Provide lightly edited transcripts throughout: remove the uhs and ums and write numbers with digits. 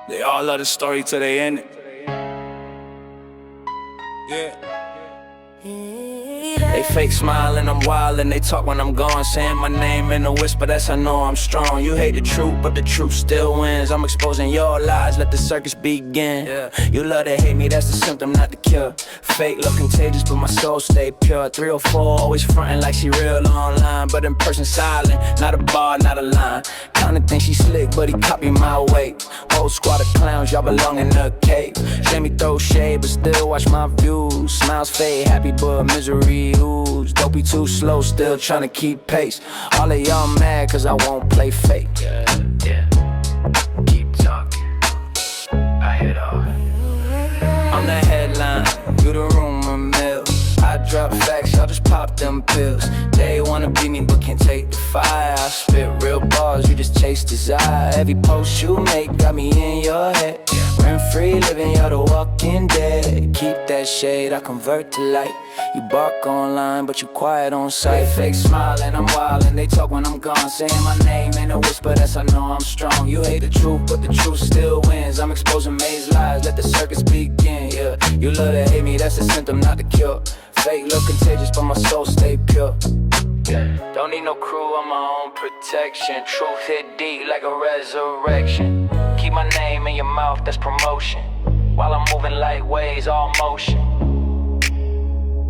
They all love the story till they end it. Yeah. They fake smiling, I'm wild, and they talk when I'm gone, saying my name in a whisper, that's I know I'm strong. You hate the truth, but the truth still wins. I'm exposing your lies, let the circus begin. Yeah. You love to hate me, that's the symptom, not the cure. Fake look contagious, but my soul stay pure. 304, always frontin' like she real online, but in person silent, not a bar, not a line. Kinda think she slick, but he copy my weight. Whole squad of clowns, y'all belong in a cave. Let me throw shade, but still watch my views. Smiles fade, happy but misery ooze. Don't be too slow, still tryna keep pace. All of y'all mad cause I won't play fake. Yeah. Keep talking, I hit off. I'm the headline, you the rumor mill. I drop facts, y'all just pop them pills. They wanna be me but can't take the fire. I spit real bars, you just chase desire. Every post you make got me in your head. Rent free living, you're the walking dead. Keep that shade, I convert to light. You bark online, but you quiet on sight. Fake smiling, I'm wild, and they talk when I'm gone, saying my name in a whisper, that's I know I'm strong. You hate the truth, but the truth still wins. I'm exposing maze lies, let the circus begin. Yeah, you love to hate me, that's a symptom, not the cure. Fake look contagious, but my soul stay pure. Yeah. Don't need no crew, I'm my own protection. Truth hit deep like a resurrection. Keep my name in your mouth, that's promotion. While I'm moving like waves, all motion.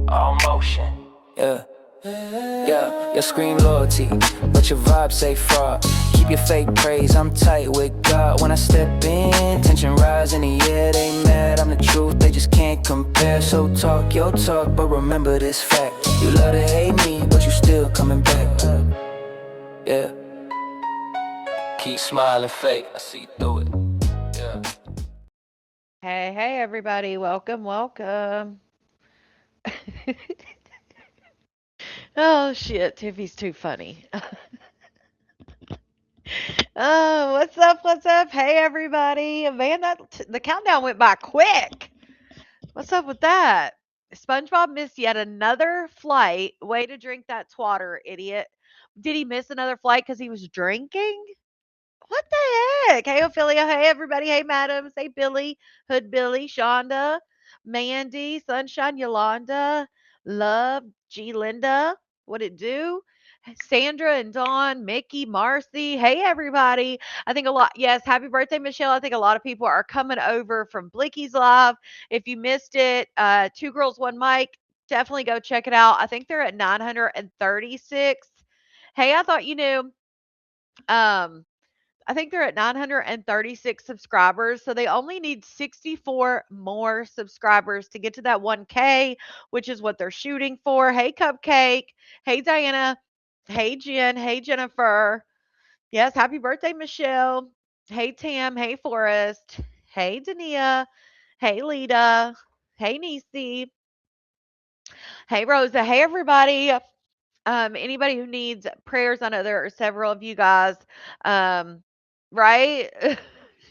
All motion. Yeah. Yeah, you scream loyalty, but your vibe say fraud. Keep your fake praise, I'm tight with God. When I step in, tension rise in the air. They mad, I'm the truth, they just can't compare. So talk your talk, but remember this fact. You love to hate me, but you still coming back. Yeah. Keep smiling fake, I see through it. Yeah. Hey, hey, everybody. Welcome, welcome. Oh, shit. Tiffy's too funny. Oh, what's up? What's up? Hey, everybody. Man, the countdown went by quick. What's up with that? SpongeBob missed yet another flight. Way to drink that twatter, idiot. Did he miss another flight because he was drinking? What the heck? Hey, Ophelia. Hey, everybody. Hey, madams. Hey, Billy. Hood Billy. Shonda. Mandy. Sunshine Yolanda. Love. G. Linda. What it do? Sandra and Dawn, Mickey, Marcy. Hey, everybody. I think a lot, yes, happy birthday, Michelle. I think a lot of people are coming over from Blicky's Live. If you missed it, Two Girls, One Mic, definitely go check it out. I think they're at 936. Hey, I thought you knew. Um, I think they're at 936 subscribers. So they only need 64 more subscribers to get to that 1K, which is what they're shooting for. Hey, Cupcake. Hey, Diana. Hey, Jen. Hey, Jennifer. Yes, happy birthday, Michelle. Hey, Tam. Hey, Forrest. Hey, Dania. Hey, Lita. Hey, Nisi. Hey, Rosa. Hey, everybody. Anybody who needs prayers, I know there are several of you guys, um, right?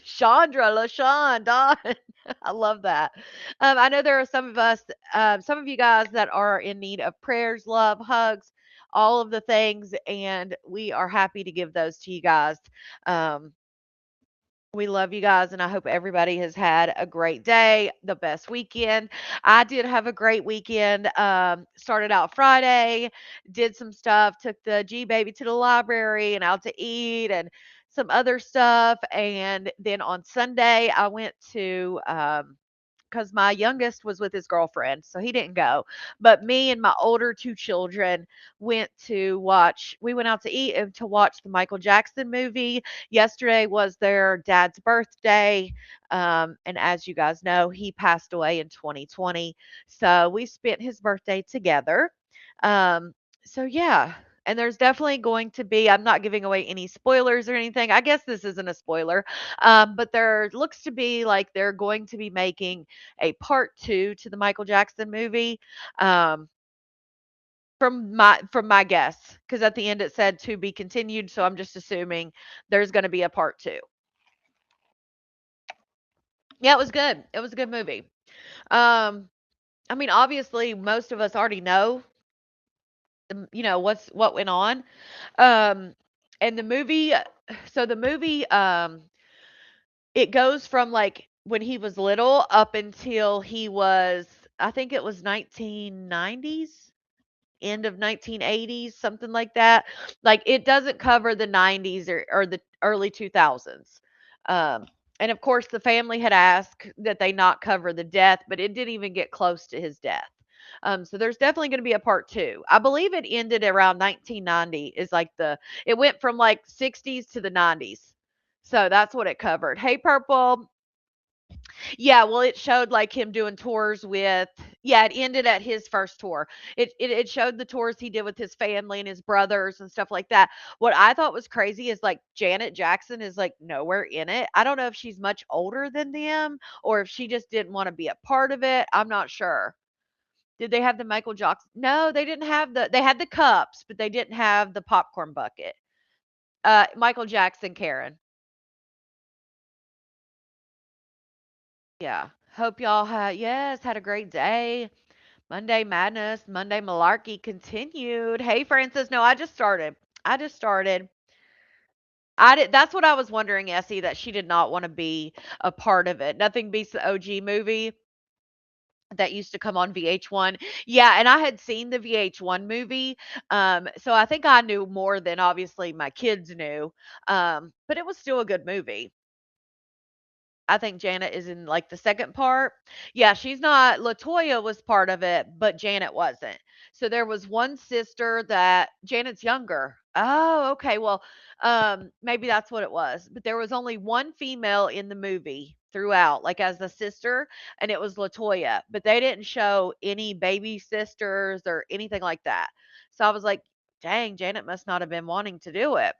Chandra, LaShawn, Don. I love that. I know there are some of us, some of you guys that are in need of prayers, love, hugs, all of the things, and we are happy to give those to you guys. Um, we love you guys, and I hope everybody has had a great day, the best weekend. I did have a great weekend. Started out Friday, did some stuff, took the G baby to the library and out to eat and some other stuff. And then on Sunday, I went to because my youngest was with his girlfriend, so he didn't go. But me and my older two children we went out to eat and to watch the Michael Jackson movie. Yesterday was their dad's birthday. And as you guys know, he passed away in 2020. So we spent his birthday together. Um, so yeah, and there's definitely going to be, I'm not giving away any spoilers or anything. I guess this isn't a spoiler. But there looks to be like they're going to be making a part two to the Michael Jackson movie. Um, from my guess, because at the end it said to be continued, so I'm just assuming there's going to be a part two. Yeah, it was good. It was a good movie. Um, I mean, obviously, most of us already know, what went on. Um, and the movie, so the movie, it goes from like when he was little up until he was, I think it was 1990s, end of 1980s, something like that. Like it doesn't cover the 90s or the early 2000s. Um, and of course, the family had asked that they not cover the death, but it didn't even get close to his death. So there's definitely going to be a part two. I believe it ended around 1990. Is like it went from like 60s to the 90s. So that's what it covered. Hey, Purple. Yeah, well, it showed, like, him doing tours with, yeah, it ended at his first tour. It showed the tours he did with his family and his brothers and stuff like that. What I thought was crazy is, like, Janet Jackson is, like, nowhere in it. I don't know if she's much older than them or if she just didn't wanna be a part of it. I'm not sure. Did they have the Michael Jackson? No, they didn't have they had the cups, but they didn't have the popcorn bucket. Michael Jackson, Karen. Yeah. Hope y'all had a great day. Monday Madness, Monday Malarkey continued. Hey, Francis. No, I just started. I just started. I did. That's what I was wondering, Essie, that she did not want to be a part of it. Nothing beats the OG movie that used to come on VH1. Yeah, and I had seen the VH1 movie. So I think I knew more than obviously my kids knew. But it was still a good movie. I think Janet is in, like, the second part. Yeah, she's not Latoya was part of it, but Janet wasn't. So there was one sister that Janet's younger. Oh, okay. Well, maybe that's what it was. But there was only one female in the movie throughout, like as the sister, and it was Latoya. But they didn't show any baby sisters or anything like that. So I was like, dang, Janet must not have been wanting to do it.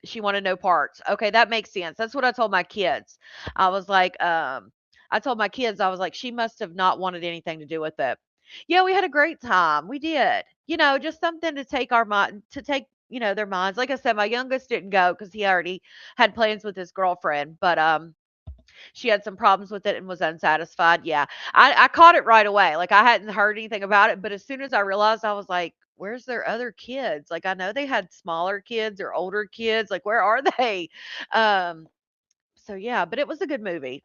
She wanted no parts. Okay, that makes sense. That's what I told my kids. I was like, I told my kids, I was like, she must have not wanted anything to do with it. Yeah, we had a great time. We did. Just something to take our mind to take, their minds. Like I said, my youngest didn't go because he already had plans with his girlfriend, but she had some problems with it and was unsatisfied. Yeah. I caught it right away. Like I hadn't heard anything about it, but as soon as I realized, I was like, where's their other kids? Like I know they had smaller kids or older kids. Like where are they? Um so yeah, but it was a good movie.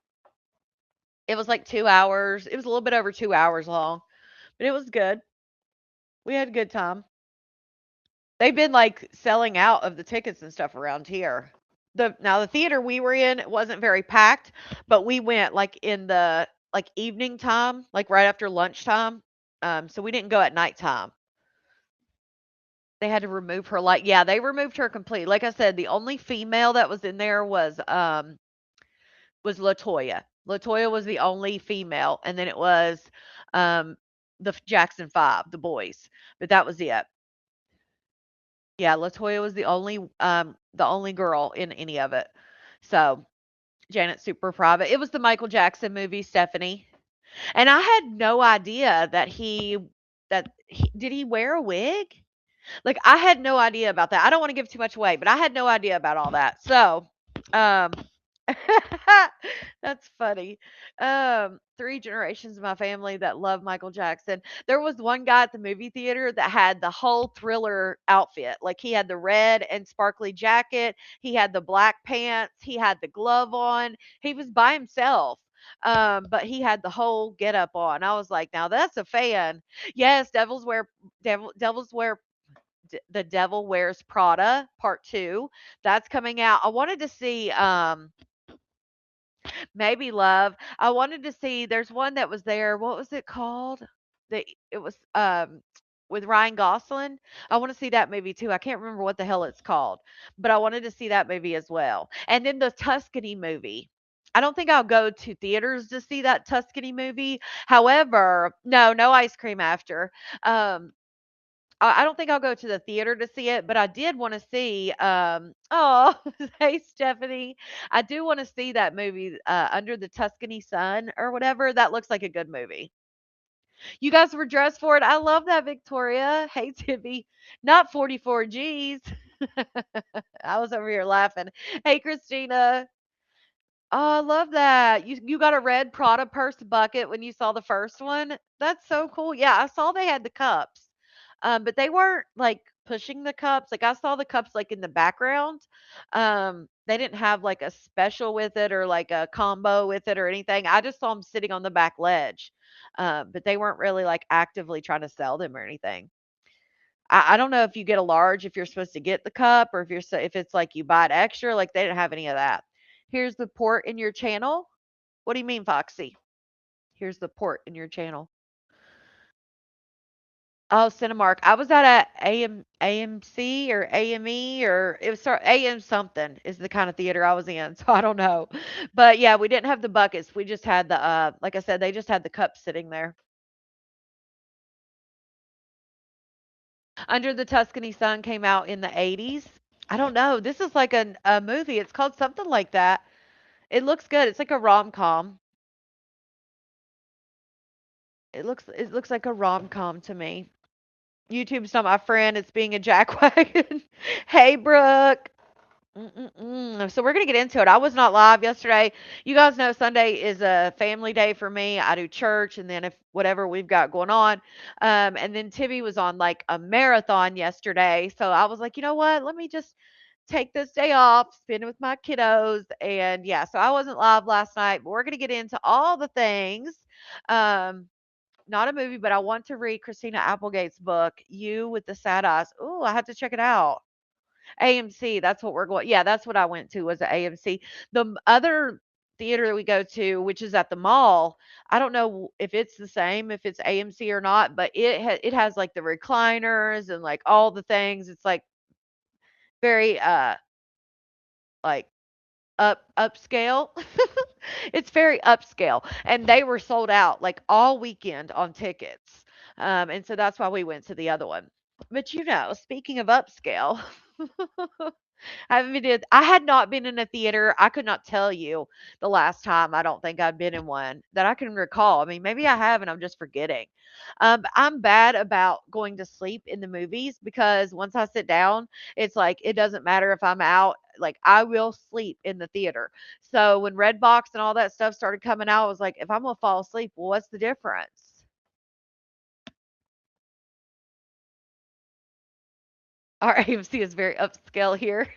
It was like 2 hours. It was a little bit over 2 hours long, but it was good. We had a good time. They've been like selling out of the tickets and stuff around here. The theater we were in wasn't very packed, but we went like in the like evening time, like right after lunchtime. So we didn't go at nighttime. They had to remove her like yeah, they removed her completely. Like I said, the only female that was in there was Latoya. Latoya was the only female, and then it was the Jackson 5, the boys. But that was it. Yeah, Latoya was the only girl in any of it. So, Janet's super private. It was the Michael Jackson movie, Stephanie. And I had no idea that he did he wear a wig? Like I had no idea about that. I don't want to give too much away, but I had no idea about all that. So, um that's funny. Three generations of my family that love Michael Jackson. There was one guy at the movie theater that had the whole Thriller outfit. Like he had the red and sparkly jacket, he had the black pants, he had the glove on. He was by himself. But he had the whole get up on. I was like, now that's a fan. Yes, Devils Wear The Devil Wears Prada Part 2. That's coming out. I wanted to see maybe Love. I wanted to see there's one that was there. What was it called? It was with Ryan Gosling. I want to see that movie too. I can't remember what the hell it's called, but I wanted to see that movie as well. And then the Tuscany movie. I don't think I'll go to theaters to see that Tuscany movie. However, no ice cream after. Um I don't think I'll go to the theater to see it, but I did wanna see, oh, hey, Stephanie. I do wanna see that movie, Under the Tuscany Sun or whatever. That looks like a good movie. You guys were dressed for it. I love that, Victoria. Hey, Tiffy. Not 44 Gs. I was over here laughing. Hey, Christina. Oh, I love that. You got a red Prada purse bucket when you saw the first one? That's so cool. Yeah, I saw they had the cups. But they weren't like pushing the cups. Like I saw the cups like in the background. They didn't have like a special with it or like a combo with it or anything. I just saw them sitting on the back ledge. But they weren't really like actively trying to sell them or anything. I don't know if you get a large if you're supposed to get the cup or if it's like you buy it extra. Like they didn't have any of that. Here's the port in your channel. What do you mean, Foxy? Here's the port in your channel. Oh, Cinemark. I was at a AMC or AME or it was AM something is the kind of theater I was in, so I don't know. But yeah, we didn't have the buckets. We just had the like I said, they just had the cups sitting there. Under the Tuscany Sun came out in the 80s. I don't know. This is like a movie. It's called something like that. It looks good. It's like a rom-com. It looks like a rom-com to me. YouTube's not my friend. It's being a jackwagon. Hey, Brooke. So we're gonna get into it. I was not live yesterday. You guys know Sunday is a family day for me. I do church, and then if whatever we've got going on, and then Tibby was on like a marathon yesterday. So I was like, you know what? Let me just take this day off, spend it with my kiddos, and yeah. So I wasn't live last night, but we're gonna get into all the things. Um, Not a movie, but I want to read Christina Applegate's book, You with the Sad Eyes. Ooh, I have to check it out. AMC, that's what we're going. Yeah, that's what I went to was a AMC. Other theater that we go to, which is at the mall, I don't know if it's the same, if it's AMC or not, but it has like the recliners and like all the things. It's like very like upscale. It's very upscale, and they were sold out like all weekend on tickets. And so that's why we went to the other one. But speaking of upscale, I had not been in a theater. I could not tell you the last time I don't think I've been in one that I can recall. I mean, maybe I have and I'm just forgetting. I'm bad about going to sleep in the movies because once I sit down, it's like it doesn't matter if I'm out. Like I will sleep in the theater. So when Redbox and all that stuff started coming out, I was like, if I'm gonna fall asleep, well, what's the difference? Our AMC is very upscale here.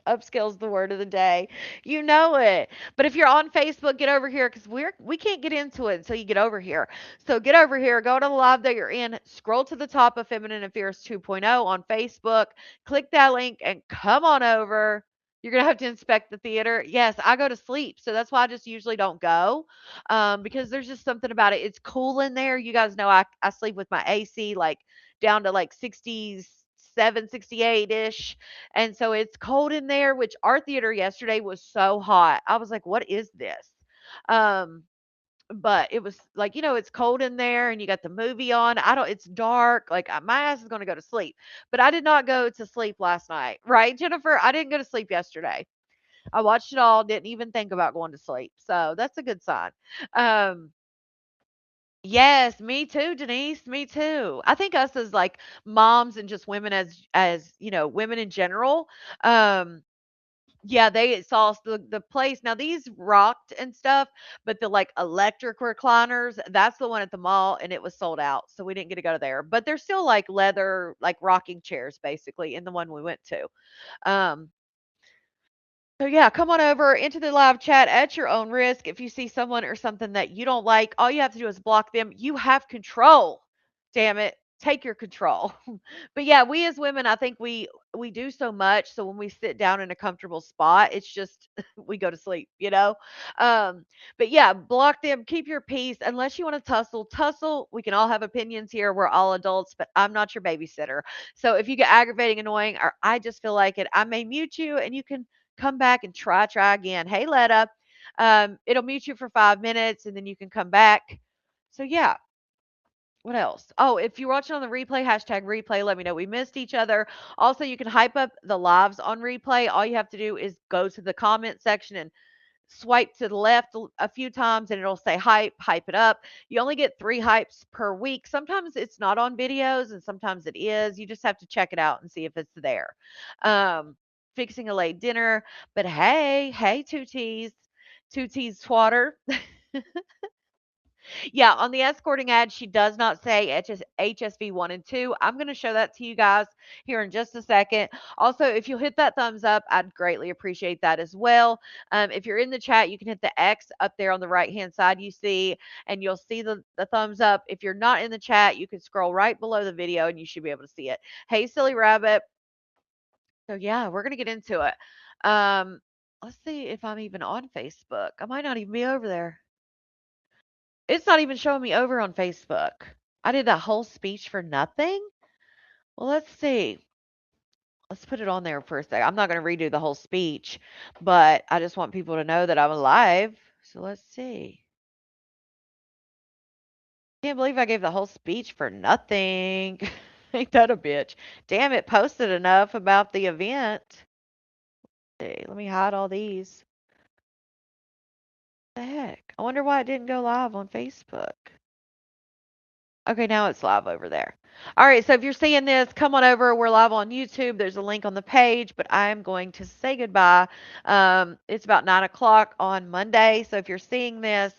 Upscale's the word of the day. You know it. But if you're on Facebook, get over here because we can't get into it until you get over here. So get over here, go to the live that you're in, scroll to the top of Feminine and Fierce 2.0 on Facebook, click that link, and come on over. You're gonna have to inspect the theater. Yes, I go to sleep, so that's why I just usually don't go. Because there's just something about it. It's cool in there. You guys know I sleep with my AC like down to like 67, 68 ish. And so it's cold in there, which our theater yesterday was so hot. I was like, what is this? Um, but it was like, it's cold in there and you got the movie on. It's dark. Like my ass is going to go to sleep. But I did not go to sleep last night. Right, Jennifer? I didn't go to sleep yesterday. I watched it all, didn't even think about going to sleep. So that's a good sign. Um, Yes, me too, Denise. Me too. I think us as like moms and just women as women in general. Um, yeah, they saw the place. Now these rocked and stuff, but the like electric recliners, that's the one at the mall, and it was sold out, so we didn't get to go there. But they're still like leather, like rocking chairs, basically, in the one we went to. Um, so yeah, come on over into the live chat at your own risk. If you see someone or something that you don't like, all you have to do is block them. You have control. Damn it. Take your control. But yeah, we as women, I think we do so much. So when we sit down in a comfortable spot, it's just we go to sleep. Um, but yeah, block them, keep your peace. Unless you want to tussle. We can all have opinions here. We're all adults, but I'm not your babysitter. So if you get aggravating, annoying, or I just feel like it, I may mute you and you can come back and try again. Hey, Letta. It'll mute you for 5 minutes and then you can come back. So yeah, what else? Oh, if you're watching on the replay, hashtag replay, let me know we missed each other. Also, you can hype up the lives on replay. All you have to do is go to the comment section and swipe to the left a few times and it'll say hype it up. You only get 3 hypes per week. Sometimes it's not on videos and sometimes it is. You just have to check it out and see if it's there. Fixing a late dinner. But hey, two T's twatter. Yeah, on the escorting ad, she does not say HSV 1 and 2. I'm going to show that to you guys here in just a second. Also, if you'll hit that thumbs up, I'd greatly appreciate that as well. If you're in the chat, you can hit the X up there on the right hand side you see, and you'll see the thumbs up. If you're not in the chat, you can scroll right below the video and you should be able to see it. Hey, Silly Rabbit. So, yeah, we're going to get into it. Um, let's see if I'm even on Facebook. I might not even be over there. It's not even showing me over on Facebook. I did that whole speech for nothing? Well, let's see. Let's put it on there for a sec. I'm not going to redo the whole speech, but I just want people to know that I'm alive. So let's see. Can't believe I gave the whole speech for nothing. Ain't that a bitch? Damn, it posted enough about the event. Hey, let me hide all these. What the heck? I wonder why it didn't go live on Facebook. Okay, now it's live over there. All right, so if you're seeing this, come on over. We're live on YouTube. There's a link on the page, but I'm going to say goodbye. It's about 9 o'clock on Monday. So if you're seeing this,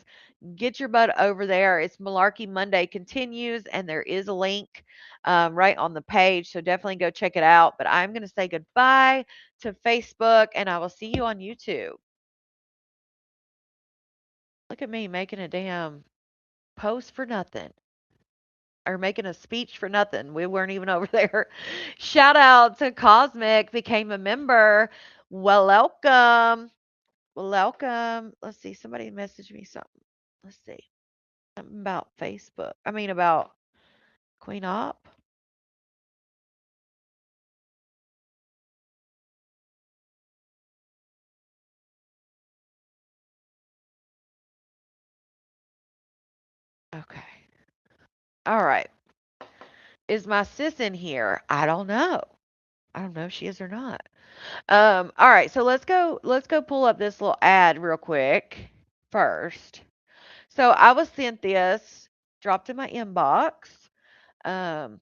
get your butt over there. It's Malarkey Monday continues, and there is a link right on the page. So definitely go check it out. But I'm going to say goodbye to Facebook, and I will see you on YouTube. Look at me making a damn post for nothing. Or making a speech for nothing. We weren't even over there. Shout out to Cosmic, became a member. Well, welcome. Well, welcome. Let's see. Somebody messaged me something. Let's see. Something about Facebook. I mean, about Queen Op. Okay. All right. Is my sis in here? I don't know. I don't know if she is or not. All right. So let's go pull up this little ad real quick first. So I was sent this, dropped in my inbox. Um,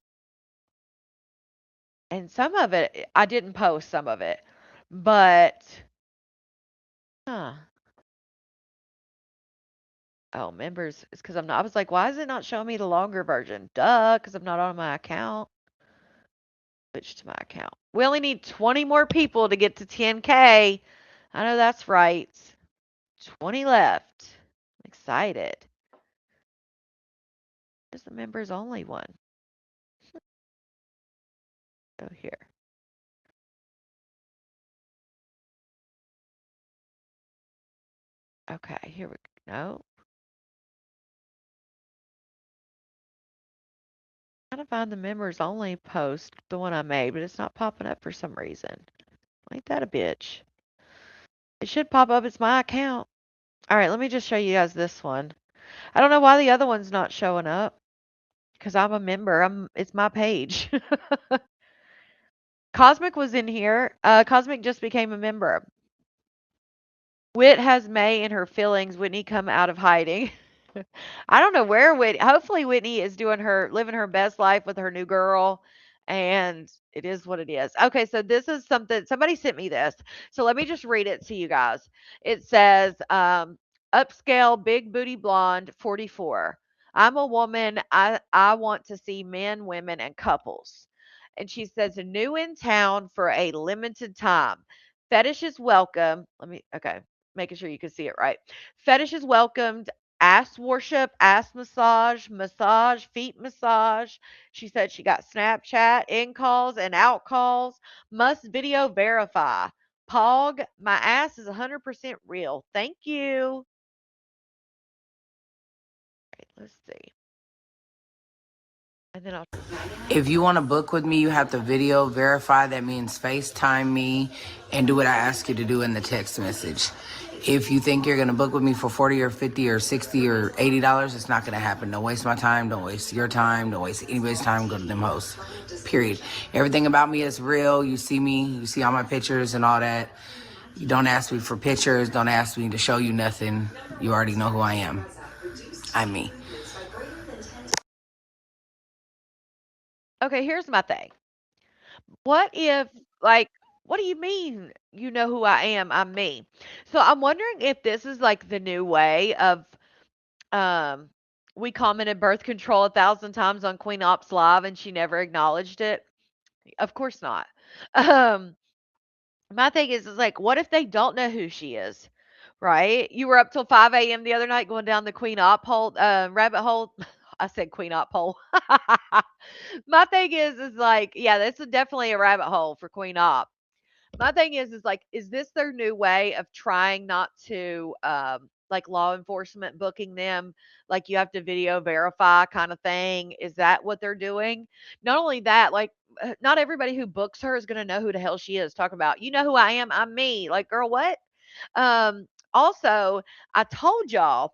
and some of it I didn't post some of it, but huh. Oh, members, it's because I'm not. I was like, why is it not showing me the longer version? Duh, because I'm not on my account. Switch to my account. We only need 20 more people to get to 10K. I know that's right. 20 left. I'm excited. There's the members only one. Go here. Okay, here we go. No. Trying to find the members only post, the one I made, but it's not popping up for some reason. Ain't that a bitch? It should pop up. It's my account. All right, let me just show you guys this one. I don't know why the other one's not showing up because I'm a member. It's my page. Cosmic was in here. Cosmic just became a member. Wit has May in her feelings. Whitney come out of hiding. I don't know where Whitney. Hopefully, Whitney is living her best life with her new girl, and it is what it is. Okay, so this is something somebody sent me this. So let me just read it to you guys. It says, "Upscale, big booty blonde, 44. I'm a woman. I want to see men, women, and couples." And she says, "New in town for a limited time. Fetish is welcome." Okay, making sure you can see it right. Fetish is welcomed. Ass worship, ass massage, massage, feet massage. She said she got Snapchat in calls and out calls. Must video verify. Pog, my ass is 100% real. Thank you. Right, let's see. And then I'll. If you want to book with me, you have to video verify. That means FaceTime me and do what I ask you to do in the text message. If you think you're going to book with me for 40 or 50 or 60 or $80, it's not going to happen. Don't waste my time. Don't waste your time. Don't waste anybody's time. Go to them hosts. Period. Everything about me is real. You see me. You see all my pictures and all that. You don't ask me for pictures. Don't ask me to show you nothing. You already know who I am. I'm me. Okay, here's my thing. What if, like, what do you mean you know who I am? I'm me. So I'm wondering if this is like the new way of um we commented birth control 1,000 times on Queen Ops Live and she never acknowledged it? Of course not. Um, my thing is like, what if they don't know who she is? Right? You were up till 5 a.m. the other night going down the Queen Op hole, rabbit hole. I said Queen Op hole. My thing is like, yeah, this is definitely a rabbit hole for Queen Op. My thing is like, is this their new way of trying not to, like law enforcement booking them, like you have to video verify kind of thing? Is that what they're doing? Not only that, like, not everybody who books her is going to know who the hell she is. Talk about, you know who I am? I'm me. Like, girl, what? Also, I told y'all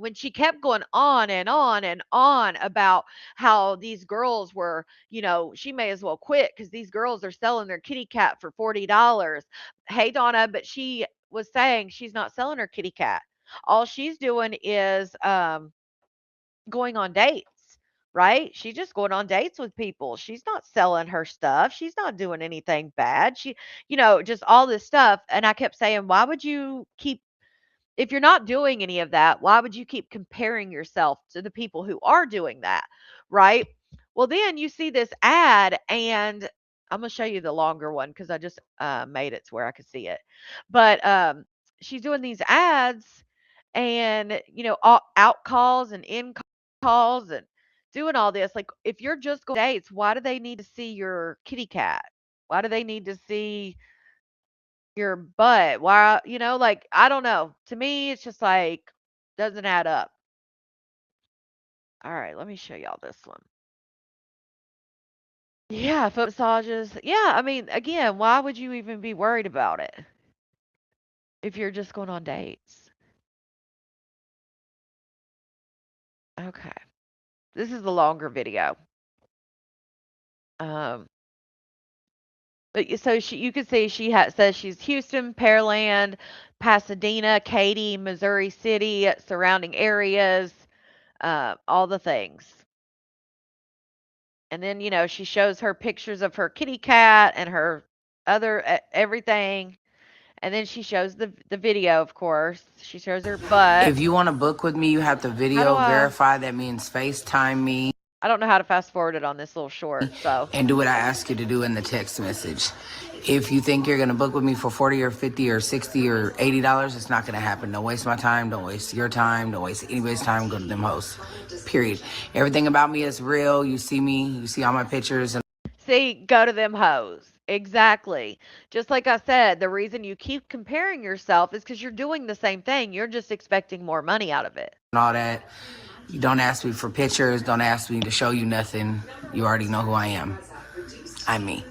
when she kept going on and on and on about how these girls were, she may as well quit because these girls are selling their kitty cat for $40. Hey, Donna, but she was saying she's not selling her kitty cat. All she's doing is going on dates, right? She's just going on dates with people. She's not selling her stuff. She's not doing anything bad. Just all this stuff. And I kept saying, why would you keep if you're not doing any of that, why would you keep comparing yourself to the people who are doing that? Right? Well, then you see this ad, and I'm going to show you the longer one because I just made it to where I could see it. But she's doing these ads and, out calls and in calls and doing all this. Like, if you're just going on dates, why do they need to see your kitty cat? Why do they need to see your butt. Why, like, I don't know. To me, it's just like doesn't add up. All right, let me show y'all this one. Yeah, foot massages. Yeah, I mean, again, why would you even be worried about it if you're just going on dates? Okay. This is the longer video. Um, so you can see says she's Houston, Pearland, Pasadena, Katy, Missouri City, surrounding areas, all the things. And then, she shows her pictures of her kitty cat and her other everything. And then she shows the video, of course. She shows her butt. If you want to book with me, you have to How do video I verify. That means FaceTime me I don't know how to fast forward it on this little short. So, and do what I ask you to do in the text message. If you think you're gonna book with me for 40 or 50 or 60 or $80, it's not gonna happen. Don't waste my time. Don't waste your time. Don't waste anybody's time. Go to them hosts. Period. Everything about me is real. You see me. You see all my pictures and see, go to them hoes. Exactly. Just like I said, the reason you keep comparing yourself is because you're doing the same thing. You're just expecting more money out of it. all that. You don't ask me for pictures. Don't ask me to show you nothing. You already know who I am. I'm me.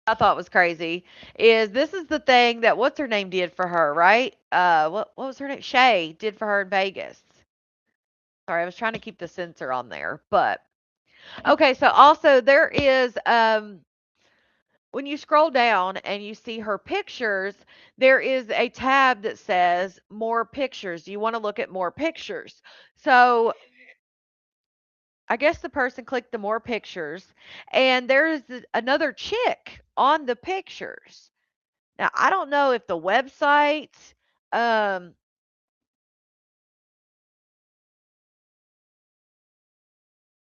I thought was crazy is this is the thing that what's her name did for her, right? What was her name? Shay did for her in Vegas. Sorry, I was trying to keep the censor on there, but okay. So also there is when you scroll down and you see her pictures, there is a tab that says more pictures. You want to look at more pictures. So I guess the person clicked the more pictures, and there's another chick on the pictures. Now, I don't know if the website, um,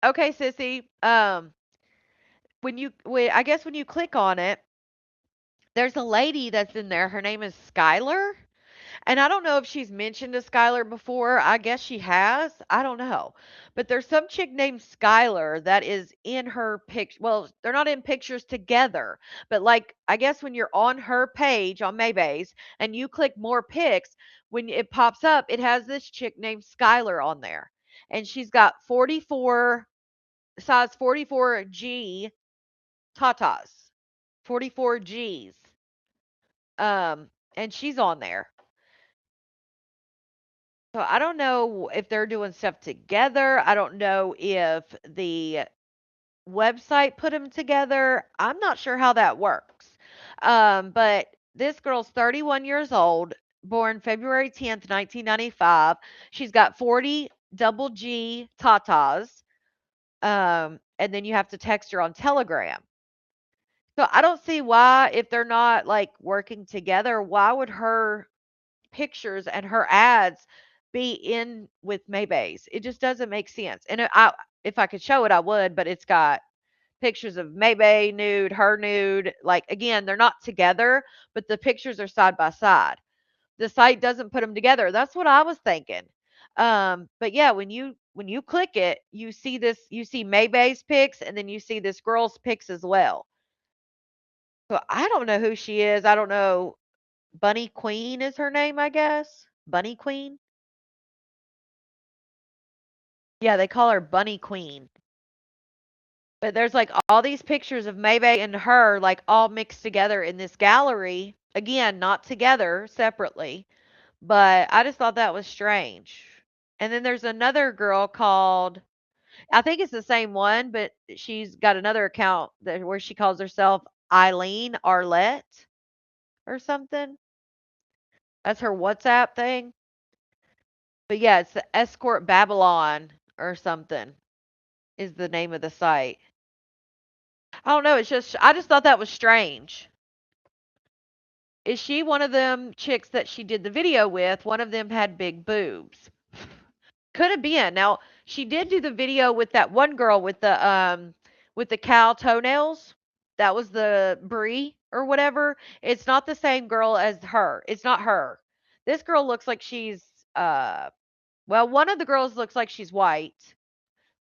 okay, sissy, I guess when you click on it, there's a lady that's in there. Her name is Skylar. And I don't know if she's mentioned a Skylar before. I guess she has. I don't know. But there's some chick named Skylar that is in her picture. Well, they're not in pictures together, but like I guess when you're on her page on Maybase and you click more pics, when it pops up, it has this chick named Skylar on there. And she's got 44 size 44G tatas. 44 Gs. And she's on there. So I don't know if they're doing stuff together. I don't know if the website put them together. I'm not sure how that works. But this girl's 31 years old, born February 10th, 1995. She's got 40 double G tatas. And then you have to text her on Telegram. So I don't see why, if they're not like working together, why would her pictures and her ads be in with Maybay's? It just doesn't make sense. And I if I could show it, I would, but it's got pictures of Maybay nude, her nude. Like again, they're not together, but the pictures are side by side. The site doesn't put them together. That's what I was thinking. But yeah, when you click it, you see Maybay's pics and then you see this girl's pics as well. So I don't know who she is. I don't know. Bunny Queen is her name, I guess. Bunny Queen? Yeah, they call her Bunny Queen. But there's like all these pictures of Maybay and her like all mixed together in this gallery. Again, not together, separately. But I just thought that was strange. And then there's another girl called, I think it's the same one, but she's got another account where she calls herself Eileen Arlette or something. That's her WhatsApp thing. But yeah, it's the Escort Babylon or something is the name of the site. I don't know. I just thought that was strange. Is she one of them chicks that she did the video with? One of them had big boobs. Could have been. Now, she did do the video with that one girl with the cow toenails. That was the Brie or whatever. It's not the same girl as her. It's not her. This girl looks like she's well, one of the girls looks like she's white.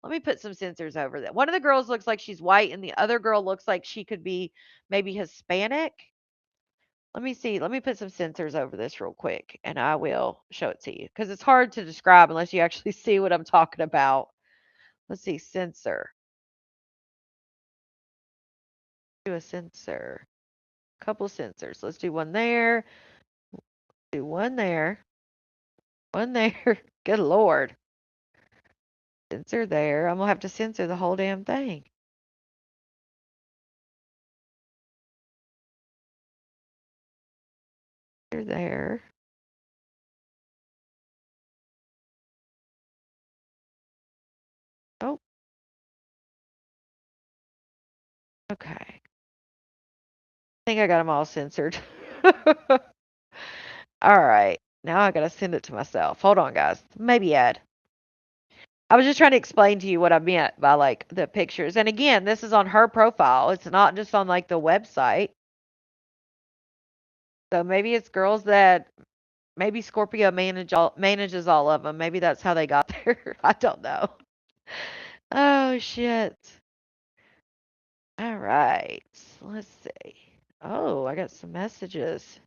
Let me put some sensors over that. One of the girls looks like she's white and the other girl looks like she could be maybe Hispanic. Let me see. Let me put some sensors over this real quick and I will show it to you because it's hard to describe unless you actually see what I'm talking about. Let's see. Sensor. Do a sensor. Couple sensors. Let's do one there. Do one there. One there. Good Lord. Sensor there. I'm going to have to censor the whole damn thing. There. Oh, okay. I think I got them all censored. All right. Now I got to send it to myself. Hold on, guys. Maybe add. I was just trying to explain to you what I meant by like the pictures. And again, this is on her profile. It's not just on like the website. So maybe it's girls that maybe Scorpio manages all of them. Maybe that's how they got there. I don't know. Oh shit. All right. Let's see. Oh, I got some messages.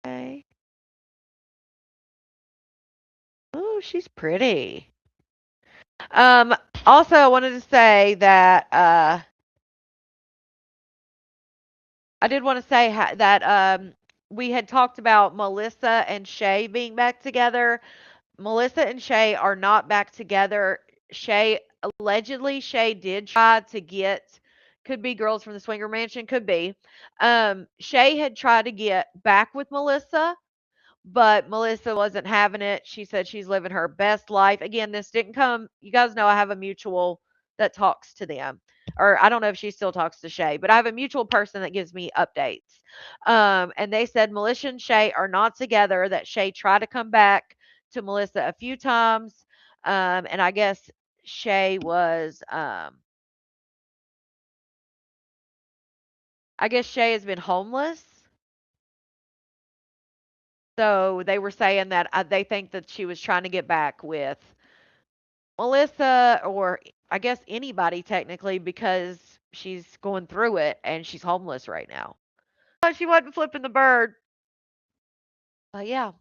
Okay. Oh, she's pretty. Um, Also, I wanted to say that I did want to say that we had talked about Melissa and Shay being back together. Melissa and Shay are not back together. Shay did try to get, could be girls from the Swinger Mansion, could be. Shay had tried to get back with Melissa, but Melissa wasn't having it. She said she's living her best life. Again, this didn't come, you guys know I have a mutual that talks to them. Or I don't know if she still talks to Shay, but I have a mutual person that gives me updates. And they said Melissa and Shay are not together, that Shay tried to come back to Melissa a few times. And I guess Shay was, I guess Shay has been homeless. So they were saying that they think that she was trying to get back with Melissa or I guess anybody technically because she's going through it and she's homeless right now. Oh, she wasn't flipping the bird. But yeah,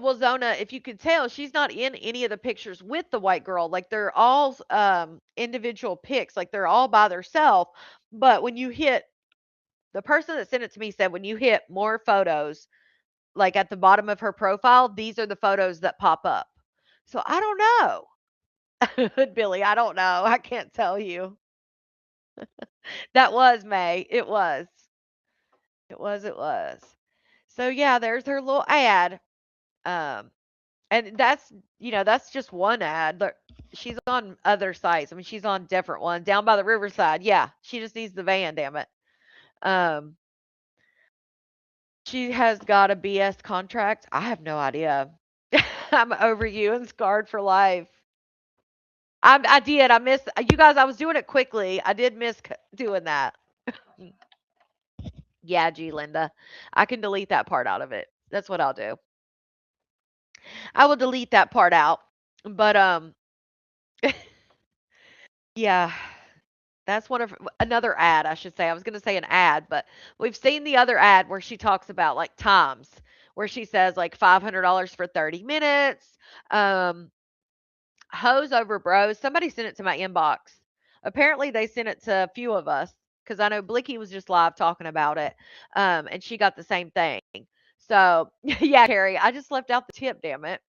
well, Zona, if you could tell, she's not in any of the pictures with the white girl. Like they're all individual pics, like they're all by themselves. But when you hit, the person that sent it to me said when you hit more photos, like at the bottom of her profile, these are the photos that pop up. So I don't know. Billy, I don't know. I can't tell you. That was May. It was. It was. So yeah, there's her little ad. Um, And that's just one ad. She's on other sites. I mean, she's on different ones. Down by the riverside. Yeah, she just needs the van, damn it. Um, she has got a BS contract. I have no idea. I'm over you and scarred for life. I did. I miss you guys. I was doing it quickly. I did miss doing that. Yeah, G Linda. I can delete that part out of it. That's what I'll do. I will delete that part out. But yeah, that's one of another ad, I should say. I was going to say an ad, but we've seen the other ad where she talks about like times, where she says like $500 for 30 minutes. Um, Hose over bros. Somebody sent it to my inbox. Apparently, they sent it to a few of us because I know Blicky was just live talking about it, and she got the same thing. So, yeah, Carrie, I just left out the tip, damn it.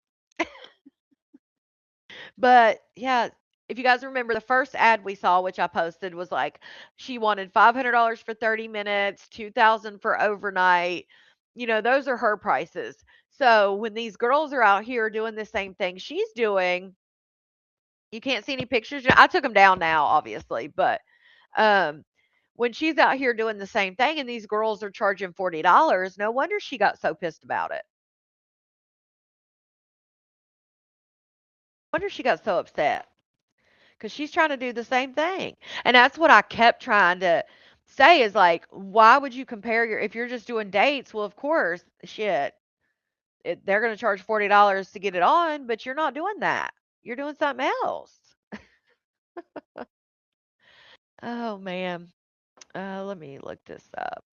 But yeah, if you guys remember the first ad we saw, which I posted, was like she wanted $500 for 30 minutes, 2000 for overnight. Those are her prices. So when these girls are out here doing the same thing she's doing, you can't see any pictures. I took them down now, obviously, but um, when she's out here doing the same thing and these girls are charging $40, no wonder she got so pissed about it. Wonder she got so upset because she's trying to do the same thing. And that's what I kept trying to say is like, why would you compare if you're just doing dates? Well, of course, shit, they're going to charge $40 to get it on, but you're not doing that. You're doing something else. Oh, man. Let me look this up.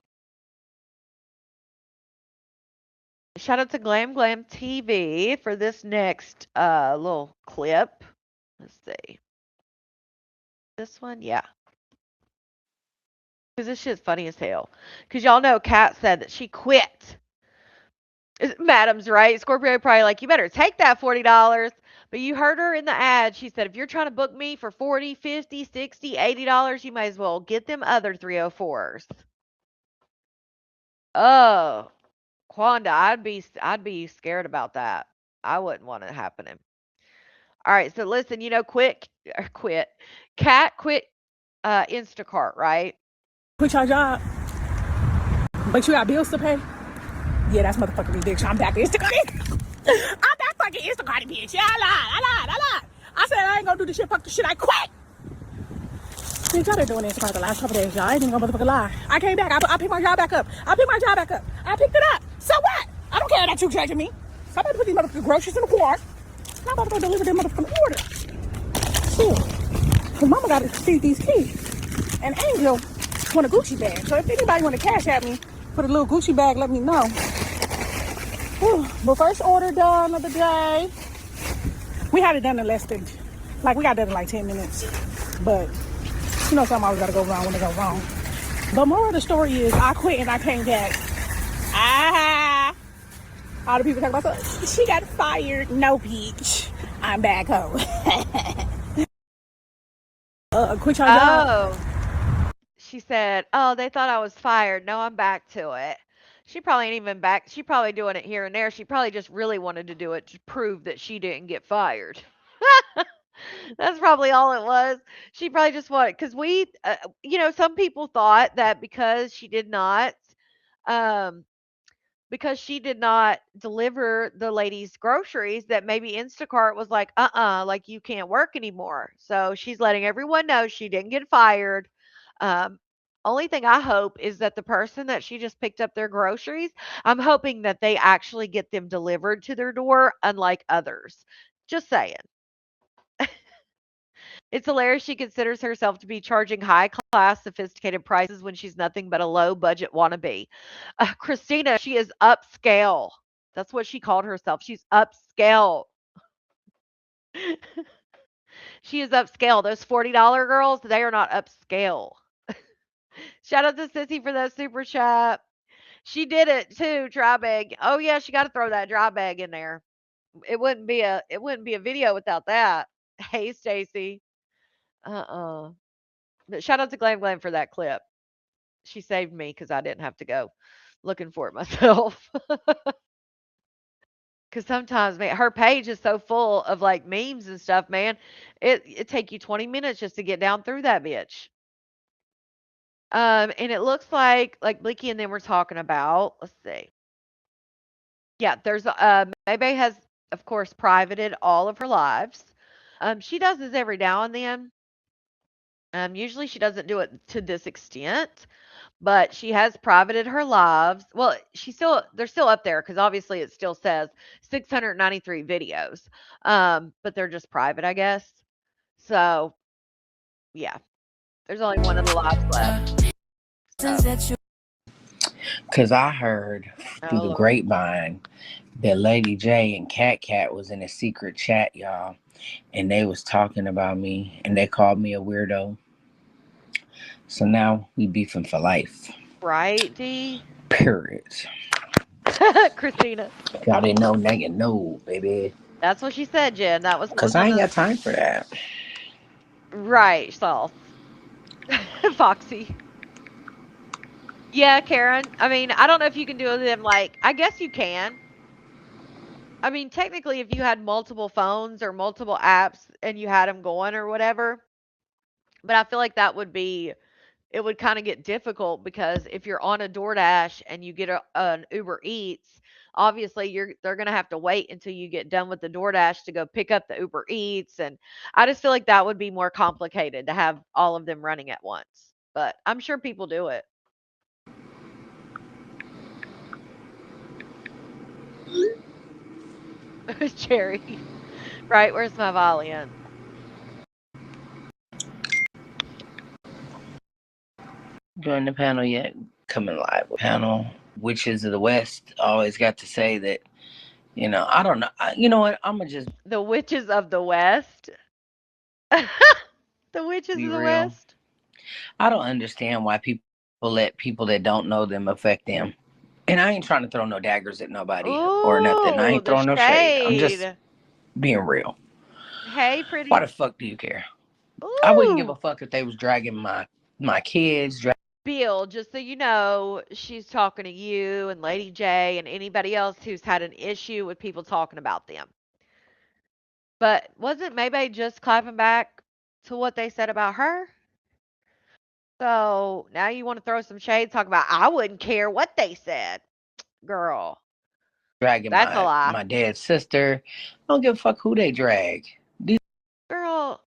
Shout out to Glam Glam TV for this next little clip. Let's see. This one, yeah. Because this shit's funny as hell. Because y'all know Kat said that she quit. Madam's right. Scorpio probably like, you better take that $40. But you heard her in the ad. She said, if you're trying to book me for 40, 50, 60, $80, you may as well get them other 304s. Oh, Quanda, I'd be scared about that. I wouldn't want it happening. All right, so listen, quit or quit. Cat quit Instacart, right? Quit your job, but you got bills to pay. Yeah, that's motherfucking ridiculous. I'm back to Instacart. I'm back fucking Instacart, bitch. Yeah, I lied. I said I ain't gonna do this shit. Fuck the shit. I quit. Bitch, y'all been doing Instacart the last couple days, y'all. I ain't even gonna motherfucking lie. I came back. I picked my job back up. I picked it up. So what? I don't care that you judging me. So I'm about to put these motherfucking groceries in the car. And I'm about to go deliver them motherfucking order. Shit. Cause mama gotta feed these kids. And Angel want a Gucci bag. So if anybody want to cash at me for the little Gucci bag, let me know. Whew. But first order done of the day. We had it done in less than, we got done in like 10 minutes. But, something always got to go wrong when it go wrong. But more of the story is I quit and I came back. Ah! All the people talking about, she got fired. No, bitch. I'm back home. Quit your job. Oh, she said, "Oh, they thought I was fired. No, I'm back to it." She probably ain't even back. She probably doing it here and there. She probably just really wanted to do it to prove that she didn't get fired. That's probably all it was. She probably just wanted because some people thought that um, because she did not deliver the ladies groceries that maybe Instacart was like, like you can't work anymore. So she's letting everyone know she didn't get fired. Um, only thing I hope is that the person that she just picked up their groceries, I'm hoping that they actually get them delivered to their door, unlike others. Just saying. It's hilarious she considers herself to be charging high class, sophisticated prices when she's nothing but a low budget wannabe. Christina, she is upscale. That's what she called herself. She's upscale. She is upscale. Those $40 girls, they are not upscale. Shout out to Sissy for that super chat. She did it too, dry bag. Oh yeah, she got to throw that dry bag in there. It wouldn't be a video without that. Hey Stacy. Uh-uh. But shout out to Glam Glam for that clip. She saved me because I didn't have to go looking for it myself. Because sometimes, man, her page is so full of like memes and stuff, man. It take you 20 minutes just to get down through that bitch. And it looks like Blicky and them were talking about. Let's see. Yeah, there's Maybay has, of course, privated all of her lives. She does this every now and then. Usually she doesn't do it to this extent, but she has privated her lives. Well, they're still up there because obviously it still says 693 videos. But they're just private, I guess. So yeah, there's only one of the lives left. So, Because I heard oh through the Lord. grapevine that Lady J and Cat Cat was in a secret chat, y'all. And they was talking about me. And they called me a weirdo. So now we beefing for life. Right, D? Period. Christina. Y'all didn't know, now you know, baby. That's what she said, Jen. That was Because one I of ain't the got time for that. right, Sauce. Foxy. Yeah, Karen. I mean, I don't know if you can do them like I guess you can. I mean, technically if you had multiple phones or multiple apps and you had them going or whatever, but I feel like that would be it would kind of get difficult because if you're on a DoorDash and you get an Uber Eats, obviously they're going to have to wait until you get done with the DoorDash to go pick up the Uber Eats, and I just feel like that would be more complicated to have all of them running at once. But I'm sure people do it. Cherry. Right, where's my violin? Join the panel yet? Coming live with panel. Witches of the West always got to say that, I don't know. You know what? I'm going to just The Witches of the West. The Witches be of the real. West. I don't understand why people let people that don't know them affect them. And I ain't trying to throw no daggers at nobody or nothing. I Ooh, ain't the throwing no shade. I'm just shade. being real. Hey, Why pretty. the fuck do you care? I wouldn't give a Ooh. fuck if they was dragging my kids. Bill, just so you know, she's talking to you and Lady J and anybody else who's had an issue with people talking about them. But wasn't maybe just clapping back to what they said about her? So now you want to throw some shade, talk about I wouldn't care what they said. Girl, Dragging that's a lie. my dad's sister. I don't give a fuck who they drag. These Girl,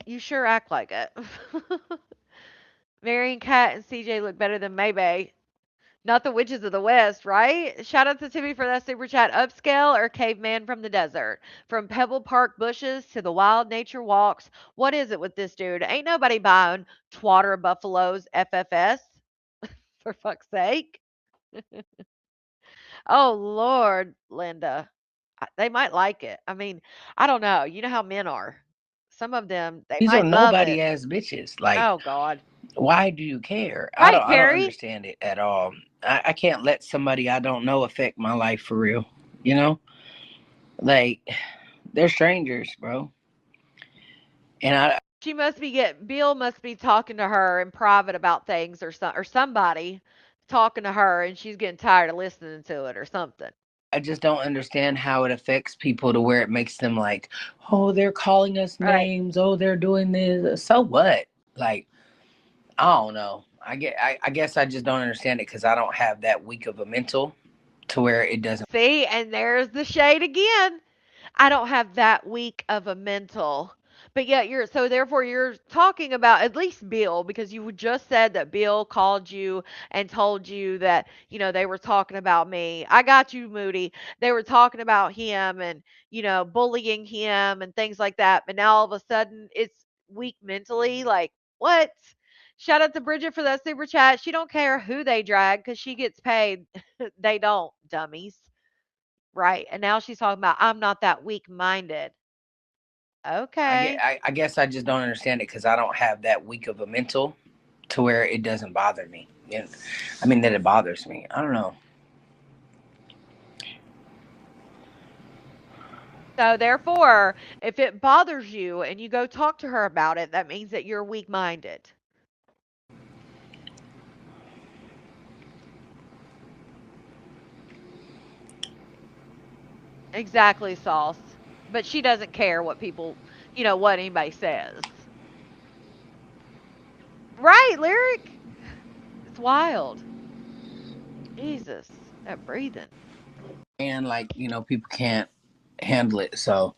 you sure act like it. Marion Cat and CJ look better than Maybay. Not the witches of the West, right? Shout out to Timmy for that super chat. Upscale or caveman from the desert? From Pebble Park bushes to the wild nature walks. What is it with this dude? Ain't nobody buying twatter buffaloes FFS, for fuck's sake. Oh, Lord, Linda. They might like it. I mean, I don't know. You know how men are. Some of them, they are might love nobody it. ass bitches. Like, Oh, God. why do you care? Right, I don't Perry. understand it at all. I can't let somebody I don't know affect my life for real. You know? Like, they're strangers, bro. And She must be Bill must be talking to her in private about things or somebody talking to her and she's getting tired of listening to it or something. I just don't understand how it affects people to where it makes them like, oh, they're calling us Right. names. Oh, they're doing this. So what? Like, I don't know. I guess I just don't understand it because I don't have that weak of a mental to where it doesn't. See, and there's the shade again. I don't have that weak of a mental. But yet therefore you're talking about at least Bill because you just said that Bill called you and told you that, they were talking about me. I got you, Moody. They were talking about him and, bullying him and things like that. But now all of a sudden it's weak mentally. Like, what? Shout out to Bridget for that super chat. She don't care who they drag because she gets paid. They don't, dummies. Right, and now she's talking about, "I'm not that weak-minded." Okay. I guess I just don't understand it because I don't have that weak of a mental to where it doesn't bother me. I mean that it bothers me. I don't know. So, therefore, if it bothers you and you go talk to her about it, that means that you're weak-minded. Exactly, Sauce. But she doesn't care what people, what anybody says. Right, Lyric? It's wild. Jesus, that breathing. And like, people can't handle it. So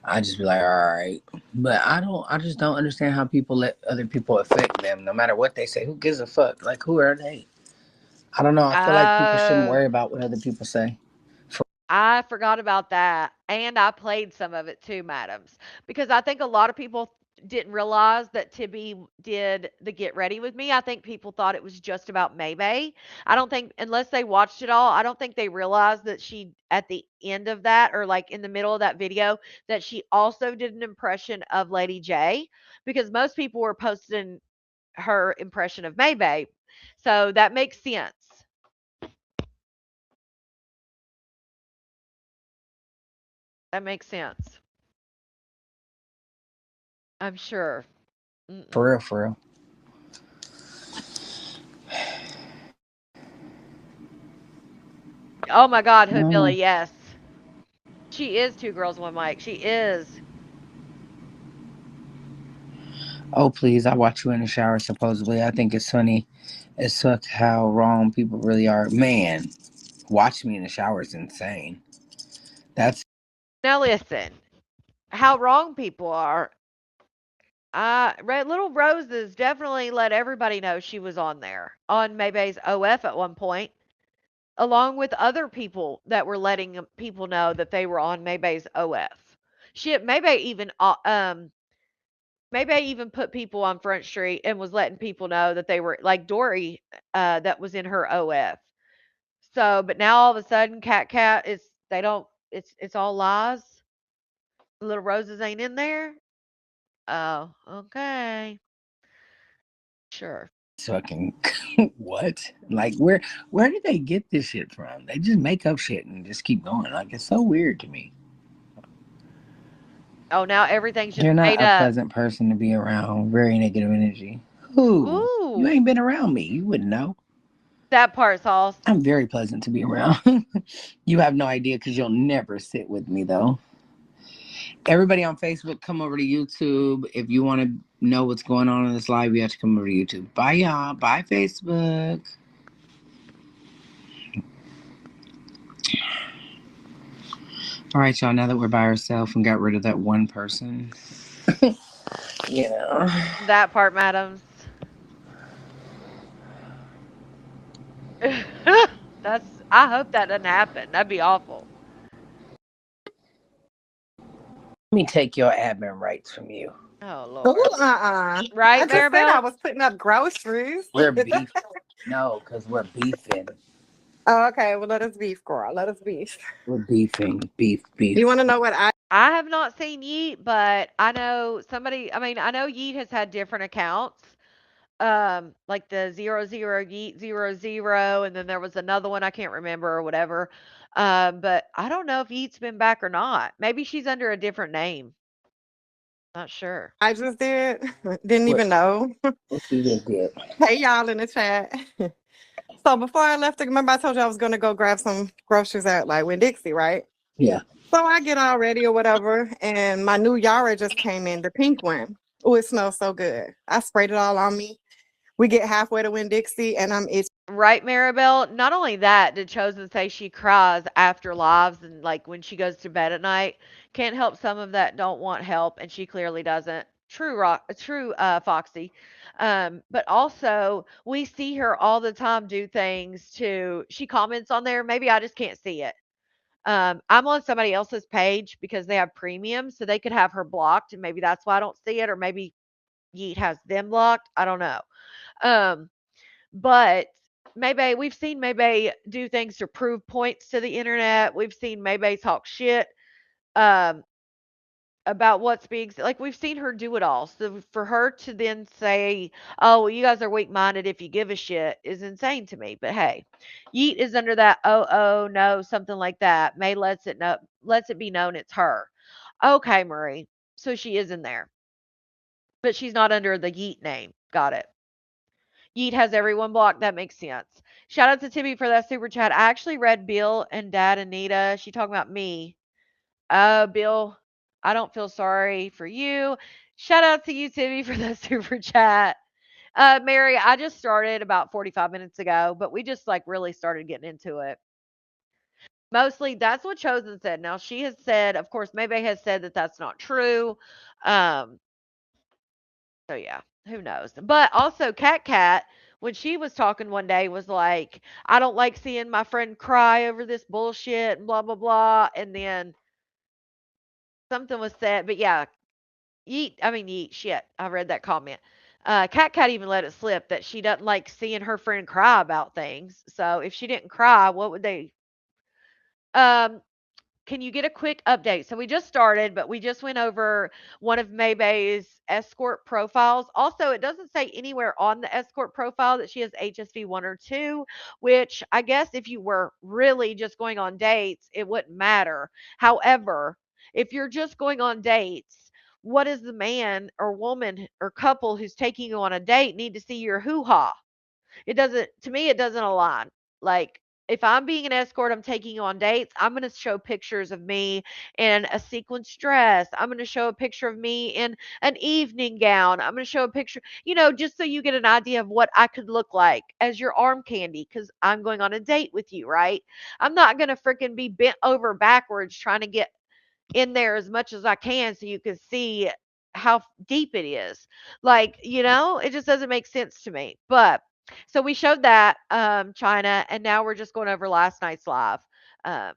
I just be like, all right. But I just don't understand how people let other people affect them, no matter what they say. Who gives a fuck? Like, who are they? I don't know. I feel like people shouldn't Oh, worry about what other people say. I forgot about that, and I played some of it too, madams, because I think a lot of people didn't realize that Tibby did the Get Ready With Me. I think people thought it was just about Maybay. I don't think, unless they watched it all, I don't think they realized that she, at the end of that, or like in the middle of that video, that she also did an impression of Lady J, because most people were posting her impression of Maybay. So that makes sense. That makes sense. I'm sure. For Mm-mm. real, for real. Oh my God, Hood Billy, No. yes. She is Two Girls, One Mic. She is. Oh, please. I watch you in the shower, supposedly. I think it's funny as fuck how wrong people really are. Man, watch me in the shower is insane. That's Now listen, how wrong people are. Red Little Roses definitely let everybody know she was on there on Maybay's OF at one point, along with other people that were letting people know that they were on Maybay's OF. Shit, Maybay even put people on Front Street and was letting people know that they were like Dory, that was in her OF. So, but now all of a sudden, Cat is they don't. It's all lies. Little Roses ain't in there. Oh, okay, sure. fucking what? Like, where did they get this shit from? They just make up shit and just keep going. Like, it's so weird to me. Oh, now everything's just You're not made a up. pleasant person to be around. Very negative energy. Who? You Ooh, ain't been around me. You wouldn't know. that part, Sauce. I'm very pleasant to be around. You have no idea because you'll never sit with me, though. Everybody on Facebook, come over to YouTube. If you want to know what's going on in this live, you have to come over to YouTube. Bye, y'all. Bye, Facebook. All right, y'all. Now that we're by ourselves and got rid of that one person, you know. That part, madams. That's. I hope that doesn't happen. That'd be awful. Let me take your admin rights from you. Oh Oh, Lord. I Right, just said I Maribel? was putting up groceries. We're beef. No, because we're beefing. Oh, okay, well, let us beef, girl. Let us beef. We're beefing. Beef, You beef. want to know what I I have not seen Yeet, but I know somebody. I mean, I know Yeet has had different accounts. Like the 00 Yeet 00, and then there was another one I can't remember or whatever. But I don't know if Yeet's been back or not. Maybe she's under a different name. Not sure. I just did? Didn't What? even know. What you just did? Hey, y'all in the chat. So before I left, remember I told you I was going to go grab some groceries at like Winn Dixie, right? Yeah. So I get all ready or whatever, and my new Yara just came in, the pink one. Oh, it smells so good. I sprayed it all on me. We get halfway to Winn Dixie, and I'm itching. Right, Maribel? Not only that, did Chosen say she cries after lives and like when she goes to bed at night. Can't help some of that don't want help, and she clearly doesn't. True, Foxy. But also we see her all the time do things to. She comments on there. Maybe I just can't see it. I'm on somebody else's page because they have premium, so they could have her blocked, and maybe that's why I don't see it, or maybe Yeet has them blocked. I don't know. Um, but maybe we've seen maybe do things to prove points to the internet. We've seen maybe talk shit um, about what's being like. We've seen her do it all. So for her to then say, "Oh, well, you guys are weak minded if you give a shit," is insane to me. But hey, Yeet is under that. Oh no, something like that. May lets it be known it's her. Okay, Marie. So she is in there, but she's not under the Yeet name. Got it. Yeet has everyone blocked. That makes sense. Shout out to Timmy for that super chat. I actually read Bill and Dad Anita. She talking about me. Bill, I don't feel sorry for you. Shout out to you, Timmy, for the super chat. Mary, I just started about 45 minutes ago, but we just like really started getting into it. Mostly that's what Chosen said. Now she has said, of course, Maybe has said that that's not true. Um, so yeah, who knows? But also Cat, when she was talking one day, was like, I don't like seeing my friend cry over this bullshit and blah blah blah. And then something was said, but yeah, yeet, shit. I read that comment. Cat even let it slip that she doesn't like seeing her friend cry about things. So if she didn't cry, what would they? Um, can you get a quick update? So we just started, but we just went over one of Maybay's escort profiles. Also, it doesn't say anywhere on the escort profile that she has HSV 1 or 2, which I guess if you were really just going on dates, it wouldn't matter. However, if you're just going on dates, what does the man or woman or couple who's taking you on a date need to see your hoo ha? It doesn't to me, it doesn't align. Like, if I'm being an escort, I'm taking you on dates, I'm gonna show pictures of me in a sequence dress. I'm gonna show a picture of me in an evening gown. I'm gonna show a picture, just so you get an idea of what I could look like as your arm candy, because I'm going on a date with you, right? I'm not gonna freaking be bent over backwards trying to get in there as much as I can so you can see how deep it is. Like, it just doesn't make sense to me. But so we showed that China, and now we're just going over last night's live. Um,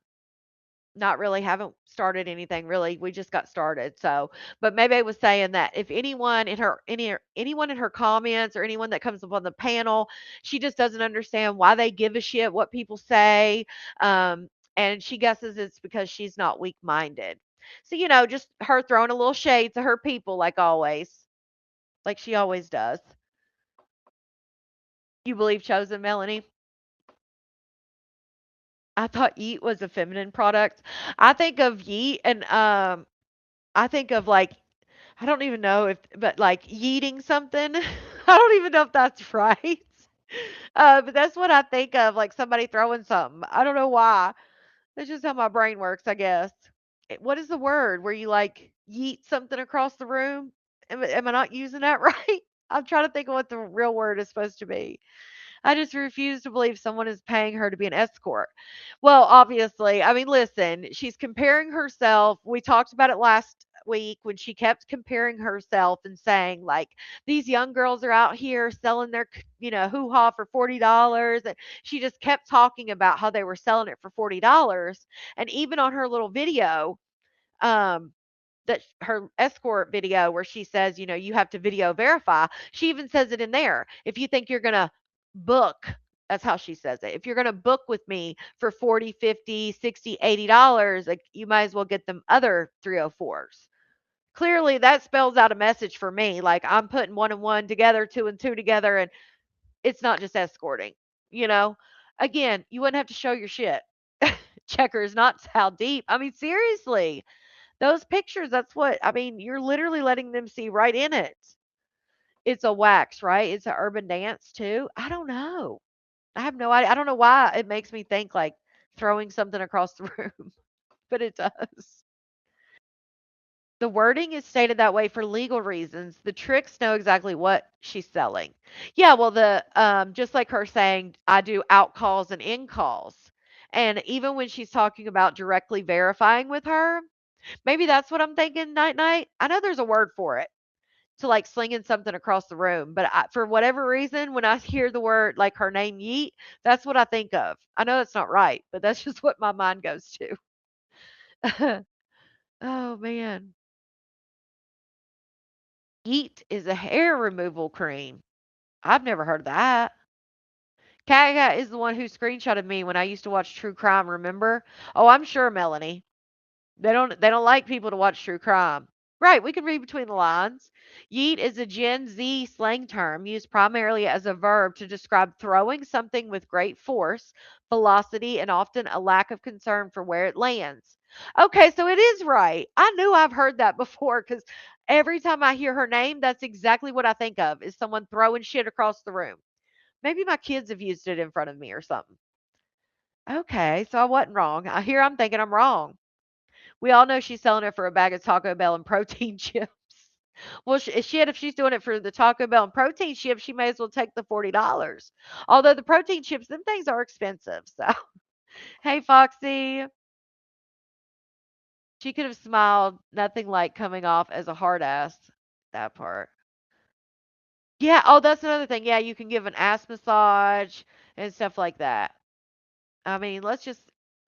not really, haven't started anything really. We just got started. So, but maybe I was saying that if anyone in her comments or anyone that comes up on the panel, she just doesn't understand why they give a shit what people say. And she guesses it's because she's not weak minded. So, just her throwing a little shade to her people like always, like she always does. You believe chosen, Melanie? I thought Yeet was a feminine product. I think of Yeet and I think of like I don't even know if but like yeeting something. I don't even know if that's right. But that's what I think of, like somebody throwing something. I don't know why. That's just how my brain works, I guess. What is the word where you like yeet something across the room? Am I not using that right? I'm trying to think of what the real word is supposed to be. I just refuse to believe someone is paying her to be an escort. Well, obviously, I mean, listen, she's comparing herself. We talked about it last week when she kept comparing herself and saying, like, these young girls are out here selling their, hoo ha for $40. And she just kept talking about how they were selling it for $40. And even on her little video, um, that her escort video where she says, you have to video verify. She even says it in there. If you think you're going to book, that's how she says it. If you're going to book with me for 40, 50, 60, $80, like you might as well get them other 304s. Clearly that spells out a message for me. Like I'm putting one and one together, two and two together, and it's not just escorting, you know? Again, you wouldn't have to show your shit. Checkers, not how deep. I mean, seriously, those pictures, that's what I mean, you're literally letting them see right in it. It's a wax, right? It's an urban dance too. I don't know. I have no idea. I don't know why it makes me think like throwing something across the room, but it does. The wording is stated that way for legal reasons. The tricks know exactly what she's selling. Yeah, well, the just like her saying, I do out calls and in calls. And even when she's talking about directly verifying with her, maybe that's what I'm thinking, night night. I know there's a word for it to like slinging something across the room, but for whatever reason, when I hear the word like her name Yeet, that's what I think of. I know that's not right, but that's just what my mind goes to. Oh man. Yeet is a hair removal cream. I've never heard of that. Cat is the one who screenshotted me when I used to watch true crime, remember? Oh, I'm sure, Melanie. They don't like people to watch true crime. Right, we can read between the lines. Yeet is a Gen Z slang term used primarily as a verb to describe throwing something with great force, velocity, and often a lack of concern for where it lands. Okay, so it is right. I knew I've heard that before because every time I hear her name, that's exactly what I think of is someone throwing shit across the room. Maybe my kids have used it in front of me or something. Okay, so I wasn't wrong. I hear I'm thinking I'm wrong. We all know she's selling it for a bag of Taco Bell and protein chips. Well, shit, if she's doing it for the Taco Bell and protein chips, she may as well take the $40. Although the protein chips, them things are expensive. So, hey, Foxy. She could have smiled, nothing like coming off as a hard ass. That part. Yeah. Oh, that's another thing. Yeah, you can give an ass massage and stuff like that. I mean, let's just.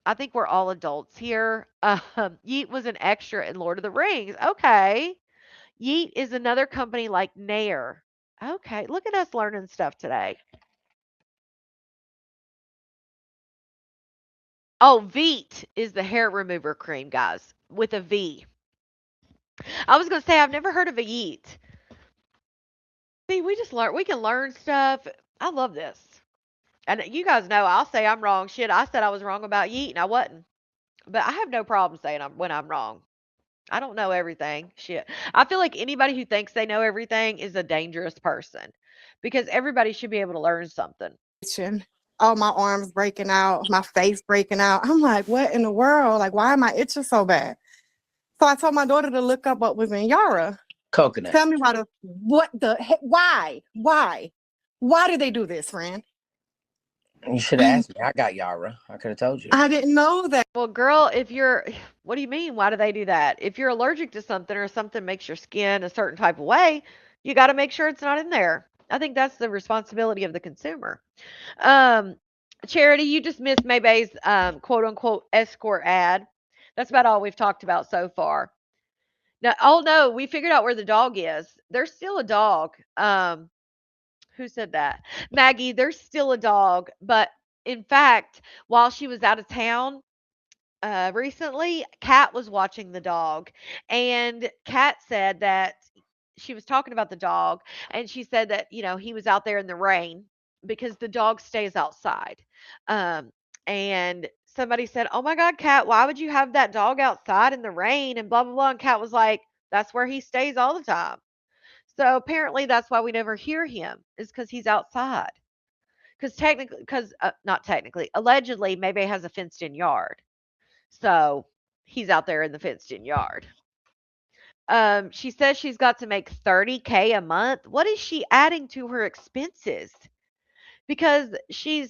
I think we're all adults here. Yeet was an extra in Lord of the Rings. Okay. Yeet is another company like Nair. Okay. Look at us learning stuff today. Oh, Veet is the hair remover cream, guys, with a V. I was gonna say I've never heard of a Yeet. See, we just learn. We can learn stuff. I love this. And you guys know I'll say I'm wrong. Shit, I said I was wrong about Yeet and I wasn't. But I have no problem saying when I'm wrong. I don't know everything. Shit. I feel like anybody who thinks they know everything is a dangerous person because everybody should be able to learn something. Oh, my arms breaking out, my face breaking out. I'm like, what in the world? Like, why am I itching so bad? So I told my daughter to look up what was in Yara. Coconut. Tell me what the heck? Why? Why did they do this, friend? You should have asked me. I got Yara. I could have told you. I didn't know that. Well, girl, what do you mean? Why do they do that? If you're allergic to something or something makes your skin a certain type of way, you got to make sure it's not in there. I think that's the responsibility of the consumer. Um, Charity, you just missed Maybay's quote unquote escort ad. That's about all we've talked about so far. Now, oh no, we figured out where the dog is. There's still a dog. Who said that? Maggie, there's still a dog, but in fact, while she was out of town, recently, Kat was watching the dog, and Kat said that she was talking about the dog, and she said that he was out there in the rain because the dog stays outside. Um, and somebody said, "Oh my God, Kat, why would you have that dog outside in the rain?" And blah blah blah. And Kat was like, "That's where he stays all the time." So apparently, that's why we never hear him is because he's outside. Because not technically, allegedly, maybe has a fenced-in yard. So he's out there in the fenced in yard. She says she's got to make 30K a month. What is she adding to her expenses? Because she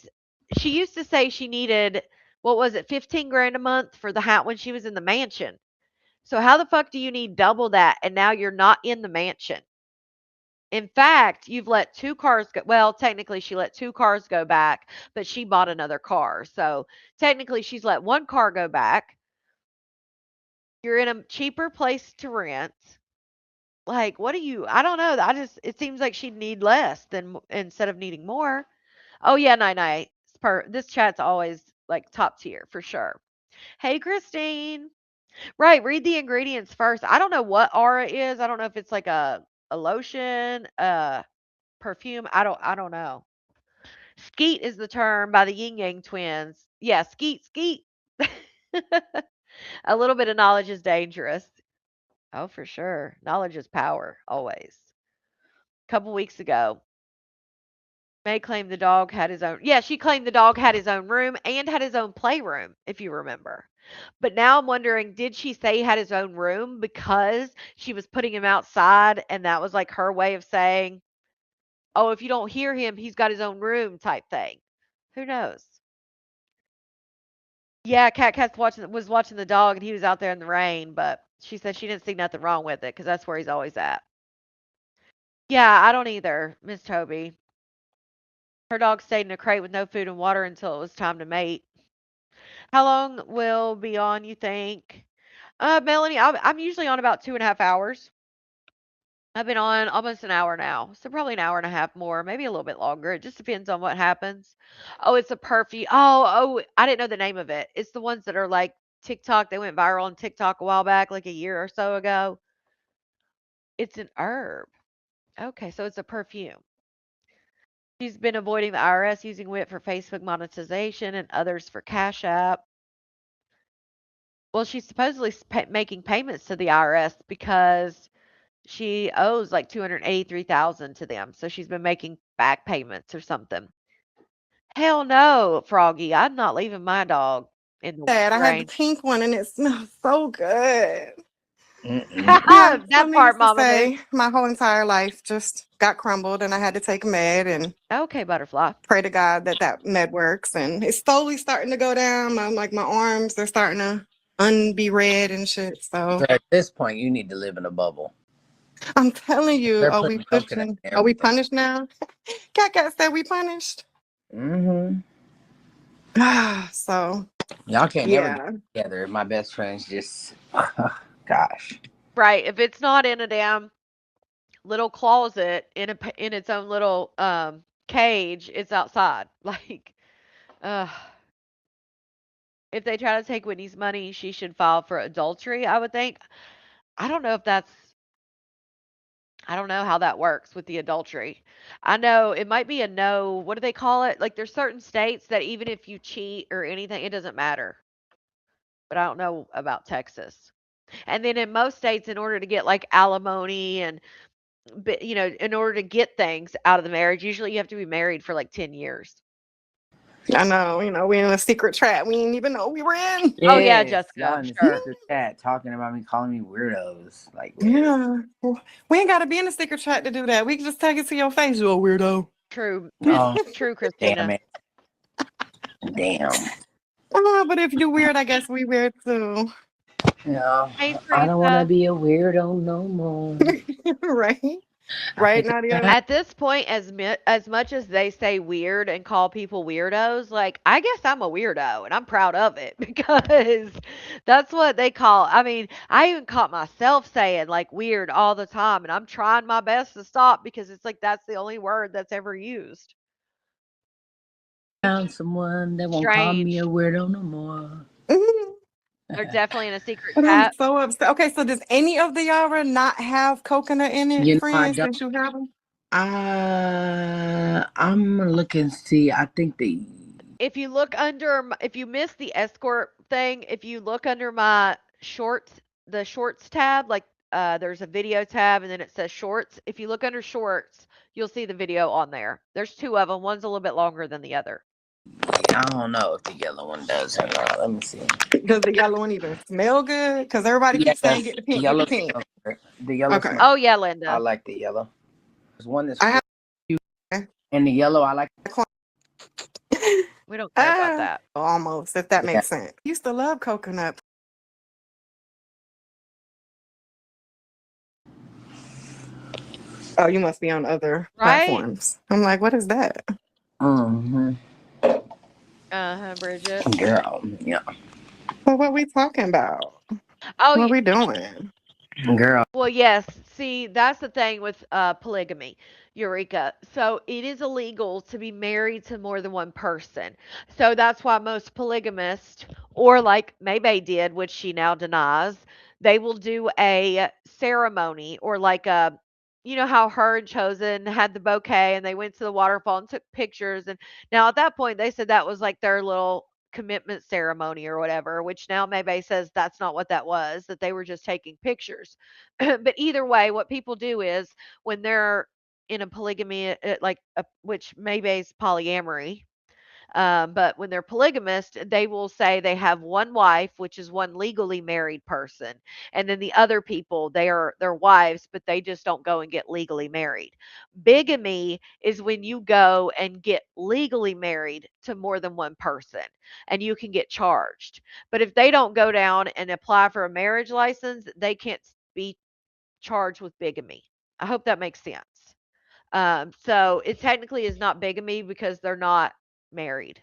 used to say she needed, what was it, 15 grand a month for the house when she was in the mansion. So how the fuck do you need double that and now you're not in the mansion? In fact, you've let two cars go. Well, technically, she let two cars go back, but she bought another car. So technically, she's let one car go back. You're in a cheaper place to rent. Like, what do you I don't know. It seems like she'd need less than instead of needing more. Oh yeah, night. This chat's always like top tier for sure. Hey, Christine. Right, read the ingredients first. I don't know what Aura is. I don't know if it's like a lotion, perfume. I don't know. Skeet is the term by the Yin Yang twins. Yeah, skeet. A little bit of knowledge is dangerous. Oh, for sure. Knowledge is power, always. A couple weeks ago, May claimed the dog had his own. Yeah, she claimed the dog had his own room and had his own playroom, if you remember. But now I'm wondering, did she say he had his own room because she was putting him outside and that was like her way of saying, oh, if you don't hear him, he's got his own room type thing. Who knows? Yeah, Cat was watching the dog and he was out there in the rain, but she said she didn't see nothing wrong with it because that's where he's always at. Yeah, I don't either, Miss Toby. Her dog stayed in a crate with no food and water until it was time to mate. How long will be on, you think? Melanie, I'm usually on about 2.5 hours. I've been on almost an hour now, so probably an hour and a half more, maybe a little bit longer. It just depends on what happens. Oh, it's a perfume. Oh, I didn't know the name of it. It's the ones that are like TikTok. They went viral on TikTok a while back, like a year or so ago. It's an herb. Okay, so it's a perfume. She's been avoiding the IRS using WIT for Facebook monetization and others for Cash App. Well, she's supposedly making payments to the IRS because she owes like 283,000 to them. So she's been making back payments or something. Hell no, Froggy. I'm not leaving my dog in the that. I had the rain. pink one and it smells so good. Mm-mm. Yeah, so That needless part, to Mama knew. say, my whole entire life just got crumbled and I had to take a med and Okay, butterfly. pray to God that that med works. And it's slowly starting to go down. I'm like, my arms, they're starting to be red and shit. So So at this point, you need to live in a bubble. I'm telling you, They're are we putting coconut pushing? in Are we everything. punished now? Cat said we punished. Mm-hmm. So Y'all can't never get yeah. together. My best friends just, gosh. Right. If it's not in a damn little closet in its own little cage, it's outside. Like, uh, if they try to take Whitney's money, she should file for adultery, I would think. I don't know if that's I don't know how that works with the adultery. I know it might be a no, what do they call it? Like there's certain states that even if you cheat or anything, it doesn't matter. But I don't know about Texas. And then in most states, in order to get like alimony and in order to get things out of the marriage, usually you have to be married for like 10 years. I know, we're in a secret trap we didn't even know we were in. Oh yeah, Yes, Jessica, y'all I'm in the sure. secret chat talking about me, calling me weirdos. Like, weird. Yeah. Well, we ain't got to be in a secret trap to do that. We can just take it to your face, you a weirdo. True, Oh, true, damn Christina. it. Damn. But if you weird, I guess we weird too. No, Hey, I don't want to Teresa. be a weirdo no more. Right? I Right, think Nadia? At this point, as much as they say weird and call people weirdos, like I guess I'm a weirdo and I'm proud of it because that's what they call. I mean, I even caught myself saying like weird all the time, and I'm trying my best to stop because it's like that's the only word that's ever used. I found someone that won't call me a Strange. weirdo no more. Mhm. They're definitely in a secret But I'm chat. so upset. Okay, so does any of the Yara not have coconut in it, You know, I friends, don't. since you have them? I'm gonna look and see. I think they. If you look under, if you miss the escort thing, if you look under my shorts, the shorts tab, like there's a video tab and then it says shorts. If you look under shorts, you'll see the video on there. There's two of them. One's a little bit longer than the other. I don't know if the yellow one does or not. Let me see. Does the yellow one even smell good? Because everybody keeps saying Yes, get the pink, get the yellow pink. smells good. The yellow Okay. smells. Oh yeah, I Linda. like the yellow. There's one that's I have cute, and the yellow I like. We don't care about that. almost, if that Yeah. makes sense. Used to love coconut. Oh, you must be on other Right? platforms. I'm like, what is that? Mm-hmm. Bridget. Girl, yeah. Well, what we talking about? Oh, What we doing? Girl. well, yes. See, that's the thing with polygamy, Eureka. So it is illegal to be married to more than one person. So that's why most polygamists, or like Maybay did, which she now denies, they will do a ceremony or like a, you know how her and Chosen had the bouquet and they went to the waterfall and took pictures. And now at that point, they said that was like their little commitment ceremony or whatever, which now Maybay says that's not what that was, that they were just taking pictures. But either way, what people do is when they're in a polygamy, which maybe is polyamory, but when they're polygamist, they will say they have one wife, which is one legally married person, and then the other people they are their wives, but they just don't go and get legally married. Bigamy is when you go and get legally married to more than one person, and you can get charged. But if they don't go down and apply for a marriage license, they can't be charged with bigamy. I hope that makes sense. So it technically is not bigamy because they're not married,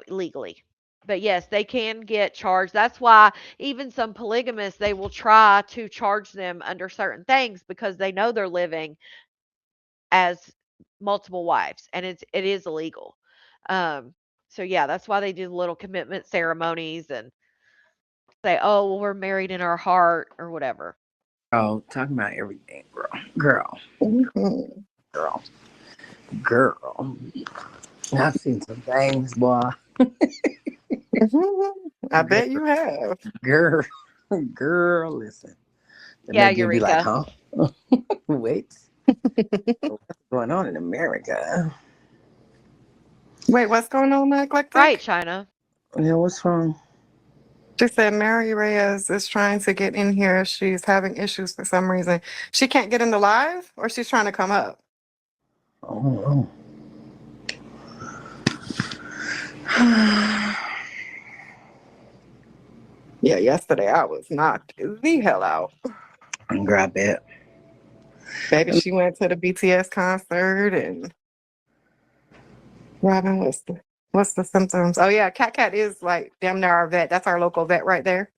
legally. But yes, they can get charged. That's why even some polygamists they will try to charge them under certain things because they know they're living as multiple wives, and it is illegal. Um, so yeah, that's why they do the little commitment ceremonies and say, "Oh, well, we're married in our heart" or whatever. Girl, talking about everything, girl. Girl. Mhm. Girl. Girl. I've seen some things, boy. Mhm. I Girl. bet you have. Girl. Girl, listen. The Yeah, nigga be like, Eureka. huh? Wait. What's going on in America? Wait, what's going on, Right, Eclectic? China. Yeah, what's wrong? She said Mary Reyes is trying to get in here. She's having issues for some reason. She can't get in the live, or she's trying to come up. Oh, Yeah, yesterday I was knocked the hell out. grab it. Baby, she went to the BTS concert and Robin, what's the symptoms? Oh yeah, Cat is like damn near our vet. That's our local vet right there.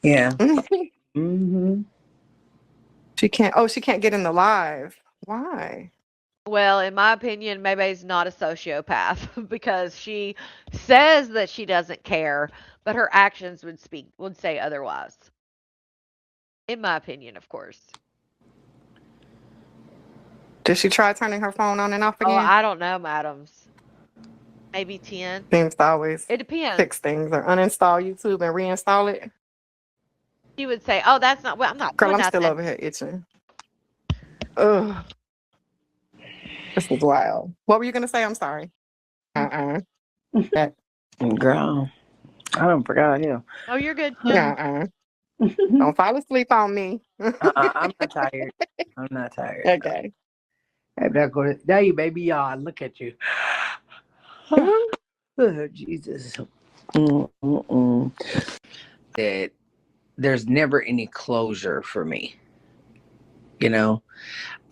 Yeah. Mm-hmm. She can't get in the live. Why? Well, in my opinion, Maybay's not a sociopath because she says that she doesn't care, but her actions would say otherwise. In my opinion, of course. Did she try turning her phone on and off Oh, again? I don't know, madams. Maybe 10. Seems to always It depends. fix things or uninstall YouTube and reinstall it. She would say, "Oh, that's not well, I'm not Girl, doing I'm still nothing." over here itching. Ugh, this is wild. What were you gonna say? I'm sorry. Uh-uh. That, Girl, I don't forgot him. Oh, you're good. uh-uh. Don't fall asleep on me. I'm not tired. I'm not tired. Okay. I'm not going to. There you baby yawn. Look at you. Oh, Jesus. Mm-mm-mm. That there's never any closure for me. You know,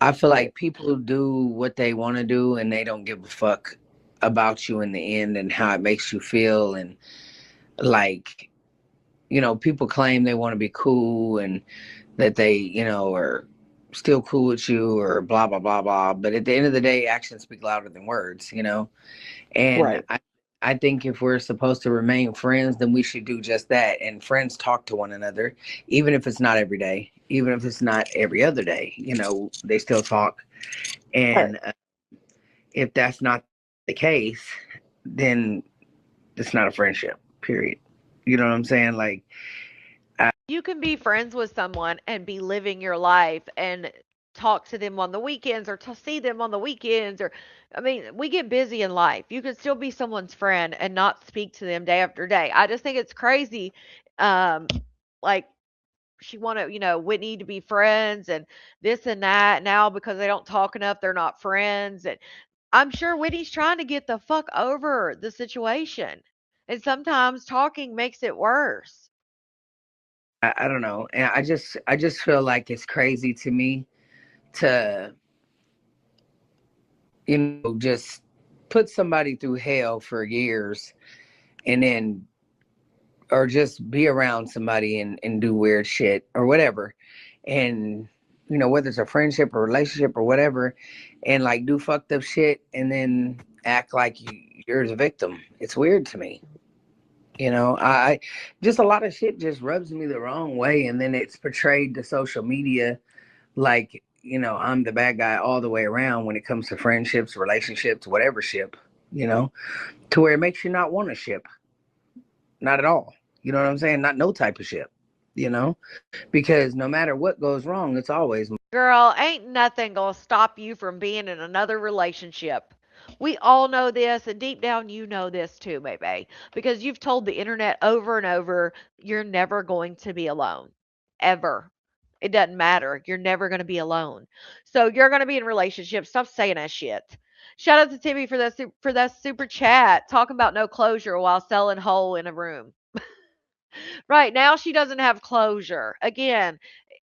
I feel Right. like people do what they want to do and they don't give a fuck about you in the end and how it makes you feel. And like, people claim they want to be cool and that they, are still cool with you or blah, blah, blah, blah. But at the end of the day, actions speak louder than words. And Right. I think if we're supposed to remain friends, then we should do just that. And friends talk to one another, even if it's not every day, even if it's not every other day, they still talk. Right. And if that's not the case, then it's not a friendship, period. You know what I'm saying? Like, You can be friends with someone and be living your life and talk to them on the weekends or to see them on the weekends or I mean, we get busy in life. You can still be someone's friend and not speak to them day after day. I just think it's crazy um like she wanted, Whitney to be friends and this and that. Now because they don't talk enough, they're not friends. And I'm sure Whitney's trying to get the fuck over the situation. And sometimes talking makes it worse. I don't know. And I just feel like it's crazy to me to, just put somebody through hell for years and then or just be around somebody and do weird shit or whatever. And whether it's a friendship or relationship or whatever, and like do fucked up shit and then act like you're the victim. It's weird to me. I just a lot of shit just rubs me the wrong way, and then it's portrayed to social media like I'm the bad guy all the way around when it comes to friendships, relationships, whatever ship, you know, to where it makes you not want a ship, not at all. You know what I'm saying? Not no type of ship, you know, because no matter what goes wrong, it's always Girl, ain't nothing gonna stop you from being in another relationship. We all know this, and deep down, you know this too, baby, because you've told the internet over and over you're never going to be alone. Ever. It doesn't matter. You're never going to be alone. So you're going to be in relationships. Stop saying that shit. Shout out to Timmy for that super chat, talking about no closure while selling whole in a room. Right now, she doesn't have closure. Again,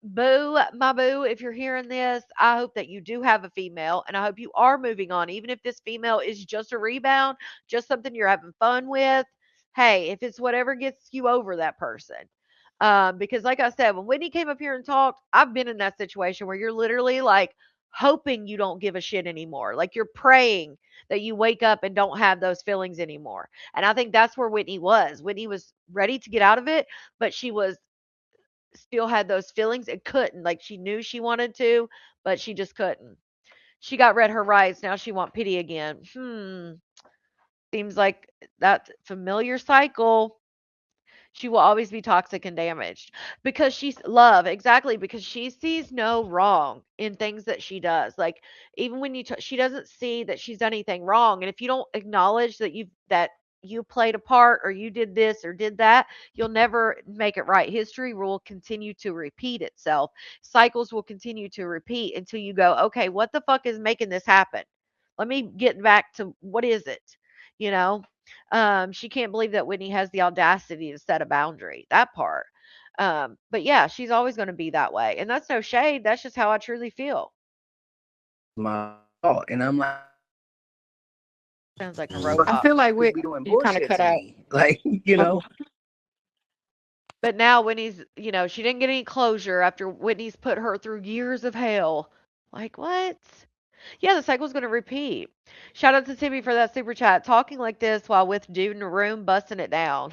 boo, my boo, if you're hearing this, I hope that you do have a female and I hope you are moving on. Even if this female is just a rebound, just something you're having fun with. Hey, if it's whatever gets you over that person. Because like I said, when Whitney came up here and talked, I've been in that situation where you're literally like hoping you don't give a shit anymore. Like you're praying that you wake up and don't have those feelings anymore. And I think that's where Whitney was. Whitney was ready to get out of it, but she was still had those feelings and couldn't. Like she knew she wanted to, but she just couldn't. She got read her rights. Now she want pity again. Seems like that familiar cycle. She will always be toxic and damaged because she's love exactly because she sees no wrong in things that she does. Like even when she doesn't see that she's done anything wrong, and if you don't acknowledge that you played a part or you did this or did that, you'll never make it right. History will continue to repeat itself. Cycles will continue to repeat until you go, okay, what the fuck is making this happen? Let me get back to what is it? You know, she can't believe that Whitney has the audacity to set a boundary. That part. But yeah, she's always going to be that way. And that's no shade. That's just how I truly feel. My fault. And I'm like, Sounds like a I robot. feel like just be doing you kind of bullshit cut to out. me. Like, you know. But now Whitney's, she didn't get any closure after Whitney's put her through years of hell. Like, what? Yeah, the cycle's going to repeat. Shout out to Timmy for that super chat. Talking like this while with dude in a room, busting it down.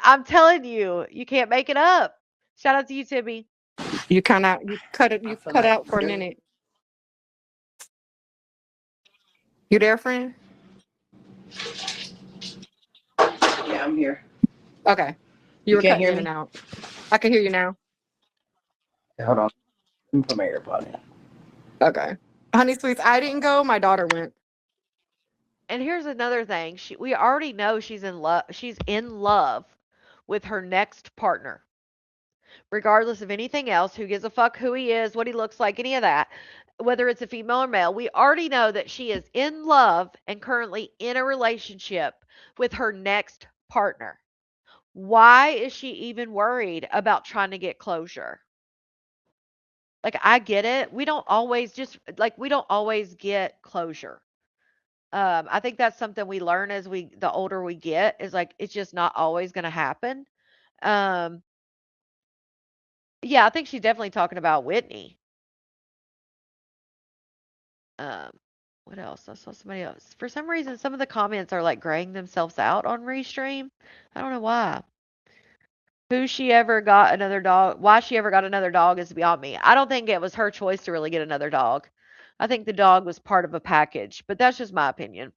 I'm telling you, you can't make it up. Shout out to you, Timmy. You cut out for a minute. You there, friend? Yeah, I'm here. Okay. You You were can't cutting hear in and me? out. I can hear you now. Yeah, hold on. Let me put my AirPod in. Okay. Honey Sweets, I didn't go. My daughter went. And here's another thing. We already know she's in love. She's in love with her next partner. Regardless of anything else, who gives a fuck who he is, what he looks like, any of that, whether it's a female or male, we already know that she is in love and currently in a relationship with her next partner. Why is she even worried about trying to get closure? Like, I get it. We don't always get closure. I think that's something we learn as the older we get, is like, it's just not always going to happen. Um, yeah, I think she's definitely talking about Whitney. Um, what else? I saw somebody else. For some reason, some of the comments are like graying themselves out on Restream. I don't know why. Who she ever got another dog? Why she ever got another dog is beyond me. I don't think it was her choice to really get another dog. I think the dog was part of a package, but that's just my opinion.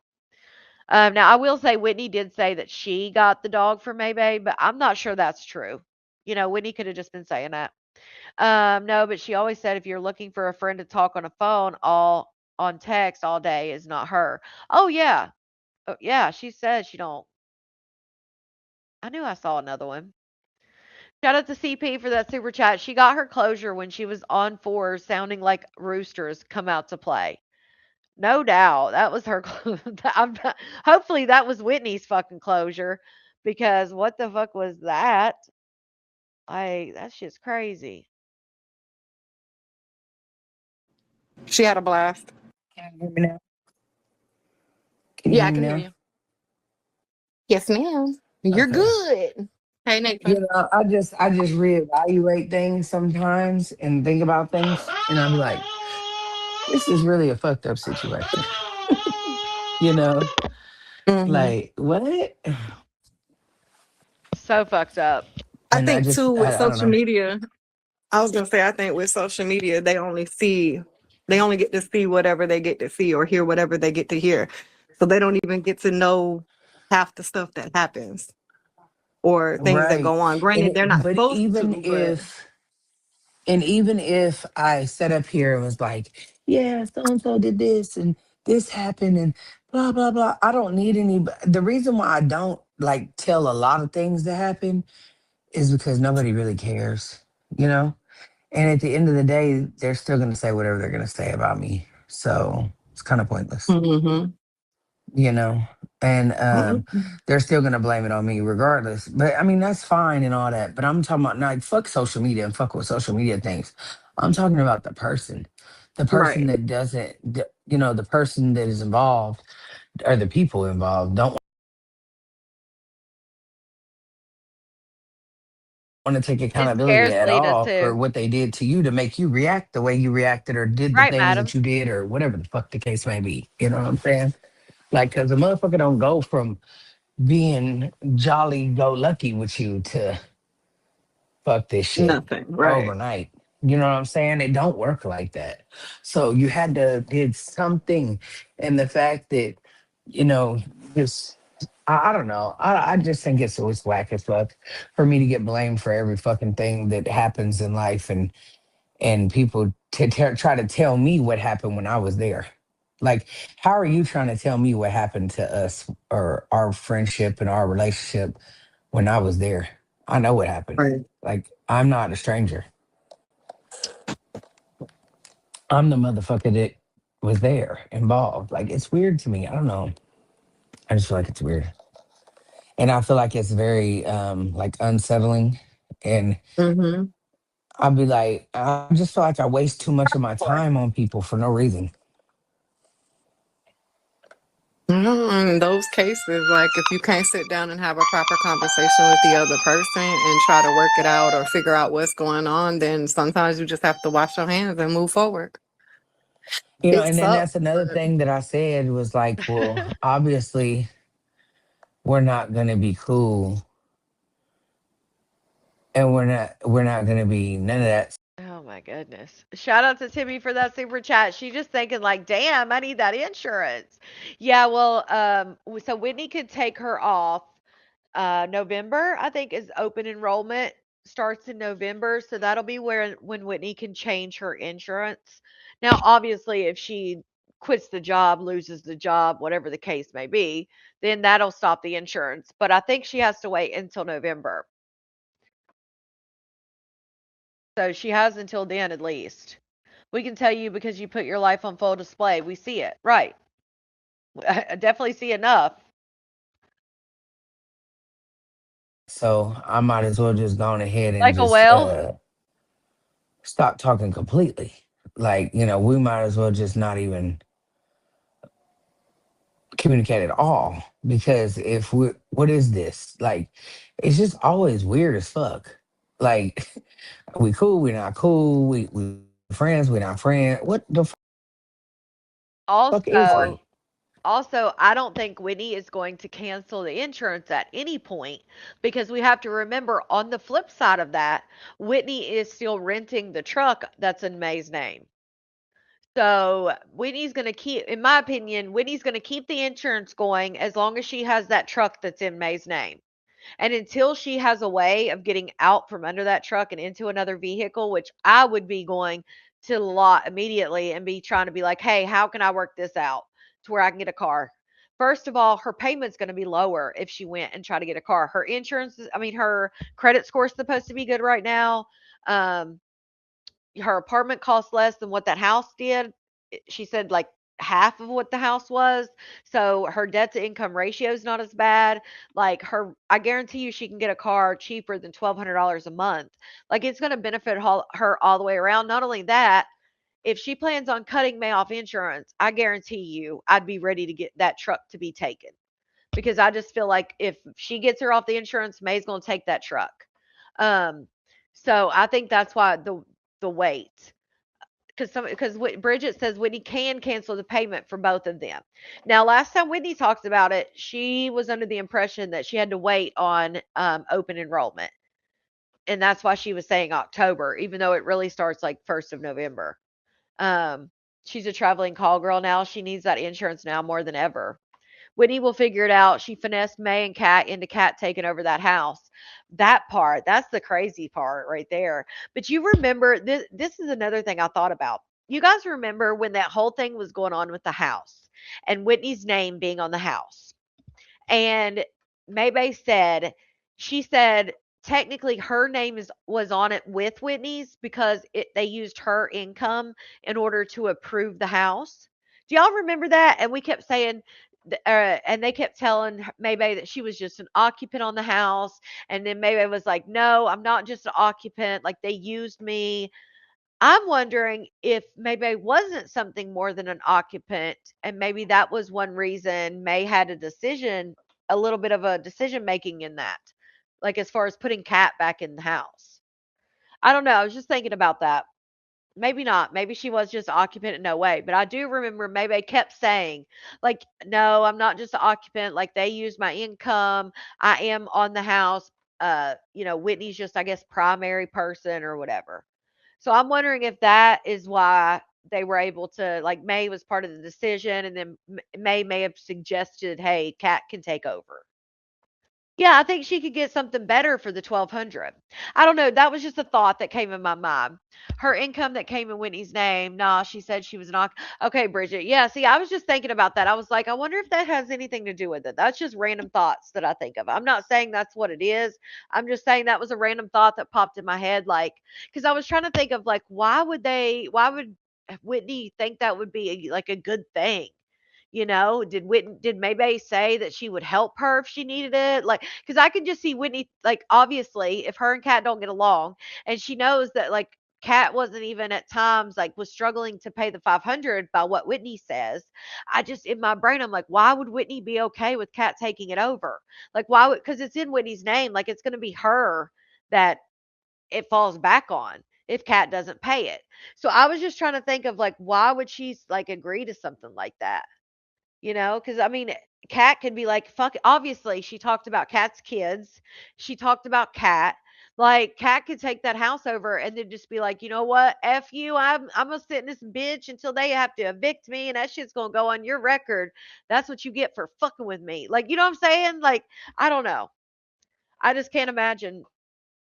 Now, I will say Whitney did say that she got the dog for Maybay, but I'm not sure that's true. Whitney could have just been saying that. No, but she always said if you're looking for a friend to talk on a phone all on text all day is not her. Oh yeah. Oh, yeah, she says she don't. I knew I saw another one. Shout out to CP for that super chat. She got her closure when she was on fours sounding like roosters come out to play. No doubt. That was her hopefully that was Whitney's fucking closure, because what the fuck was that? That's just crazy. She had a blast. Can you hear me now? Can you Yeah, hear I me can hear now? you. Yes, ma'am. You're Okay. good. Hey, Nathan. I just reevaluate things sometimes and think about things, and I'll be like, this is really a fucked up situation. You know, Hmm. like what? So fucked up. I And think too with I don't social know. media, I was gonna say I think with social media they only get to see whatever they get to see or hear whatever they get to hear. So they don't even get to know half the stuff that happens or things that Right. go on. And Granted, they're not but supposed to, but even if I sat up here and was like, yeah, so and so did this and this happened and blah blah blah. I don't need any. The reason why I don't like tell a lot of things that happen is because nobody really cares, you know. And at the end of the day, they're still gonna say whatever they're gonna say about me. So it's kind of pointless, hmm you know. And hmm they're still gonna blame it on me regardless. But I mean, that's fine and all that. But I'm talking about like fuck social media and fuck what social media thinks. I'm talking about the person right. that doesn't, the person that is involved or the people involved don't want to take It accountability scares at Lita all for too. what they did to you to make you react the way you reacted or did the Right, things madam. that you did or whatever the fuck the case may be. You know what I'm saying? Like, cause a motherfucker don't go from being jolly go lucky with you to fuck this shit Nothing. Right. overnight. You know what I'm saying? It don't work like that. So you had to did something. And the fact that, you know, just I don't know. I just think it's whack as fuck for me to get blamed for every fucking thing that happens in life and people to try to tell me what happened when I was there. Like, how are you trying to tell me what happened to us or our friendship and our relationship when I was there? I know what happened. Right. Like, I'm not a stranger. I'm the motherfucker that was there involved. Like, it's weird to me. I don't know. I just feel like it's weird. And I feel like it's very like unsettling. And Mm-hmm. I'll be like, I just feel like I waste too much of my time on people for no reason. In those cases, like if you can't sit down and have a proper conversation with the other person and try to work it out or figure out what's going on, then sometimes you just have to wash your hands and move forward. You know, It and then sucks, that's another but thing that I said was like, well, obviously we're not gonna be cool and we're not gonna be none of that. Oh my goodness. Shout out to Timmy for that super chat. She just thinking like, "Damn, I need that insurance." Yeah, well, so Whitney could take her off. November, I think, is open enrollment starts in November, so that'll be where when Whitney can change her insurance. Now, obviously, if she quits the job, loses the job, whatever the case may be, then that'll stop the insurance. But I think she has to wait until November. So she has until then at least. We can tell you because you put your life on full display. We see it. Right. I definitely see enough. So I might as well just go on ahead and Like a just whale. stop talking completely. Like, we might as well just not even communicate at all. Because if we what is this? Like, it's just always weird as fuck. Like, we cool, we not cool, we friends, we not friends. What the fuck is Also, we? I don't think Whitney is going to cancel the insurance at any point because we have to remember on the flip side of that, Whitney is still renting the truck that's in May's name. So Whitney's going to keep, in my opinion, Whitney's going to keep the insurance going as long as she has that truck that's in May's name. And until she has a way of getting out from under that truck and into another vehicle, which I would be going to the lot immediately and be trying to be like, hey, how can I work this out to where I can get a car? First of all, her payment's going to be lower if she went and tried to get a car. Her insurance, I mean, her credit score is supposed to be good right now. Um, her apartment costs less than what that house did. She said like half of what the house was. So her debt to income ratio is not as bad. Like I guarantee you she can get a car cheaper than $1,200 a month. Like it's going to benefit her all the way around. Not only that, if she plans on cutting May off insurance, I guarantee you I'd be ready to get that truck to be taken because I just feel like if she gets her off the insurance, May's going to take that truck. Um, so I think that's why the wait because Bridget says Whitney can cancel the payment for both of them. Now, last time Whitney talked about it, she was under the impression that she had to wait on open enrollment, and that's why she was saying October, even though it really starts like 1st of November. Um, she's a traveling call girl now. She needs that insurance now more than ever. Whitney will figure it out. She finessed May and Kat into Kat taking over that house. That part, that's the crazy part right there. But you remember this is another thing I thought about. You guys remember when that whole thing was going on with the house and Whitney's name being on the house? And Maybay said, she said technically her name was on it with Whitney's because they used her income in order to approve the house. Do y'all remember that? And we kept saying, and they kept telling Maybay that she was just an occupant on the house. And then Maybay was like, no, I'm not just an occupant. Like they used me. I'm wondering if maybe wasn't something more than an occupant, and maybe that was one reason May had a little bit of a decision making in that, like as far as putting Kat back in the house. I don't know. I was just thinking about that. Maybe not. Maybe she was just an occupant in no way. But I do remember maybe kept saying, like, no, I'm not just an occupant. Like they use my income. I am on the house. Whitney's just, I guess, primary person or whatever. So I'm wondering if that is why they were able to like May was part of the decision, and then May have suggested, "Hey, Kat can take over." Yeah, I think she could get something better for the 1,200. I don't know. That was just a thought that came in my mind. Her income that came in Whitney's name. Nah, she said she was not. Okay, Bridget. Yeah, see, I was just thinking about that. I was like, I wonder if that has anything to do with it. That's just random thoughts that I think of. I'm not saying that's what it is. I'm just saying that was a random thought that popped in my head. Like, because I was trying to think of, like, why would Whitney think that would be like a good thing? Did Maybay say that she would help her if she needed it? Like, because I can just see Whitney, like, obviously, if her and Kat don't get along, and she knows that, like, Kat wasn't even at times like was struggling to pay the 500 by what Whitney says. I just in my brain I'm like, why would Whitney be okay with Kat taking it over? Like, why would? Because it's in Whitney's name. Like, it's going to be her that it falls back on if Kat doesn't pay it. So I was just trying to think of, like, why would she like agree to something like that? Because I mean, Kat could be like, fuck. Obviously, she talked about Kat's kids. She talked about Kat. Like, Kat could take that house over and then just be like, you know what? F you. I'm gonna sit in this bitch until they have to evict me, and that shit's gonna go on your record. That's what you get for fucking with me. Like, you know what I'm saying? Like, I don't know. I just can't imagine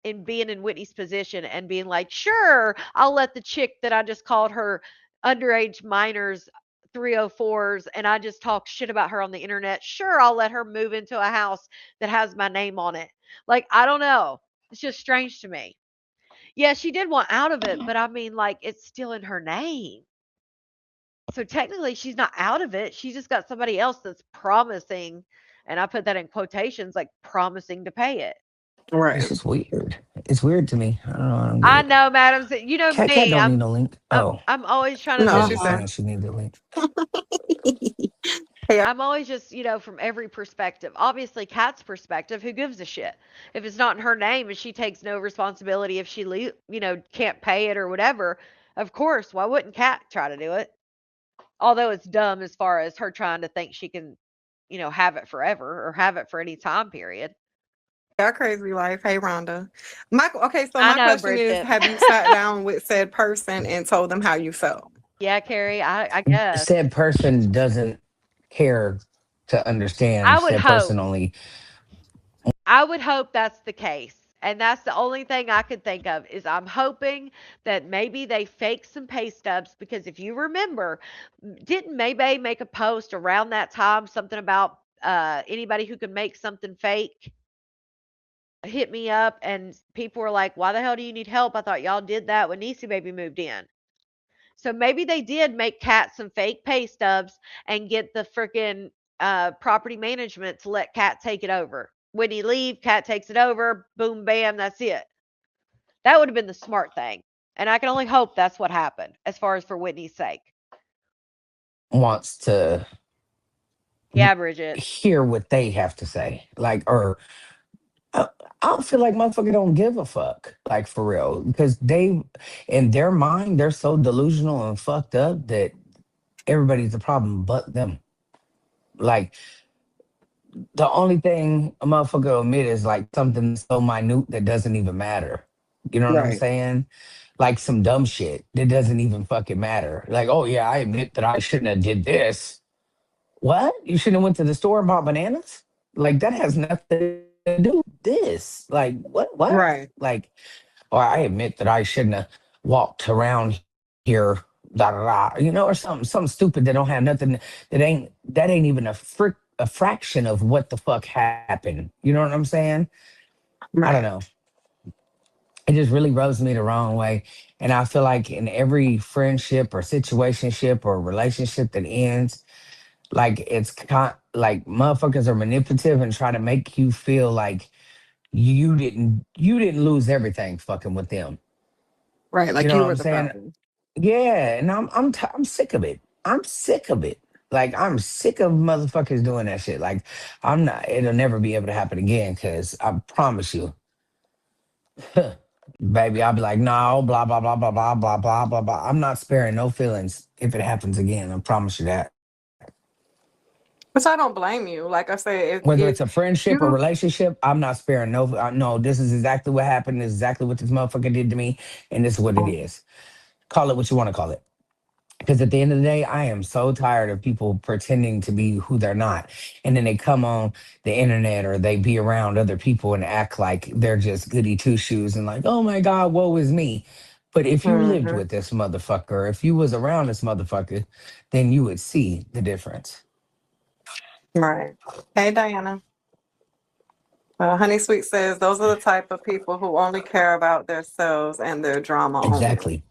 in being in Whitney's position and being like, sure, I'll let the chick that I just called her underage minors 304s and I just talk shit about her on the internet. Sure, I'll let her move into a house that has my name on it. Like, I don't know. It's just strange to me. Yeah, she did want out of it, but I mean, like, it's still in her name. So technically, she's not out of it. She's just got somebody else that's promising, and I put that in quotations, like promising to pay it. It's Right. just weird. It's weird to me. I don't know. I don't get I it. know, madam. Cat Me. don't need no link. I'm Oh, I'm always trying to I No, was think she just of said. saying she needed a link. Hey, I'm always just, from every perspective. Obviously, Kat's perspective, who gives a shit? If it's not in her name and she takes no responsibility if she can't pay it or whatever, of course, why wouldn't Kat try to do it? Although it's dumb as far as her trying to think she can, have it forever or have it for any time period. our crazy life. Hey, Rhonda. Okay, so I my know, question is, Bridget. have you sat down with said person and told them how you felt? Yeah, Carrie, I guess. Said person doesn't care to I understand. would Said hope. person only I would hope that's the case. And that's the only thing I could think of is I'm hoping that maybe they fake some pay stubs because if you remember, didn't Maybay make a post around that time something about anybody who could make something fake hit me up and people were like, "Why the hell do you need help? I thought y'all did that when Niecy Baby moved in." So maybe they did make Kat some fake pay stubs and get the freaking property management to let Kat take it over. When he leave, Kat takes it over. Boom, bam, that's it. That would have been the smart thing. And I can only hope that's what happened as far as for Whitney's sake. wants to Yeah, Bridget. hear what they have to say. Like, or I, I don't feel like motherfucker don't give a fuck. Like for real, because they, in their mind, they're so delusional and fucked up that everybody's the problem but them. Like the only thing a motherfucker will admit is like something so minute that doesn't even matter. You know what I'm Right. saying? Like some dumb shit that doesn't even fucking matter. Like, oh yeah, I admit that I shouldn't have did this. What? You shouldn't have went to the store and bought bananas? Like that has nothing to do with this. Like what? Right. Like, or I admit that I shouldn't have walked around here, da da da, or something stupid that don't have nothing that ain't even a fraction of what the fuck happened. You know what I'm saying? I don't Right. know. It just really rubs me the wrong way. And I feel like in every friendship or situationship or relationship that ends, like like motherfuckers are manipulative and try to make you feel like you didn't lose everything fucking with them. Right. You Like know you what were I'm the saying? problem. Yeah, and I'm sick of it. I'm sick of it. Like I'm sick of motherfuckers doing that shit. Like I'm not. It'll never be able to happen again. Cause I promise you, baby, I'll be like, no, blah blah blah blah blah blah blah blah blah. I'm not sparing no feelings if it happens again. I promise you that. Which I don't blame you. Like I said, Whether if it's a friendship or you relationship, I'm not sparing no. No, this is exactly what happened. This is exactly what this motherfucker did to me, and this is what it is. Call it what you want to call it. Because at the end of the day, I am so tired of people pretending to be who they're not. And then they come on the internet or they be around other people and act like they're just goody two shoes and like, oh my God, woe is me. But if you lived Mm-hmm. with this motherfucker, if you was around this motherfucker, then you would see the difference. Right. Hey, Diana. Honey Sweet says those are the type of people who only care about themselves and their drama only. Exactly.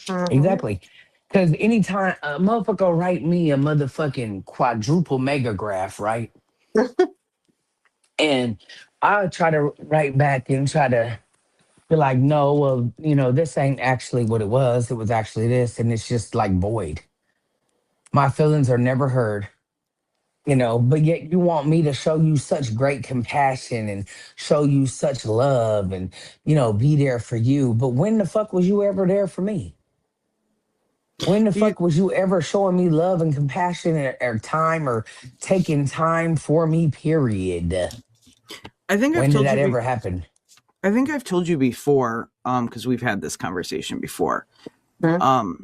Mm-hmm. Exactly. Because anytime a motherfucker write me a motherfucking quadruple megagraph, right? And I try to write back and try to be like, no, well, this ain't actually what it was. It was actually this. And it's just like void. My feelings are never heard, but yet you want me to show you such great compassion and show you such love and, be there for you. But when the fuck was you ever there for me? When the You, fuck was you ever showing me love and compassion or time or taking time for me, period? I think I've When did told that you. ever happen? I think I've told you before, because we've had this conversation before. Mm-hmm.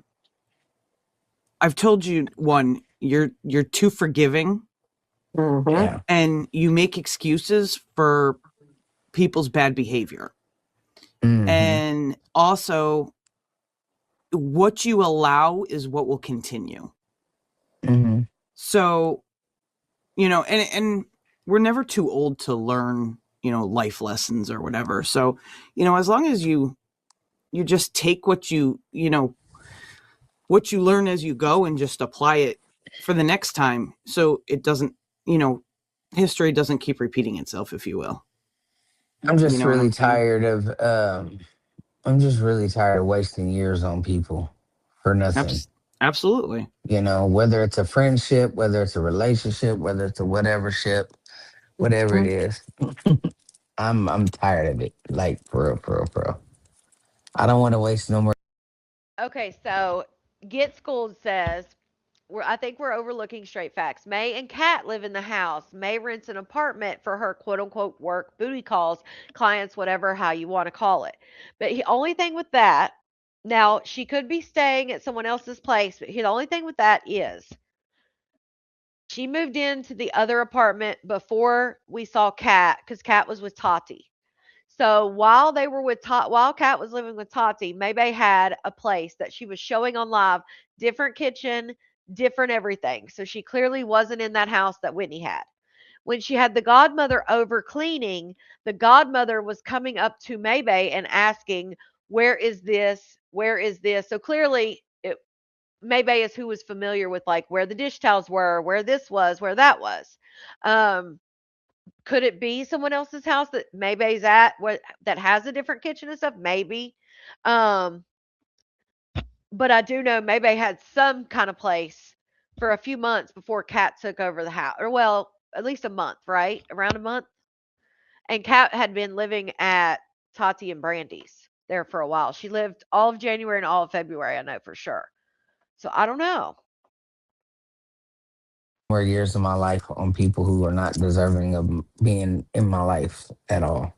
I've told you one. You're too forgiving, Mm-hmm. Yeah. and you make excuses for people's bad behavior, Mm-hmm. and also what you allow is what will continue. Mm-hmm. So, and we're never too old to learn, life lessons or whatever. So, as long as you just take what what you learn as you go and just apply it for the next time, so it doesn't, history doesn't keep repeating itself, if you will. I'm You just know what really I'm saying? tired of wasting years on people for nothing. Absolutely. Whether it's a friendship, whether it's a relationship, whether it's a whatever ship, whatever it is. I'm tired of it. Like for real, for real, for real. I don't want to waste no more. Okay, so Get Schooled says, I think we're overlooking straight facts. May and Kat live in the house. May rents an apartment for her quote unquote work, booty calls, clients, whatever, how you want to call it. But the only thing with that, now she could be staying at someone else's place, but the only thing with that is she moved into the other apartment before we saw Kat because Kat was with Tati. So while they were while Kat was living with Tati, Maybay had a place that she was showing on live, different kitchen, different everything. So she clearly wasn't in that house that Whitney had. When she had the godmother over cleaning, the godmother was coming up to Maybay and asking, "Where is this? Where is this?" So clearly, Maybay is who was familiar with like where the dish towels were, where this was, where that was. Um, could it be someone else's house that Maybay's at what that has a different kitchen and stuff? Maybe. Um, but I do know Maybay had some kind of place for a few months before Kat took over the house. Or well, at least a month, right? Around a month. And Kat had been living at Tati and Brandy's there for a while. She lived all of January and all of February, I know for sure. So I don't know. More years of my life on people who are not deserving of being in my life at all.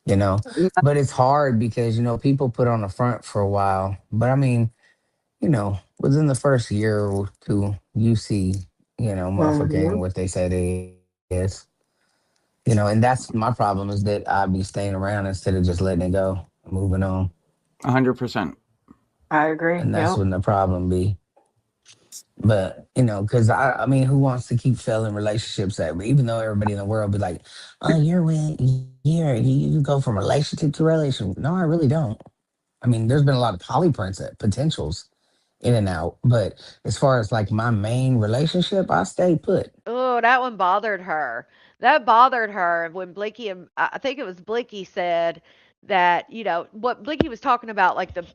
You know, but it's hard because people put on the front for a while. But I mean, within the first year or two, you see, motherfucker Mm-hmm. ain't what they say they is. And that's my problem is that I be staying around instead of just letting it go, moving on. 100%. I agree. And that's Yep. when the problem be. But because I mean, who wants to keep failing relationships that even though everybody in the world be like, oh, you go from relationship to relationship. No, I really don't. I mean, there's been a lot of poly princess potentials in and out, but as far as like my main relationship, I stay put. Oh, that one bothered her. That bothered her when Blicky and I think it was Blicky said that, what Blicky was talking about, like the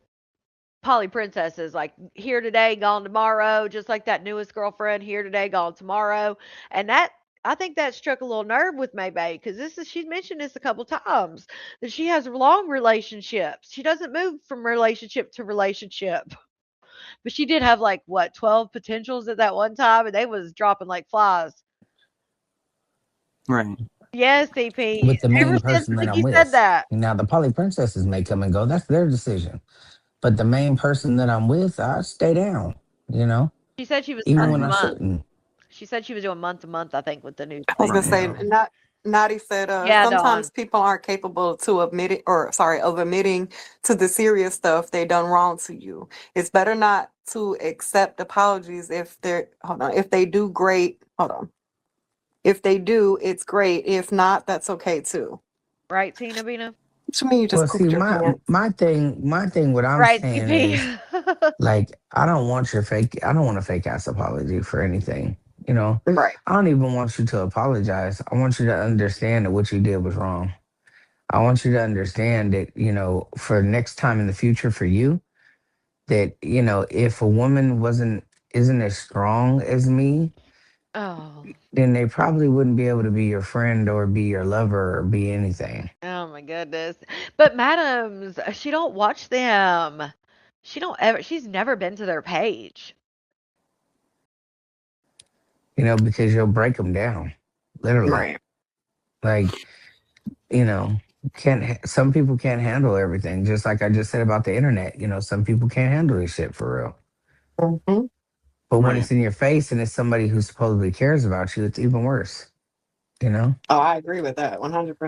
poly princesses, like here today, gone tomorrow, just like that newest girlfriend, here today, gone tomorrow. And that I think that struck a little nerve with Maybay because she's mentioned this a couple times that she has long relationships. She doesn't move from relationship to relationship. But she did have like what 12 potentials at that one time and they was dropping like flies. Right. Yes, CP. With the Ever main since person that I'm Blicky said with. that. Now, the poly princesses may come and go. That's their decision. But the main person that I'm with, I stay down. you know, She said she was even month when to I Right. month. shouldn't. She said she was doing month to month, I think, with the new I was thing. gonna Right. say, You know, not Nadi said, Yeah, sometimes Dawn. people aren't capable to admit or sorry, of admitting to the serious stuff they done wrong to you. It's better not to accept apologies if they're, hold on, if they do great, hold on. If they do, it's great. If not, that's okay too. Right, Tina Bina? What you mean you just well, see, pooped your pants? my thing, what I'm Right, saying CP. is, like, I don't want a fake ass apology for anything. You know, Right. I don't even want you to apologize. I want you to understand that what you did was wrong. I want you to understand that, for next time in the future for you, that, if a woman isn't as strong as me, Oh. then they probably wouldn't be able to be your friend or be your lover or be anything. Oh my goodness. But madams, she don't watch them. She's never been to their page. Because you'll break them down, literally. Right. Like, you know, some people can't handle everything. Just like I just said about the internet, some people can't handle this shit for real. Hmm. But when Right. it's in your face and it's somebody who supposedly cares about you, it's even worse, you know? Oh, I agree with that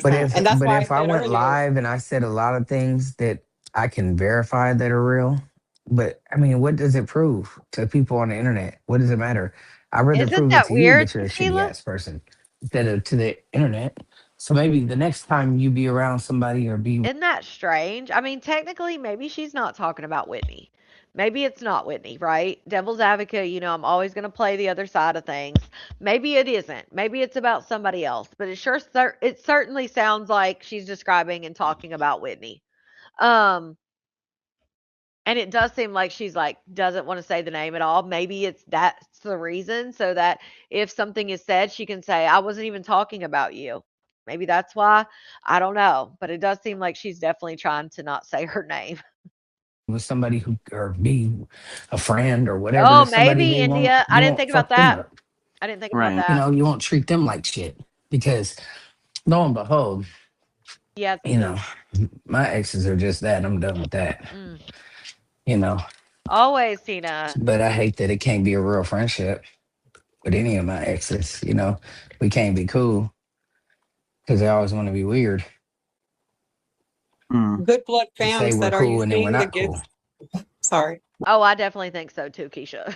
But 100%. if And that's but why I if I said went earlier, live and I said a lot of things that I can verify that are real, but I mean, what does it prove to people on the internet? What does it matter? I'd rather Isn't prove it that to you weird, that you're a shitty Tequila? ass person instead of to the internet. So maybe the next time you be around somebody or be Isn't that strange? I mean, technically, maybe she's not talking about Whitney. Maybe it's not Whitney, right? Devil's advocate, I'm always going to play the other side of things. Maybe it isn't. Maybe it's about somebody else. But it certainly sounds like she's describing and talking about Whitney. Um, and it does seem like she's like doesn't want to say the name at all. Maybe that's the reason so that if something is said, she can say, I wasn't even talking about you. Maybe that's why. I don't know. But it does seem like she's definitely trying to not say her name. with somebody who or be a friend or whatever Oh, to somebody, maybe India. I you didn't won't think about fuck them that. up. I didn't think about Right. that. You won't treat them like shit because lo and behold, Yeah, you know, CP. my exes are just that. I'm done with that. Mm. You know, Always, Tina. but I hate that it can't be a real friendship with any of my exes. We can't be cool because they always want to be weird Mm. good blood and fam say we're said, are you cool and then we're seeing the not cool. gifts? Sorry. Oh, I definitely think so too, Keisha.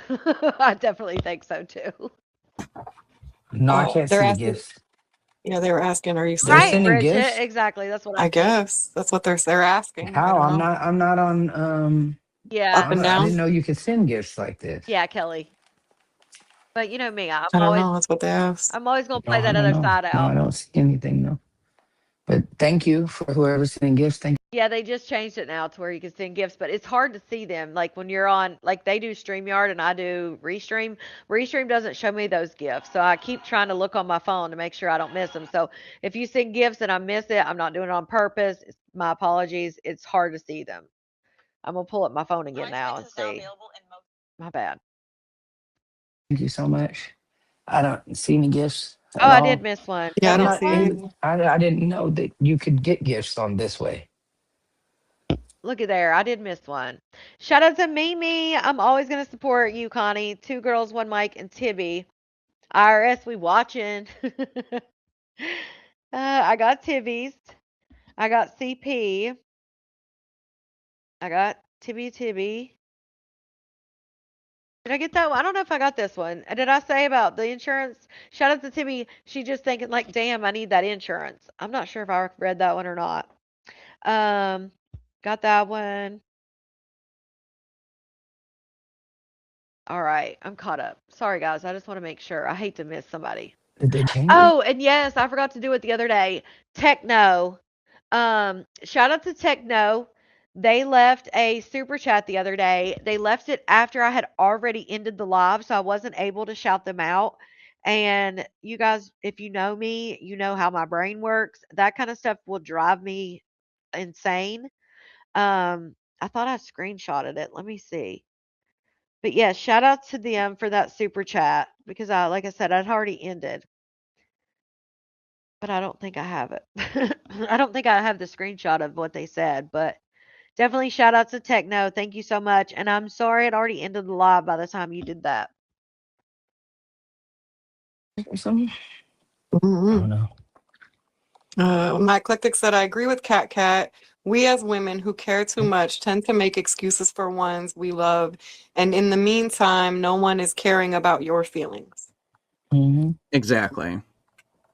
I definitely think so too. No, I can't They're see the asking, gifts. yeah, they were asking, are you They're seeing Right, it? sending Bridget. gifts. Exactly. That's what I I think. guess that's what they're asking. I How? don't I'm know. not. I'm not on. Yeah. Up and I didn't down. know you could send gifts like this. Yeah, Kelly. But you know me, I don't know. That's what they asked. I'm always gonna No, play I that don't other know. side No, I out. don't see anything. No. But thank you for whoever's sending gifts. Thank Yeah, they just changed it now to where you can send gifts, but it's hard to see them. Like when you're on, like they do StreamYard and I do Restream. Restream doesn't show me those gifts, so I keep trying to look on my phone to make sure I don't miss them. So if you send gifts and I miss it, I'm not doing it on purpose. My apologies. It's hard to see them. I'm gonna pull up my phone again now and see. My bad. you so much. I don't see any gifts Oh, at I did all. miss one. Did Yeah, I I I'm miss don't not see one? anything. in. I didn't know that you could get gifts on this way. Look at there. I did miss one. Shout out to Mimi. I'm always going to support you, Connie. Two girls, one mic, and Tibby. IRS, we watching. I got Tibby's. I got CP. I got Tibby. Did I get that one? I don't know if I got this one. Did I say about the insurance? Shout out to Tibby. She just thinking like, damn, I need that insurance. I'm not sure if I read that one or not. Um, got that one. All right, I'm caught up. Sorry, guys. I just want to make sure. I hate to miss somebody. Did they change it? Oh, and yes, I forgot to do it the other day. Techno. Shout out to Techno. They left a super chat the other day. They left it after I had already ended the live, so I wasn't able to shout them out. And you guys, if you know me, you know how my brain works. That kind of stuff will drive me insane. I thought I screenshotted it. Let me see. But yeah, shout out to them for that super chat because like I said, I'd already ended. But I don't think I have it. I don't think I have the screenshot of what they said, but Definitely shout out to Techno. Thank you so much. And I'm sorry it already ended the live by the time you did that. Or something. I Mhm. don't know. My eclectic said, I agree with Cat Cat. We as women who care too much tend to make excuses for ones we love. And in the meantime, no one is caring about your feelings. Hmm. Exactly.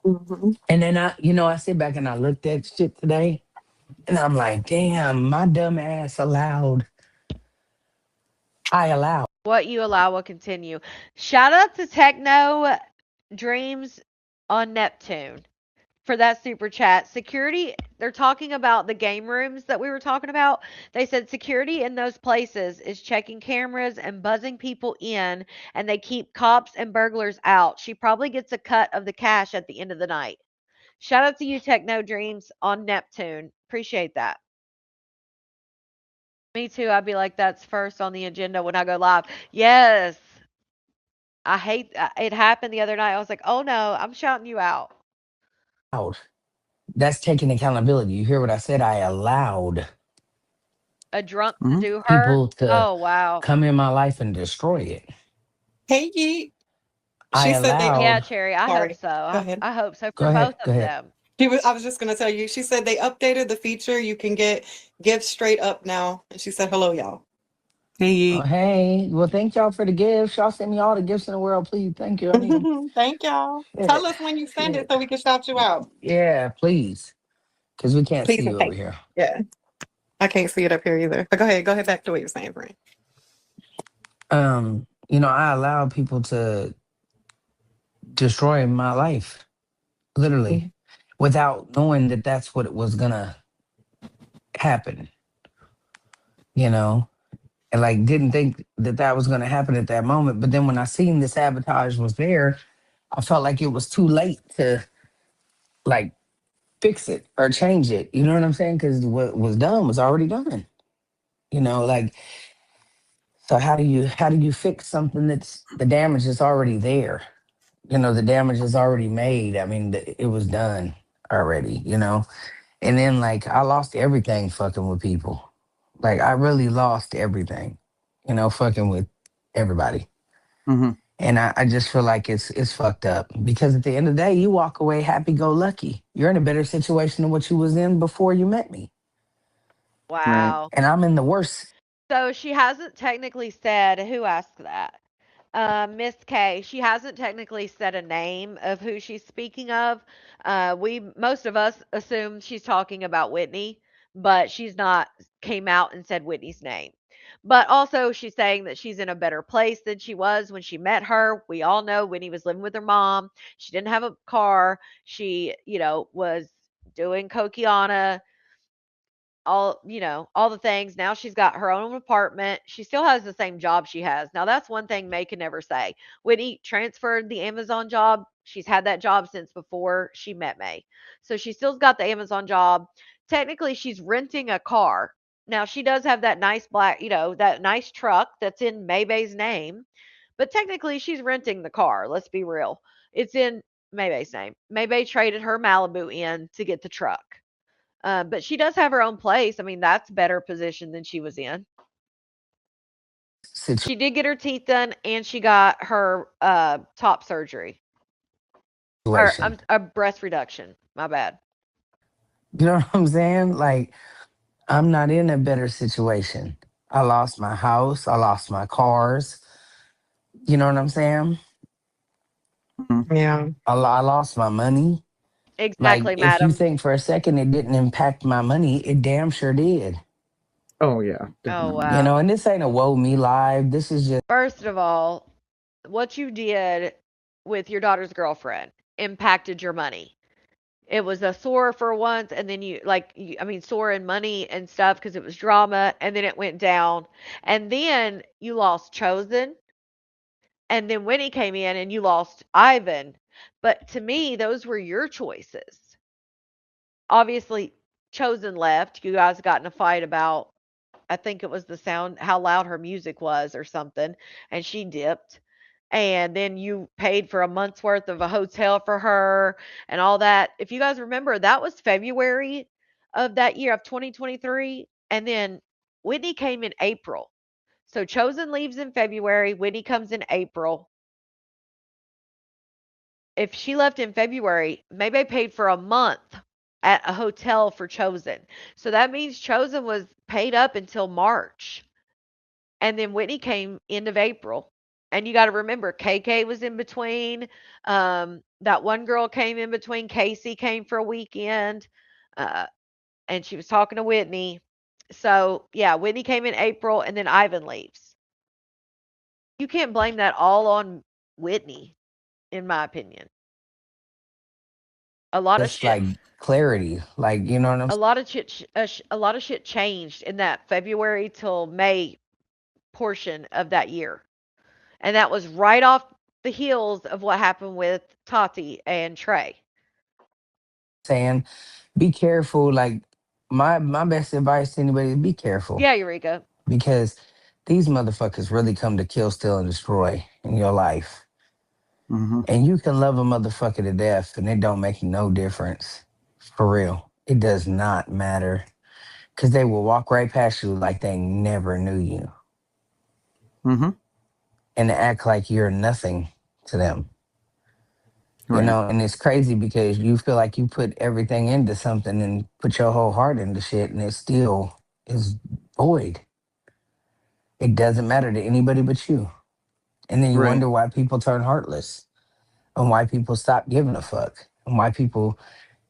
Mhm. And then I sit back and I looked at shit today, and I'm like, damn, my dumb ass allowed. I allowed. What you allow will continue. Shout out to Techno Dreams on Neptune for that super chat. Security, they're talking about the game rooms that we were talking about. They said security in those places is checking cameras and buzzing people in, and they keep cops and burglars out. She probably gets a cut of the cash at the end of the night. Shout out to you, Techno Dreams on Neptune. Appreciate that. Me too. I'd be like, that's first on the agenda when I go live. Yes. I hate it happened the other night. I was like, "Oh no, I'm shouting you out." That's taking accountability. You hear what I said? I allowed A drunk to Mhm. do her? people to Oh wow. come in my life and destroy it. Hey, Yeet. I She said they Yeah, allowed. Cherry. I hope sorry. so. Go I, ahead. I hope so Go for ahead. both Go of ahead. them. I was just gonna tell you, she said they updated the feature. You can get gifts straight up now. And she said, hello, y'all. Oh, Hey, hey. Well, thank y'all for the gifts. Y'all send me all the gifts in the world, please. Thank you. I need them. Thank y'all. Shit. Tell us when you send it Shit. so we can shout you out. Yeah, please. Because we can't Please see and you over thank here. you. Yeah. I can't see it up here either. But go ahead back to what you're saying, Brent. I allow people to destroy my life, literally, without knowing that that's what it was gonna happen, you know? And like didn't think that that was gonna happen at that moment. But then when I seen the sabotage was there, I felt like it was too late to like fix it or change it. You know what I'm saying? Because what was done was already done. Like, so how do you fix something that's the damage is already there? The damage is already made. I mean, it was done already. And then like I lost everything fucking with people. Like I really lost everything, fucking with everybody. Mhm. And I just feel like it's fucked up because at the end of the day, you walk away happy go lucky. You're in a better situation than what you was in before you met me. Right. Wow. And I'm in the worst So she hasn't technically said who asked that. Miss K, she hasn't technically said a name of who she's speaking of. We most of us assume she's talking about Whitney, but she's not came out and said Whitney's name. But also she's saying that she's in a better place than she was when she met her. We all know Whitney was living with her mom. She didn't have a car. She, was doing Kokiana, all the things. Now she's got her own apartment. She still has the same job she has. Now that's one thing May can never say. Whitney transferred the Amazon job. She's had that job since before she met May. So she still's got the Amazon job. Technically she's renting a car. Now she does have that nice black, that nice truck that's in Maybay's name. But technically she's renting the car. Let's be real. It's in Maybay's name. Maybay traded her Malibu in to get the truck. But she does have her own place. I mean, that's better position than she was in. She did get her teeth done, and she got her top surgery or situation. a breast reduction. My bad. You know what I'm saying? Like I'm not in a better situation. I lost my house. I lost my cars. You know what I'm saying? Mhm. Yeah. I lost my money. Like Exactly, if you madam. think for a second it didn't impact my money, it damn sure did. Oh yeah, Oh definitely. wow. And this ain't a woe me live. This is just First of all, what you did with your daughter's girlfriend impacted your money. It was a sore for once, and then sore in money and stuff because it was drama, and then it went down, and then you lost Chosen, and then Winnie came in and you lost Ivan. But to me, those were your choices. Obviously, Chosen left. You guys got in a fight about, I think it was the sound, how loud her music was or something, and she dipped. And then you paid for a month's worth of a hotel for her and all that. If you guys remember, that was February of that year of 2023. And then Whitney came in April. So Chosen leaves in February, Whitney comes in April. If she left in February, maybe I paid for a month at a hotel for Chosen. So that means Chosen was paid up until March. And then Whitney came end of April. And you got to remember, KK was in between. That one girl came in between. Casey came for a weekend, and she was talking to Whitney. So yeah, Whitney came in April, and then Ivan leaves. You can't blame that all on Whitney, in my opinion. A lot of Just shit, like clarity, like you know what I'm a lot of shit, a lot of shit changed in that February till May portion of that year. And that was right off the heels of what happened with Tati and Trey. saying? Be careful. Like my best advice to anybody is be careful Yeah, Eureka. because these motherfuckers really come to kill, steal, and destroy in your life. Mm-hmm. And you can love a motherfucker to death, and it don't make no difference. For real, it does not matter because they will walk right past you like they never knew you Mm-hmm. and act like you're nothing to them. You Right. know, and it's crazy because you feel like you put everything into something and put your whole heart into shit, and it still is void. It doesn't matter to anybody but you. And then you Right. wonder why people turn heartless and why people stop giving a fuck and why people,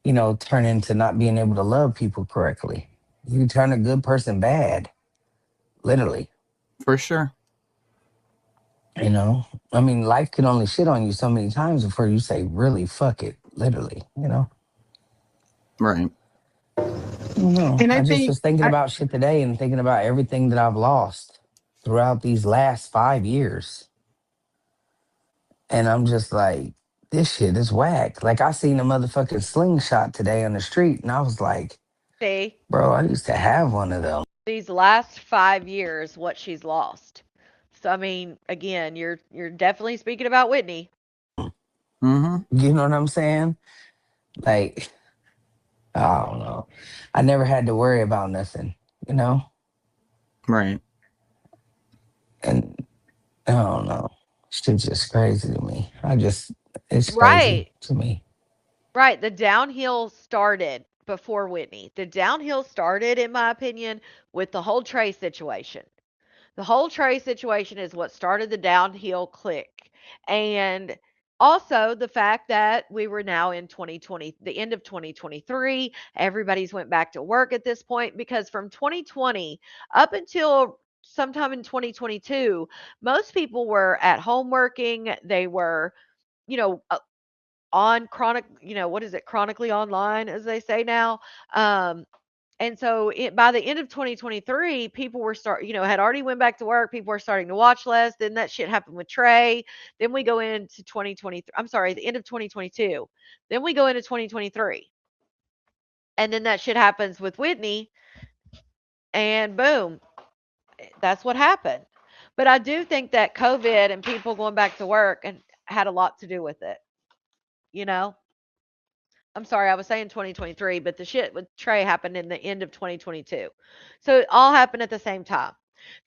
you know, turn into not being able to love people correctly. You turn a good person bad, literally. For sure. You know, I mean, life can only shit on you so many times before you say, really, fuck it, literally, you know? Right. No, And I I just think was thinking about shit today and thinking about everything that I've lost throughout these last 5 years. And I'm just like, this shit is whack. Like, I seen a motherfucking slingshot today on the street, and I was like, See, bro, I used to have one of them. these last 5 years, what she's lost. So I mean, again, you're definitely speaking about Whitney. Mm-hmm. You know what I'm saying? Like, I don't know. I never had to worry about nothing, you know? Right. And I don't know. Shit's just crazy to me. It's crazy Right. to me. Right. The downhill started before Whitney. The downhill started, in my opinion, with the whole Trey situation. The whole Trey situation is what started the downhill click. And also the fact that we were now in 2020, the end of 2023, everybody's went back to work at this point because from 2020 up until sometime in 2022, most people were at home working. They were, you know, on chronic, what is it, chronically online, as they say now. And so by the end of 2023, people were had already went back to work. People were starting to watch less. Then that shit happened with Trey. Then we go into 2023. I'm sorry, the end of 2022. Then we go into 2023. And then that shit happens with Whitney. And boom, that's what happened. But I do think that COVID and people going back to work and had a lot to do with it. You know? I'm sorry, I was saying 2023, but the shit with Trey happened in the end of 2022. So it all happened at the same time.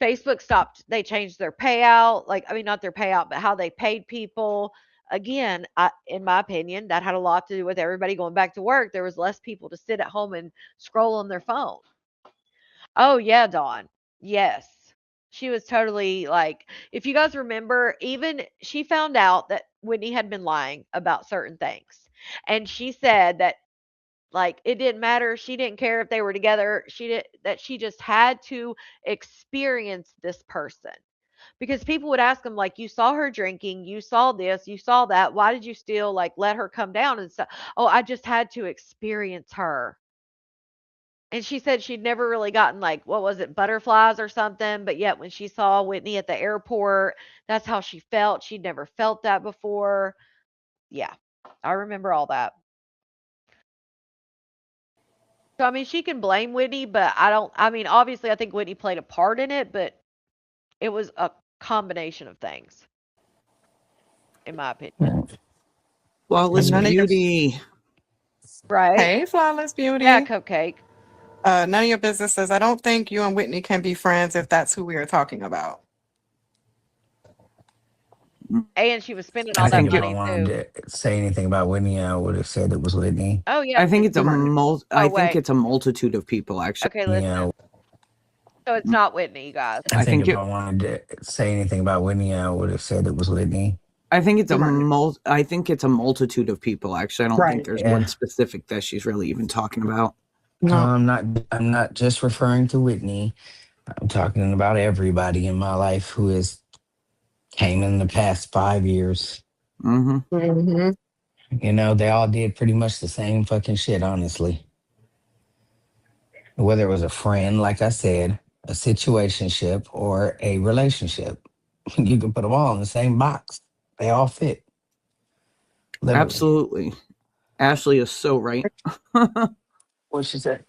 Facebook stopped, they changed their payout, like, I mean, not their payout, but how they paid people. Again, in my opinion, that had a lot to do with everybody going back to work. There was less people to sit at home and scroll on their phone. Oh, yeah, Dawn. Yes. She was totally like, if you guys remember, even she found out that Whitney had been lying about certain things. And she said that like it didn't matter. She didn't care if they were together. She did that she just had to experience this person. Because people would ask them like you saw her drinking, you saw this, you saw that. Why did you still like let her come down and stuff? Oh, I just had to experience her. And she said she'd never really gotten like what was it, butterflies or something, but yet when she saw Whitney at the airport, that's how she felt. She'd never felt that before. Yeah. I remember all that. So I mean, she can blame Whitney, but I don't. I mean, obviously, I think Whitney played a part in it, but it was a combination of things, in my opinion. Right. Flawless none of your beauty. Right? hey, flawless Yeah, beauty. Cupcake. None of your business says, I don't think you and Whitney can be friends if that's who we are talking about. And she was spending I all that think if I money wanted too. to say anything about Whitney, I would have said it was Whitney. Oh yeah. I think it's a Oh I think wait. it's a multitude of people actually. Okay, listen. Yeah, So it's not Whitney, you guys. I think if it, I wanted to say anything about Whitney, I would have said it was Whitney. I think it's Right. I think it's a multitude of people actually. I don't think Right. there's Yeah. one specific that she's really even talking about. No. I'm not just referring to Whitney. I'm talking about everybody in my life who has came in the past 5 years. Mm-hmm. Hmm. You know, they all did pretty much the same fucking shit, honestly. Whether it was a friend, like I said, a situationship, or a relationship, you can put them all in the same box. They all fit. Literally. Absolutely. Ashley is so right. What she said?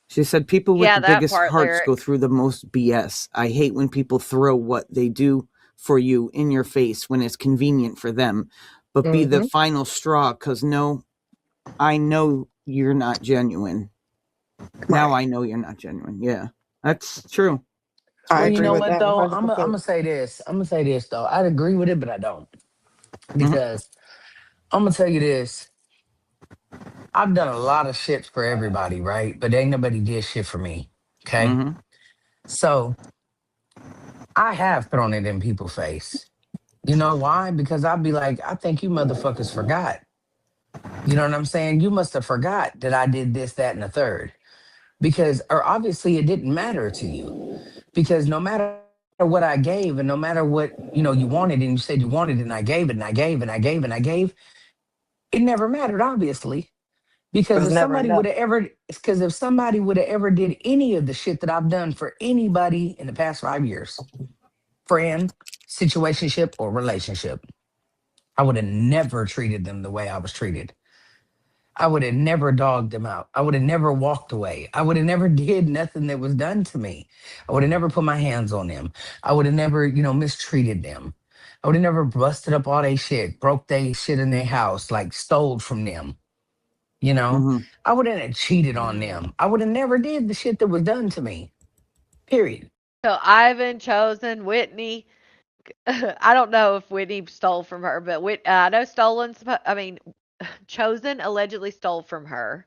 She said people with Yeah, the that biggest part hearts go lyric. through the most BS. I hate when people throw what they do for you in your face when it's convenient for them, but be the Hmm. final straw because no, I know you're not genuine. Now Right. I know you're not genuine. Yeah, that's true. I Well, you agree know with what that though? I'm 100%. gonna say this. I'm gonna say this though. I'd agree with it, but I don't, Mm-hmm. because I'm gonna tell you this. I've done a lot of shit for everybody, right? But ain't nobody did shit for me. Okay, Mm-hmm. so I have thrown it in people's face. You know why? Because I'd be like, I think you motherfuckers forgot. You know what I'm saying? You must have forgot that I did this, that, and the third. Because, or obviously, it didn't matter to you. Because no matter what I gave, and no matter what you wanted, and you said you wanted, and I gave it, and I gave, and I gave, and I gave, it never mattered, obviously. It Because was if never somebody enough. would have ever, because if somebody would have ever did any of the shit that I've done for anybody in the past 5 years, friend, situationship, or relationship, I would have never treated them the way I was treated. I would have never dogged them out. I would have never walked away. I would have never did nothing that was done to me. I would have never put my hands on them. I would have never, mistreated them. I would have never busted up all their shit, broke their shit in their house, like stole from them. You know, Mm-hmm. I wouldn't have cheated on Mm. them. I would have never did the shit that was done to me. Period. So Ivan, Chosen, Whitney. I don't know if Whitney stole from her, but I know Chosen allegedly stole from her.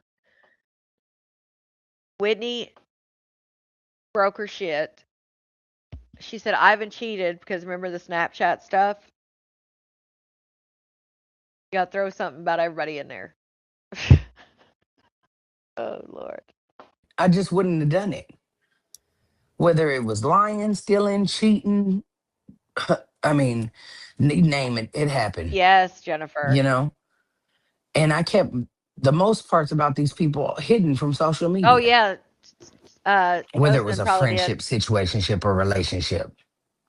Whitney broke her shit. She said Ivan cheated because remember the Snapchat stuff? You gotta throw something about everybody in there. Oh Lord. I just wouldn't have done it. Whether it was lying, stealing, cheating, I mean, name it, it happened, Yes, Jennifer. you know? And I kept the most parts about these people hidden from social Oh media, yeah. whether it was Chosen a probably did. friendship, situationship, or relationship,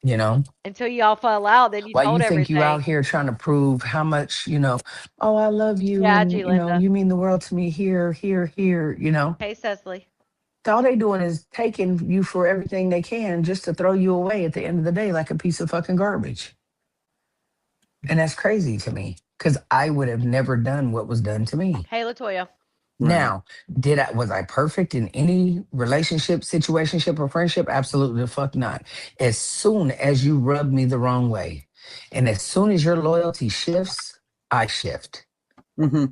you know? Until y'all fell out, then you Why told you think you out everything. here trying to prove how much, oh, I love you, Yeah, and, G Linda. you mean the world to me here, here, here, Hey Cecily. all they doing is taking you for everything they can just to throw you away at the end of the day like a piece of fucking garbage. And that's crazy to me because I would have never done what was done to me. Hey Latoya. Right. Now, was I perfect in any relationship, situationship, or friendship? Absolutely the fuck not. As soon as you rub me the wrong way, and as soon as your loyalty shifts, I shift. Mm-hmm.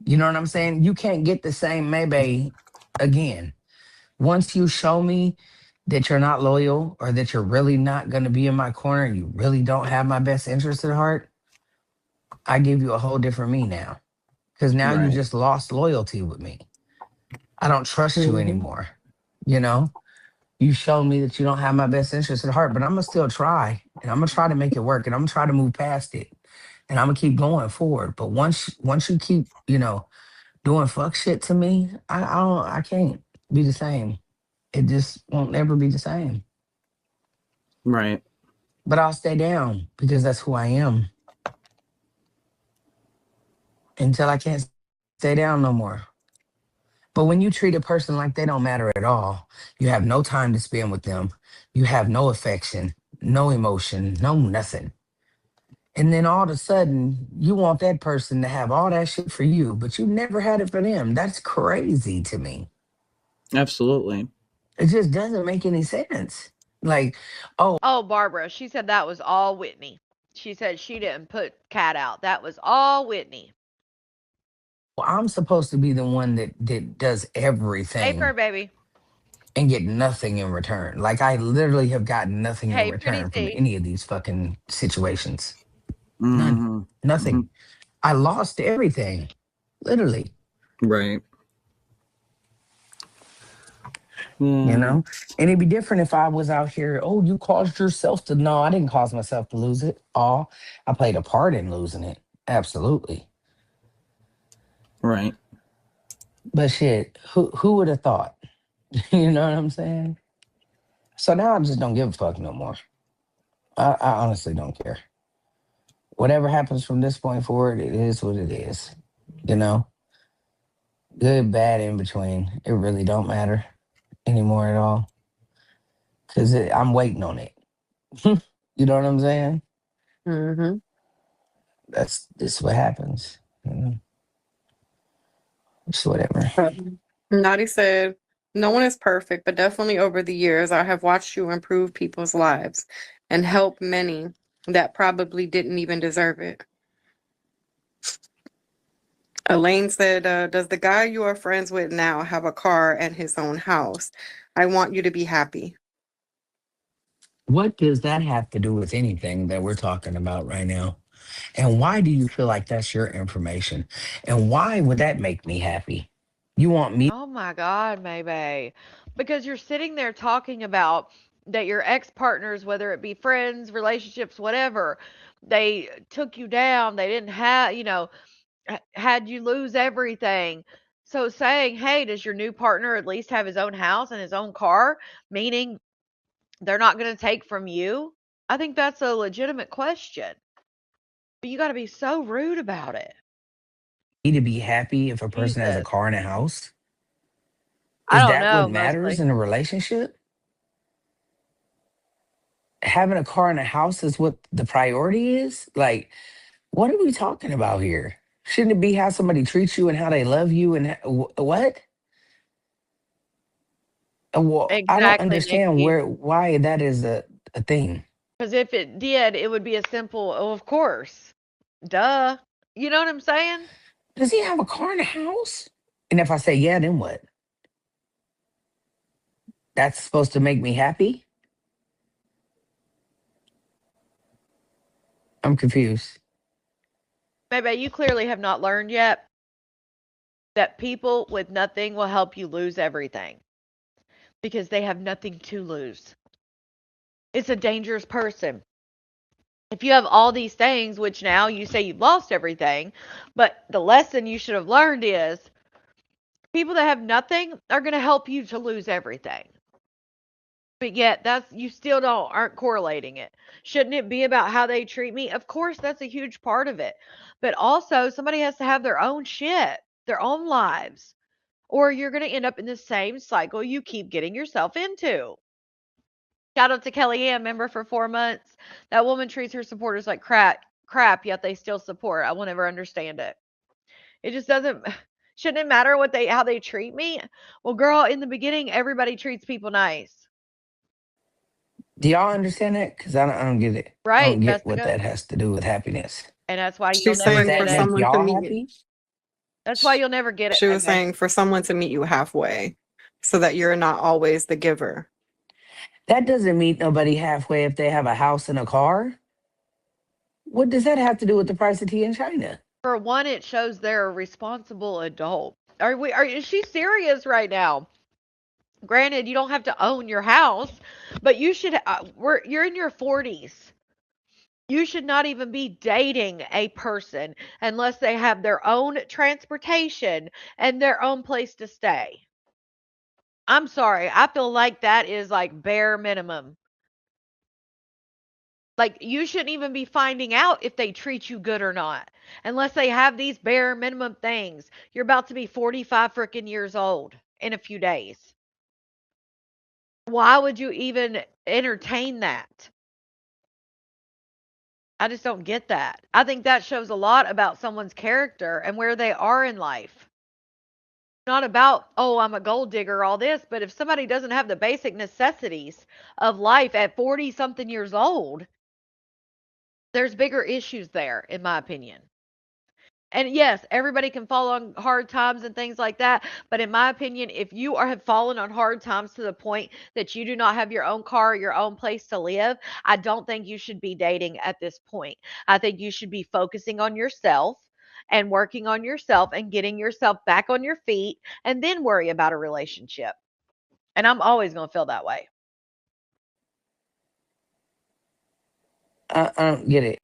You know what I'm saying? You can't get the same maybe again. Once you show me that you're not loyal or that you're really not going to be in my corner and you really don't have my best interest at heart, I give you a whole different me now. Because now you Right. just lost loyalty with me. I don't trust you Hmm. anymore. You know, you showed me that you don't have my best interest at heart, but I'm gonna still try, and I'm gonna try to make it work, and I'm gonna try to move past it, and I'm gonna keep going forward. But once you keep, doing fuck shit to me, I can't be the same. It just won't ever be the same. Right. But I'll stay down because that's who I am until I can't stay down no more. But when you treat a person like they don't matter at all, you have no time to spend with them, you have no affection, no emotion, no nothing. And then all of a sudden, you want that person to have all that shit for you, but you never had it for them. That's crazy to me. Absolutely. It just doesn't make any sense. Like, oh, Oh, Barbara, she said that was all Whitney. She said she didn't put Cat out. That was all Whitney. I'm supposed to be the one that does Hey, fur everything baby. and get nothing in return. Like, I literally have gotten nothing in Hey, pretty return from T. any of these fucking situations. None. Hmm. Hmm. Nothing. I lost everything. Literally. Right. You Yeah. know? And it'd be different if I was out here, oh, you caused yourself to. No, I didn't cause myself to lose it. Oh, I played a part in losing it. Absolutely. Right. But shit, who would have thought? You know what I'm saying? So now I just don't give a fuck no more. I honestly don't care. Whatever happens from this point forward, it is what it is. You know, good, bad, in between. It really don't matter anymore at all because I'm waiting on it. You know what I'm saying? Mm-hmm. That's this what happens. You know? It's whatever. Nadi said, no one is perfect, but definitely over the years, I have watched you improve people's lives and help many that probably didn't even deserve it. Elaine said, does the guy you are friends with now have a car and his own house? I want you to be happy. What does that have to do with anything that we're talking about right now? And why do you feel like that's your information? And why would that make me happy? You want me Oh my God, maybe. Because you're sitting there talking about that your ex partners, whether it be friends, relationships, whatever, they took you down. They didn't have, had you lose everything. So saying, hey, does your new partner at least have his own house and his own car? Meaning they're not going to take from you? I think that's a legitimate question. But you got to be so rude about it. to be happy if a person has a Jesus. car and a house? I Is don't that what know, matters mostly. in a relationship? Having a car and a house is what the priority is? Like, what are we talking about here? Shouldn't it be how somebody treats you and how they love you and what? Well, I don't Exactly, understand Nikki. why that is a thing. Because if it did, it would be a simple, oh, of course. Duh. You know what I'm saying? Does he have a car and a house? And if I say yeah, then what? That's supposed to make me happy? I'm confused. Maybe you clearly have not learned yet that people with nothing will help you lose everything because they have nothing to lose. It's a dangerous person. If you have all these things, which now you say you've lost everything, but the lesson you should have learned is people that have nothing are going to help you to lose everything. But yet that's you still don't aren't correlating it. Shouldn't it be about how they treat me? Of course, that's a huge part of it. But also somebody has to have their own shit, their own lives, or you're going to end up in the same cycle you keep getting yourself into. Shout out to Kellyanne, member for 4 months. That woman treats her supporters like crap, yet they still support. I will never understand it. It just doesn't. Shouldn't it matter what they how they treat me? Well, girl, in the beginning, everybody treats people nice, Do y'all understand that? Because I don't get it. I right? don't get That's the what go, that has to do with happiness. and that's why you'll She's never Does saying get for that it. make someone to y'all meet you. happy? That's why you'll never get it, She was baby. saying for someone to meet you halfway so that you're not always the giver. That doesn't meet nobody halfway if they have a house and a car. What does that have to do with the price of tea in China? For one, it shows they're a responsible adult. Are we? Are is she serious right now? Granted, you don't have to own your house, but you should. You're in your 40s. You should not even be dating a person unless they have their own transportation and their own place to stay. I'm sorry. I feel like that is like bare minimum. Like you shouldn't even be finding out if they treat you good or not unless they have these bare minimum things. You're about to be 45 freaking years old in a few days. Why would you even entertain that? I just don't get that. I think that shows a lot about someone's character and where they are in life. Not about, oh, I'm a gold digger, all this, but if somebody doesn't have the basic necessities of life at 40 something years old, there's bigger issues there, in my opinion. And yes, everybody can fall on hard times and things like that. But in my opinion, if you have fallen on hard times to the point that you do not have your own car or your own place to live, I don't think you should be dating at this point. I think you should be focusing on yourself and working on yourself and getting yourself back on your feet and then worry about a relationship. And I'm always going to feel that way. I don't get it.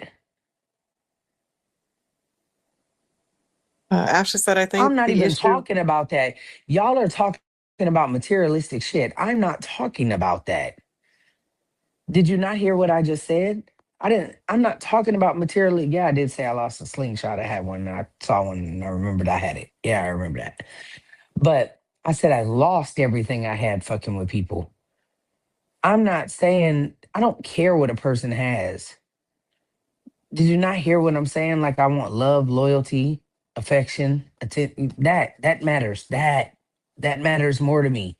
Ashley said, I I'm think not the even issue. talking about that. Y'all are talking about materialistic shit. I'm not talking about that. Did you not hear what I just said? I'm not talking about materially. Yeah, I did say I lost a slingshot. I had one and I saw one and I remembered I had it. Yeah, I remember that. But I said I lost everything I had fucking with people. I'm not saying I don't care what a person has. Did you not hear what I'm saying? Like I want love, loyalty, affection, that matters. That matters more to me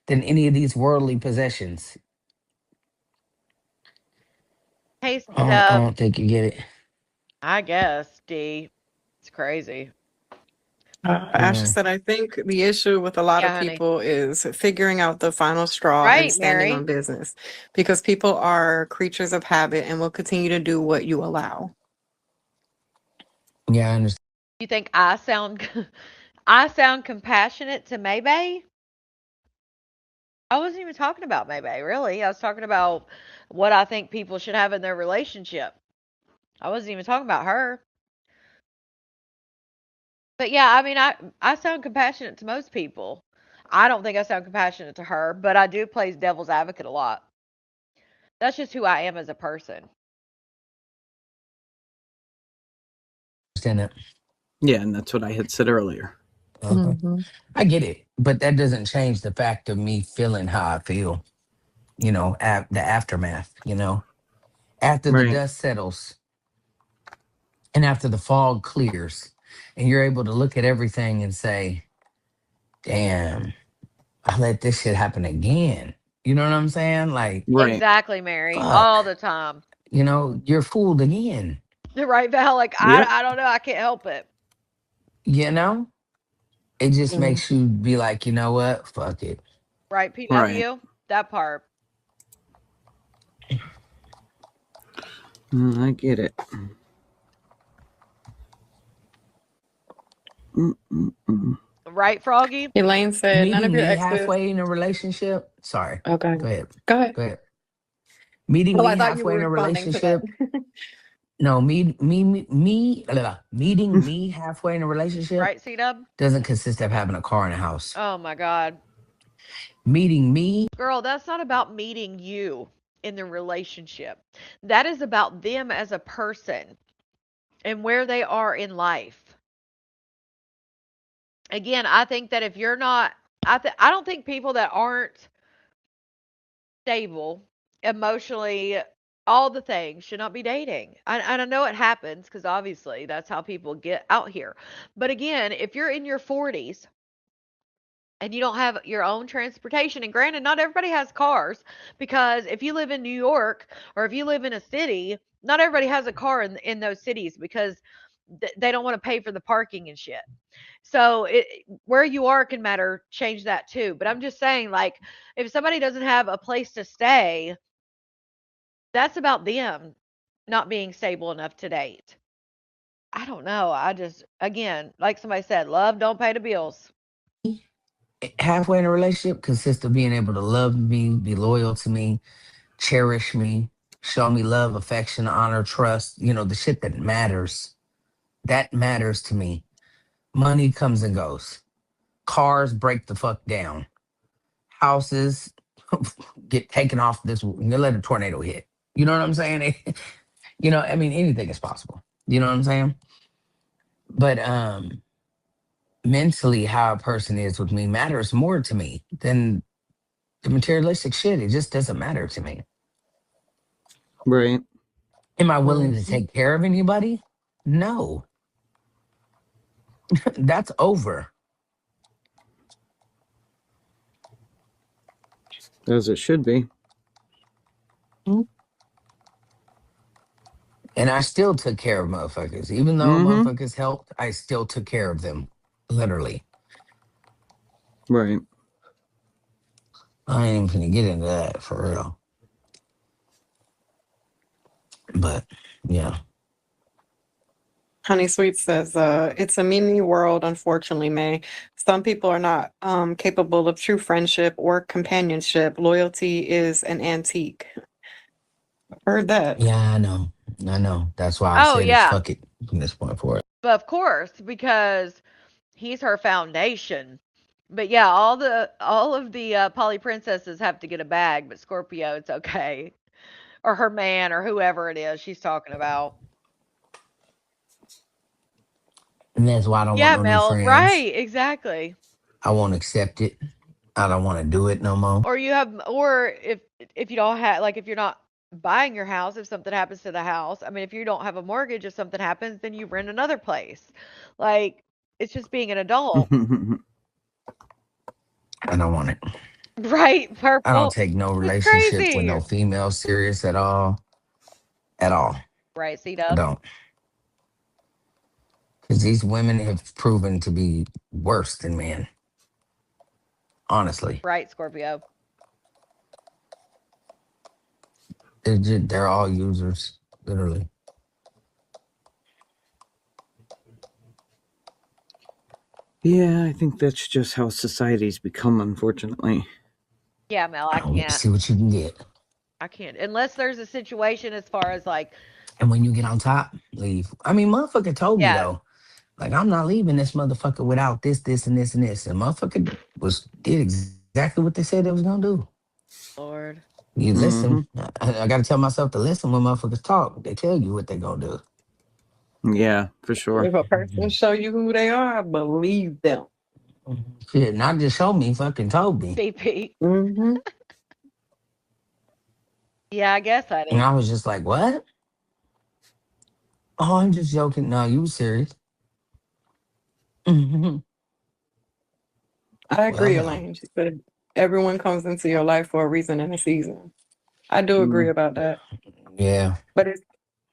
than any of these worldly possessions. Hey, I Stub, don't think you get it. I guess, D. It's crazy. Ashley Mm. said, I think the issue with a lot of Yeah, honey. people is figuring out the final straw and Right, standing Mary. on business because people are creatures of habit and will continue to do what you allow. Yeah, I understand. You think I sound I sound compassionate to Maybay? I wasn't even talking about Maybay, really. I was talking about what I think people should have in their relationship. I wasn't even talking about her. But yeah, I mean, I sound compassionate to most people. I don't think I sound compassionate to her, but I do play devil's advocate a lot. That's just who I am as a person. It. Yeah, and that's what I had said earlier. Okay. Hmm. I get it, but that doesn't change the fact of me feeling how I feel. The aftermath. After the Right. dust settles and after the fog clears, and you're able to look at everything and say, "Damn, I let this shit happen again." You know what I'm saying? Like, Right. Exactly, Mary. All fuck. the time. You're fooled again. Right, Val? Like, Yep. I don't know. I can't help it. You know, it just Mm. makes you be like, you know what? Fuck it. Right, Right. PW? That part. I get it. Mm-mm-mm. Right, Froggy? Elaine said, none of Meeting your me exes. halfway in a relationship. Sorry. Okay. Go ahead. Go ahead. Go ahead. Meeting Oh, me I thought you halfway were in a responding to that. relationship. No, meeting me halfway in a relationship Right, C-Dub? doesn't consist of having a car and a house. Oh my God. Meeting me, Girl, that's not about meeting you in the relationship. That is about them as a person and where they are in life. Again, I think that if you're not, I don't think people that aren't stable emotionally, all the things should not be dating. And I know it happens because obviously that's how people get out here. But again, if you're in your 40s and you don't have your own transportation, and granted, not everybody has cars because if you live in New York or if you live in a city, not everybody has a car in those cities because they don't want to pay for the parking and shit. So where you are can matter, change that too. But I'm just saying, like, if somebody doesn't have a place to stay, that's about them not being stable enough to date. I don't know. I just, again, like somebody said, love don't pay the bills. halfway in a relationship consists of being able to love me, be loyal to me, cherish me, show me love, affection, honor, trust, the shit that matters. That matters to me. Money comes and goes. Cars break the fuck down. Houses get taken off this, you let a tornado hit. You know what I'm saying? I mean, anything is possible. You know what I'm saying? But mentally, how a person is with me matters more to me than the materialistic shit. It just doesn't matter to me. Right. Am I willing to Mhm. take care of anybody? No. That's over. As it should be. And I still took care of motherfuckers. Even though motherfuckers helped, I still took care of them. Literally. Right. I ain't even gonna get into that for real. But yeah. Honey Sweet says, it's a mini world, unfortunately, May. Some people are not capable of true friendship or companionship. Loyalty is an antique. Heard that. Yeah, I know. I know. That's why I Oh, said it's yeah. fuck it from this point forward. But of course, because he's her foundation. But yeah, all of the poly princesses have to get a bag, but Scorpio, it's okay. Or her man or whoever it is she's talking about. And that's why I don't want Yeah, no new Mel, friends. right, exactly. I won't accept it. I don't want to do it no more. Or you have, or if you don't have, like, if you're not buying your house, if something happens to the house, I mean, if you don't have a mortgage, if something happens, then you rent another place. Like, it's just being an adult. I don't want it. Right, I don't purple. take no It's relationship with crazy. no female serious at all. At all. Right, C I Dub. don't. Because these women have proven to be worse than men. Honestly. Right, Scorpio. They're all users, literally. Yeah, I think that's just how society's become, unfortunately. Yeah, Mel, I can't. See what you can get. I can't. Unless there's a situation as far as like, And when you get on top, leave. I mean, motherfucker told me yeah, though, like I'm not leaving this motherfucker without this, this, and this, and this. And motherfucker did exactly what they said they was gonna do. Lord. You listen. I gotta tell myself to listen when motherfuckers talk. They tell you what they gonna do. Yeah, for sure. If a person show you who they are, believe them. Shit, not just show me, fucking told me. BP. Mm-hmm. Yeah, I guess, And honey. I was just like, what? Oh, I'm just joking. No, you was serious. I Well, agree, no. Elaine. She said everyone comes into your life for a reason and a season. I do agree about that. Yeah. But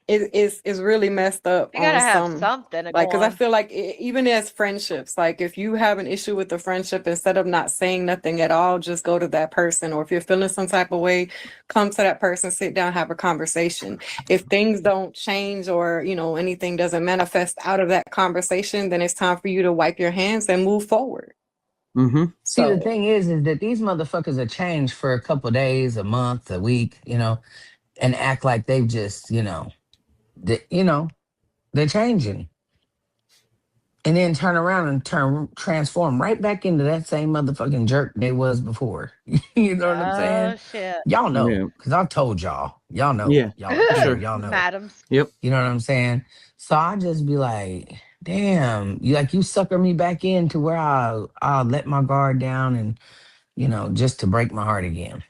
it's really messed up You gotta on have some, something like, because I going. feel like even as friendships, like if you have an issue with the friendship, instead of not saying nothing at all, just go to that person. Or if you're feeling some type of way, come to that person, sit down, have a conversation. If things don't change or anything doesn't manifest out of that conversation, then it's time for you to wipe your hands and move forward. See, the So thing is that these motherfuckers are changed for a couple days, a month, a week, and act like they've just, they're changing. And then turn around and transform right back into that same motherfucking jerk they was before. You know what I'm saying? Oh shit. Y'all know, Yeah. because I told y'all. Y'all know. Yeah, Y'all up for here, sure. y'all know. Madams. Yep. You know what I'm saying? So I just be like, damn, you sucker me back in to where I'll let my guard down and, just to break my heart again.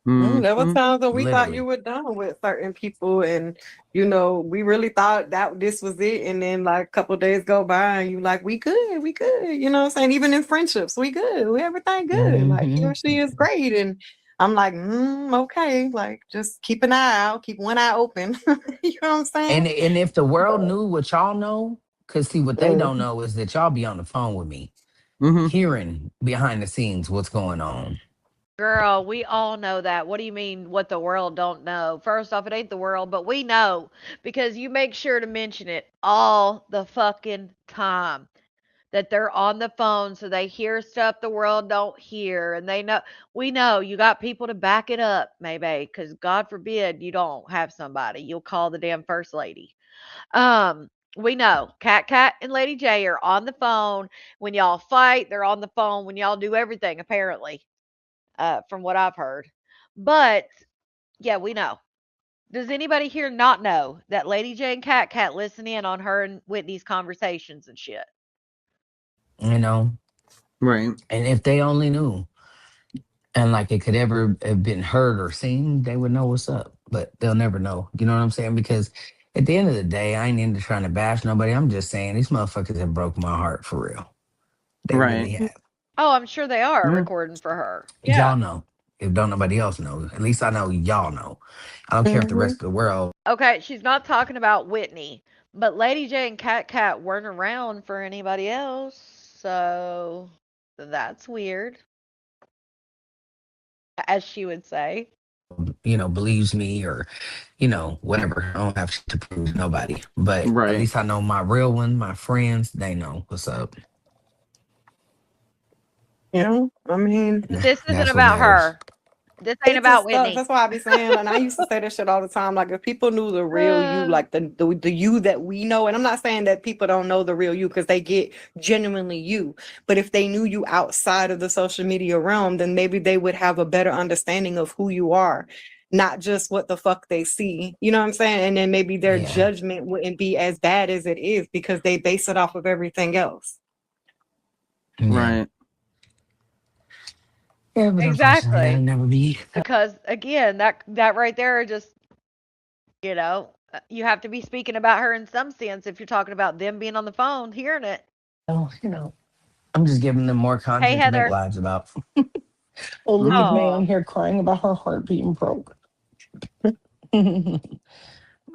there were times that we thought Literally. you were done with certain people, and we really thought that this was it. And then like a couple of days go by, and you like, we good. You know what I'm saying? Even in friendships, we good. Everything good. Like he or she is great, and I'm like, okay. Like just keep an eye out, keep one eye open. You know what I'm saying? And if the world knew what y'all know, because see, what they don't know is that y'all be on the phone with me, hearing behind the scenes what's going on. Girl, we all know that. What do you mean what the world don't know? First off, it ain't the world, but we know because you make sure to mention it all the fucking time. That they're on the phone so they hear stuff the world don't hear and they know we know you got people to back it up, maybe, because God forbid you don't have somebody. You'll call the damn first lady. We know Cat and Lady J are on the phone when y'all fight, they're on the phone when y'all do everything, apparently. From what I've heard. But yeah, we know. Does anybody here not know that Lady J and Cat listen in on her and Whitney's conversations and shit? Right. And if they only knew, and like it could ever have been heard or seen, they would know what's up. But they'll never know. You know what I'm saying? Because at the end of the day, I ain't into trying to bash nobody. I'm just saying these motherfuckers have broke my heart for real. They really Right. have. Oh, I'm sure they are Yeah. recording for her. Yeah. Y'all know. If don't nobody else know, at least I know y'all know. I don't care if the Mm-hmm. rest of the world. Okay, she's not talking about Whitney, but Lady J and Cat Cat weren't around for anybody else, so that's weird, as she would say. Believes me or, whatever. I don't have shit to prove to nobody. But at Right. least I know my real one, my friends, they know what's up. I mean, But this And isn't that's what about matters. her. This ain't it about just sucks. Whitney. That's why I be saying, and I used to say this shit all the time. Like, if people knew the real you, Uh, like the you that we know, and I'm not saying that people don't know the real you because they get genuinely you, but if they knew you outside of the social media realm, then maybe they would have a better understanding of who you are, not just what the fuck they see. You know what I'm saying? And then maybe their Yeah. judgment wouldn't be as bad as it is because they base it off of everything else. Yeah. Right. Yeah, but unfortunately, that'll exactly. never be. Because again, that right there just, you have to be speaking about her in some sense if you're talking about them being on the phone, hearing it. Oh, I'm just giving them more Hey, content to make Heather. lives about. Oh, look at May Oh, on here crying about her heart being broke. Not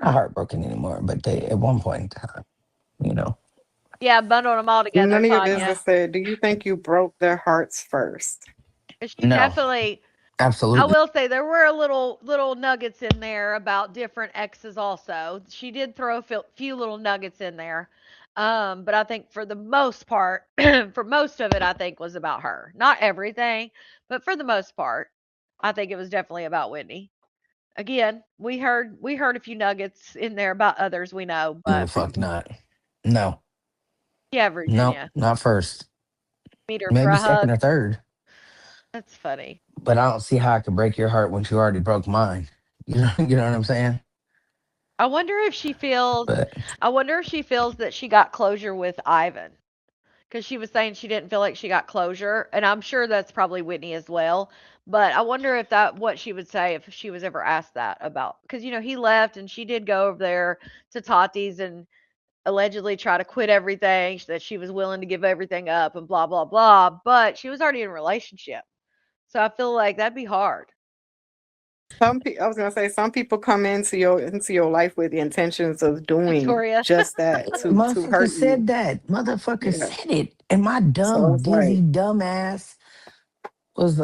heartbroken anymore, but they at one point in time, you know. yeah, bundled them all together, None of your Tanya. business said, do you think you broke their hearts first? She No, definitely. I absolutely. will say there were a little nuggets in there about different exes. Also, she did throw a few little nuggets in there, but I think for the most part, for most of it, I think was about her. Not everything, but for the most part, I think it was definitely about Whitney. Again, we heard a few nuggets in there about others we know, The but fuck not. No, yeah, no, Virginia, not first. meet her for Maybe a second hug. or third. That's funny. But I don't see how I could break your heart once you already broke mine. You know what I'm saying? I wonder if she feels. But I wonder if she feels that she got closure with Ivan. Because she was saying she didn't feel like she got closure, and I'm sure that's probably Whitney as well. But I wonder if that what she would say if she was ever asked that about because he left and she did go over there to Tati's and allegedly try to quit everything that she was willing to give everything up and blah blah blah. But she was already in a relationship, so I feel like that'd be hard. I was gonna say some people come into your life with the intentions of doing Victoria, just that to motherfucker hurt you. said that. Motherfucker Yeah. said it. And my So dumb, it's dizzy, like dumb ass was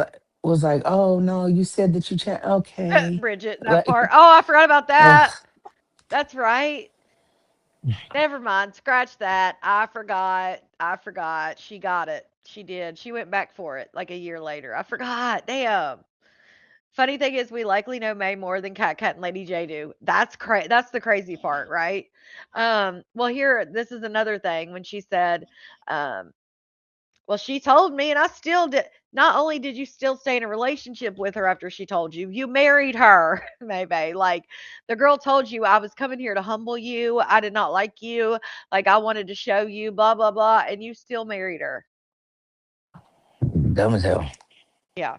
like, oh no, you said that you okay. Bridget, that Like, part. Oh, I forgot about that. ugh. That's right. Never mind. Scratch that. I forgot. I forgot. She got it. She did. She went back for it like a year later. I forgot. Damn. Funny thing is, we likely know May more than Cat Cat and Lady J do. That's the crazy part, right? Well, here, this is another thing when she said, um, well, she told me, and I still did. Not only did you still stay in a relationship with her after she told you, you married her, maybe. Like the girl told you, I was coming here to humble you. I did not like you. Like I wanted to show you, blah, blah, blah. And you still married her. Dumb as hell. Yeah.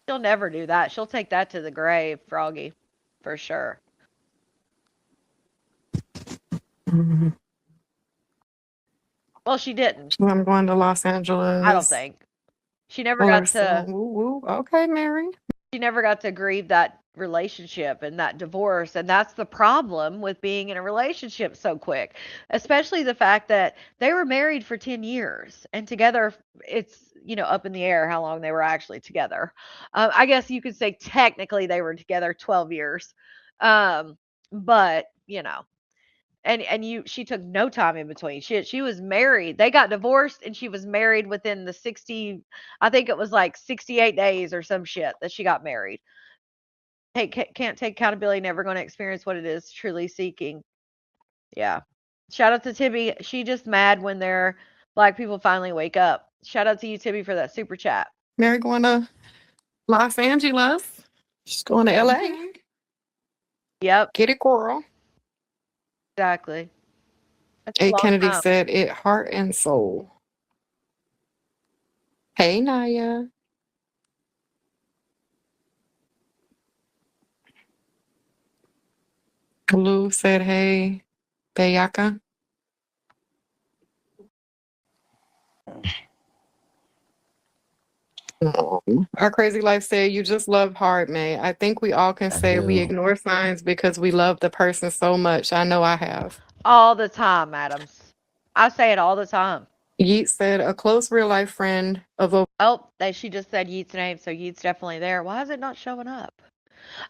She'll never do that. She'll take that to the grave, Froggy, for sure. mhm. Well, she didn't. I'm going to Los I don't Angeles. think. She never Well, got so to woo woo. Okay, Mary. she never got to grieve that relationship and that divorce, and that's the problem with being in a relationship so quick, especially the fact that they were married for 10 years and together. It's up in the air how long they were actually together. I guess you could say technically they were together 12 years, but she took no time in between. She was married. They got divorced and she was married within the 60, I think it was like 68 days or some shit that she got married. Can't take accountability, never going to experience what it is truly seeking. Yeah. Shout out to Tibby. She just mad when their black people finally wake up. Shout out to you, Tibby, for that super chat. Mary going to Los Angeles. She's going to LA. Yep, Get it, girl. exactly. That's a A. long Kennedy time. said it heart and soul. Hey, Naya. Lou said, hey, Bayaka. Our crazy life said, "You just love hard, May. I think we all can I say we do. ignore signs because we love the person so much. I know I have." All the time, Adams. I say it all the time. Yeet said, "A close real life friend of over Oh, she just said Yeet's name, so Yeet's definitely there. Why is it not showing up?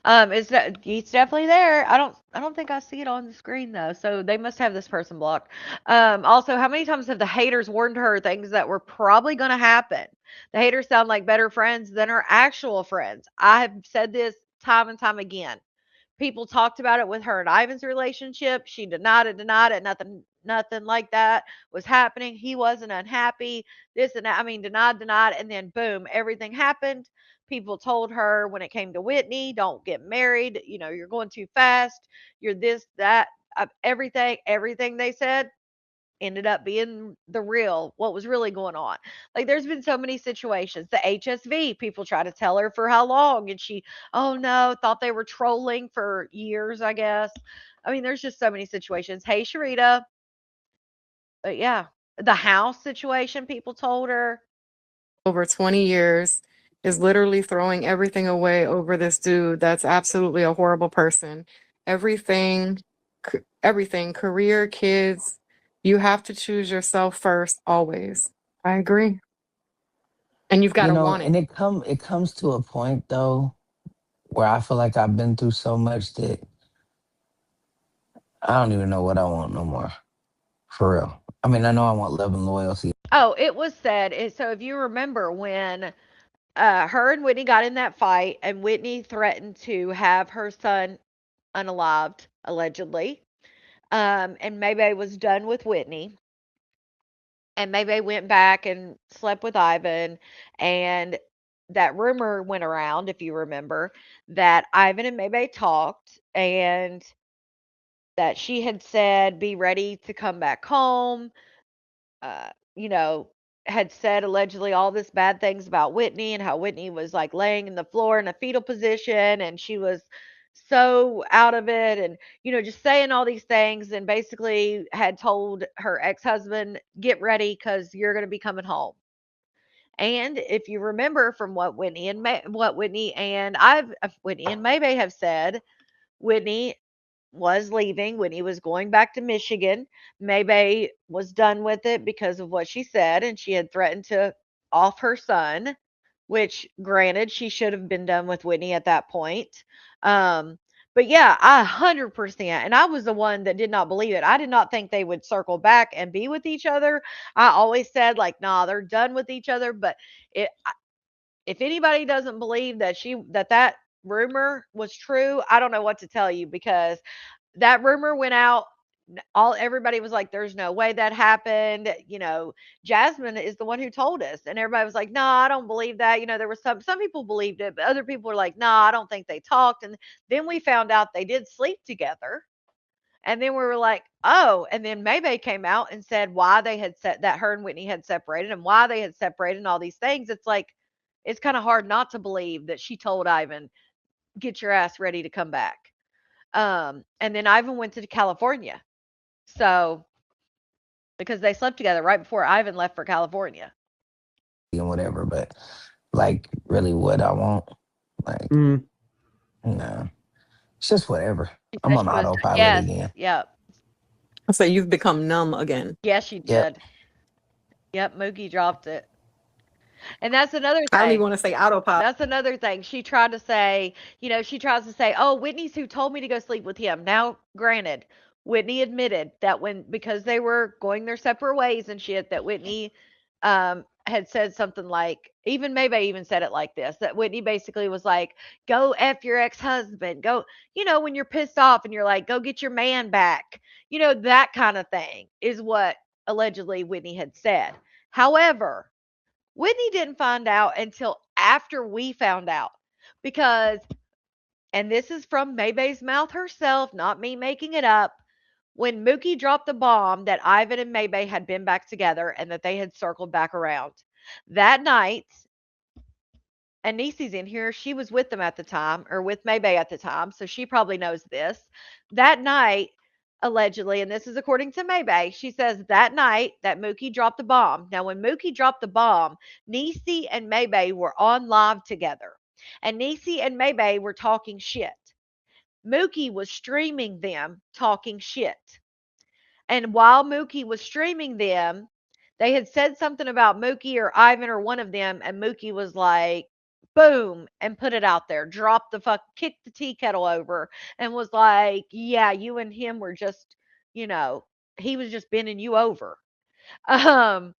Yeet's definitely there. I don't think I see it on the screen though. So they must have this person blocked. Also, how many times have the haters warned her things that were probably going to happen? The haters sound like better friends than her actual friends. I have said this time and time again. People talked about it with her and Ivan's relationship. She denied it. Nothing like that was happening. He wasn't unhappy. This and that. I mean, denied, and then boom, everything happened. People told her when it came to Whitney, don't get married. You're going too fast. You're this, that, everything they said ended up being what was really going on. Like there's been so many situations. The HSV, people try to tell her for how long, and she, oh no, thought they were trolling for years, I guess. I mean, there's just so many situations. Hey, Sharita. But yeah, the house situation, people told her. over 20 years is literally throwing everything away over this dude that's absolutely a horrible person. Everything, everything, career, kids, you have to choose yourself first always. I agree. And you've got You to know, want it. and it comes to a point though where I feel like I've been through so much that I don't even know what I want no more. For real. I mean, I know I want love and loyalty. Oh, it was said. So if you remember when her and Whitney got in that fight, and Whitney threatened to have her son unalived, allegedly. And Maybay was done with Whitney, and Maybay went back and slept with Ivan, and that rumor went around, if you remember, that Ivan and Maybay talked, and that she had said, "Be ready to come back home." uh, you know, had said allegedly all this bad things about Whitney, and how Whitney was like laying in the floor in a fetal position, and she was so out of it, and just saying all these things, and basically had told her ex-husband, get ready because you're going to be coming home. And if you remember from what Whitney and Maybay have said, Whitney was leaving, when he was going back to Michigan. Maybay was done with it because of what she said, and she had threatened to off her son, which, granted, she should have been done with Whitney at that point. But yeah, 100%. And I was the one that did not believe it. I did not think they would circle back and be with each other. I always said, like, nah, they're done with each other. But it, if anybody doesn't believe that rumor was true, I don't know what to tell you, because that rumor went out. All Everybody was like, there's no way that happened. Jasmine is the one who told us, and everybody was like, no, I don't believe that. There was some people believed it, but other people were like, no, I don't think they talked. And then we found out they did sleep together. And then we were like, oh, and then Maybay came out and said why they had said that her and Whitney had separated, and why they had separated, and all these things. It's like, it's kind of hard not to believe that she told Ivan, get your ass ready to come back. And then Ivan went to California. So, because they slept together right before Ivan left for California. And whatever, but like really what I want, like, no. It's just whatever. She I'm said on she was, autopilot yes, again. yep. So you've become numb again. Yes, she Yep. did. Yep, Mookie dropped it. And that's another I don't even thing. want to say autopilot. That's another thing. She tried to say, she tries to say, oh, Whitney's who told me to go sleep with him. Now, granted, Whitney admitted that because they were going their separate ways and shit, that Whitney had said something like, even maybe even said it like this, that Whitney basically was like, go F your ex husband. Go, when you're pissed off and you're like, go get your man back. That kind of thing is what allegedly Whitney had said. However, Whitney didn't find out until after we found out, because, and this is from Maybay's mouth herself, not me making it up, when Mookie dropped the bomb that Ivan and Maybay had been back together and that they had circled back around. That night, and Nisi's in here, she was with them at the time, or with Maybay at the time, so she probably knows this. That night, allegedly, and this is according to Maybay, she says that night that Mookie dropped the bomb. Now, when Mookie dropped the bomb, Niecy and Maybay were on live together, and Niecy and Maybay were talking shit. Mookie was streaming them talking shit. And while Mookie was streaming them, they had said something about Mookie or Ivan or one of them, and Mookie was like, boom, and put it out there, dropped the kicked the tea kettle over, and was like, yeah, you and him were just, he was just bending you over. Um,